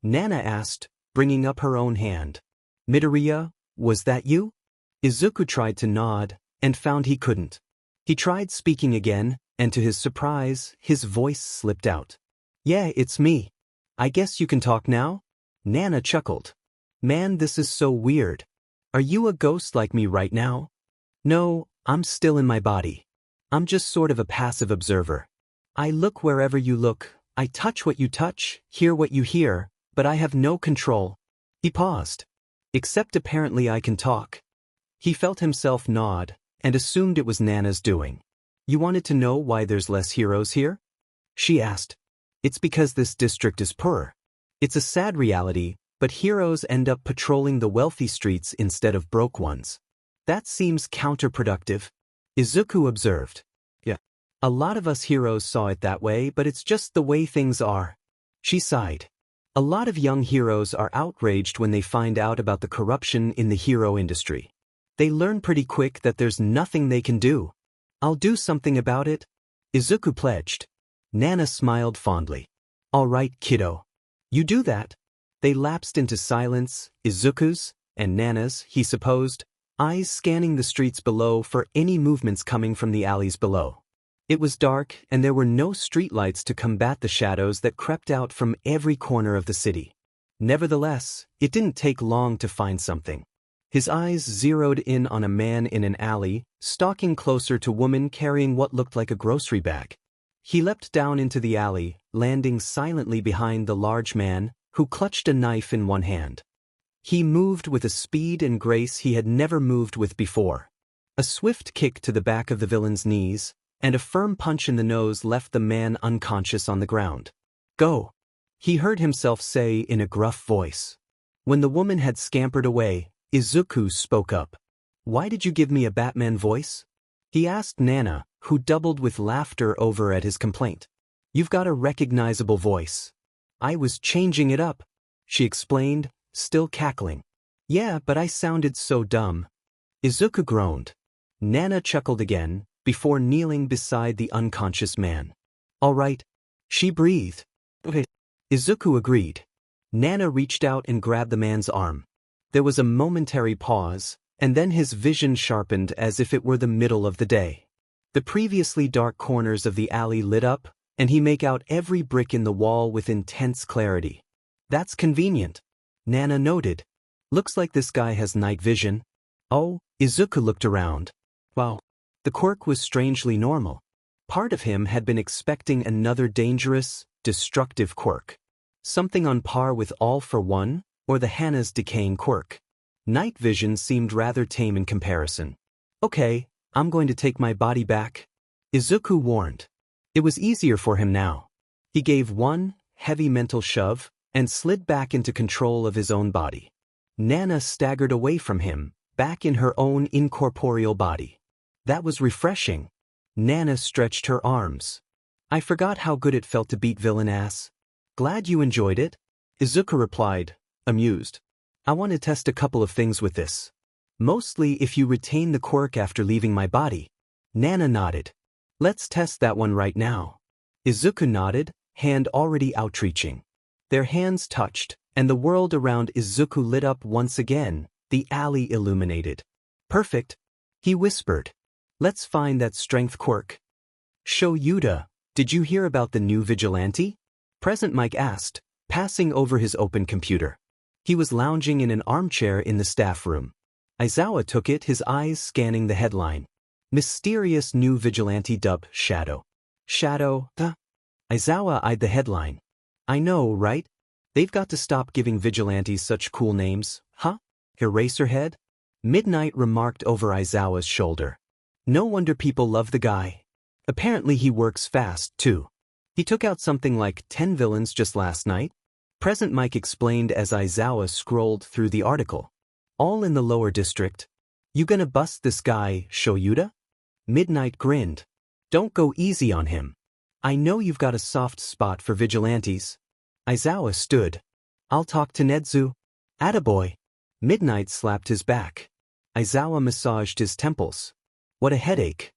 Nana asked, bringing up her own hand. Midoriya, was that you? Izuku tried to nod, and found he couldn't. He tried speaking again, and to his surprise, his voice slipped out. Yeah, it's me. I guess you can talk now? Nana chuckled. Man, this is so weird. Are you a ghost like me right now? No, I'm still in my body. I'm just sort of a passive observer. I look wherever you look, I touch what you touch, hear what you hear, but I have no control. He paused. Except apparently I can talk. He felt himself nod, and assumed it was Nana's doing. You wanted to know why there's less heroes here? She asked. It's because this district is poor. It's a sad reality, but heroes end up patrolling the wealthy streets instead of broke ones. That seems counterproductive, Izuku observed. Yeah. A lot of us heroes saw it that way, but it's just the way things are. She sighed. A lot of young heroes are outraged when they find out about the corruption in the hero industry. They learn pretty quick that there's nothing they can do. I'll do something about it, Izuku pledged. Nana smiled fondly. All right, kiddo. You do that. They lapsed into silence, Izuku's, and Nana's, he supposed, eyes scanning the streets below for any movements coming from the alleys below. It was dark, and there were no streetlights to combat the shadows that crept out from every corner of the city. Nevertheless, it didn't take long to find something. His eyes zeroed in on a man in an alley, stalking closer to a woman carrying what looked like a grocery bag. He leapt down into the alley, landing silently behind the large man, who clutched a knife in one hand. He moved with a speed and grace he had never moved with before. A swift kick to the back of the villain's knees, and a firm punch in the nose left the man unconscious on the ground. Go, he heard himself say in a gruff voice. When the woman had scampered away, Izuku spoke up. Why did you give me a Batman voice? He asked Nana, who doubled with laughter over at his complaint. You've got a recognizable voice. I was changing it up, she explained, still cackling. Yeah, but I sounded so dumb. Izuku groaned. Nana chuckled again, before kneeling beside the unconscious man. All right, she breathed. Okay. Izuku agreed. Nana reached out and grabbed the man's arm. There was a momentary pause, and then his vision sharpened as if it were the middle of the day. The previously dark corners of the alley lit up, and he made out every brick in the wall with intense clarity. That's convenient, Nana noted. Looks like this guy has night vision. Oh, Izuku looked around. Wow. The quirk was strangely normal. Part of him had been expecting another dangerous, destructive quirk. Something on par with All for One, or the Hana's decaying quirk. Night vision seemed rather tame in comparison. Okay, I'm going to take my body back, Izuku warned. It was easier for him now. He gave one heavy mental shove and slid back into control of his own body. Nana staggered away from him, back in her own incorporeal body. That was refreshing. Nana stretched her arms. I forgot how good it felt to beat villain ass. Glad you enjoyed it, Izuku replied, amused. I want to test a couple of things with this. Mostly if you retain the quirk after leaving my body. Nana nodded. Let's test that one right now. Izuku nodded, hand already outreaching. Their hands touched, and the world around Izuku lit up once again, the alley illuminated. Perfect, he whispered. Let's find that strength quirk. Sho Yuta, did you hear about the new vigilante? Present Mike asked, passing over his open computer. He was lounging in an armchair in the staff room. Aizawa took it, his eyes scanning the headline. Mysterious new vigilante dubbed Shadow. Shadow, huh? Aizawa eyed the headline. I know, right? They've got to stop giving vigilantes such cool names, huh? Eraserhead? Midnight remarked over Aizawa's shoulder. No wonder people love the guy. Apparently he works fast, too. He took out something like 10 villains just last night. Present Mike explained as Aizawa scrolled through the article. All in the lower district. You gonna bust this guy, Sho Yuta? Midnight grinned. Don't go easy on him. I know you've got a soft spot for vigilantes. Aizawa stood. I'll talk to Nedzu. Attaboy. Midnight slapped his back. Aizawa massaged his temples. What a headache.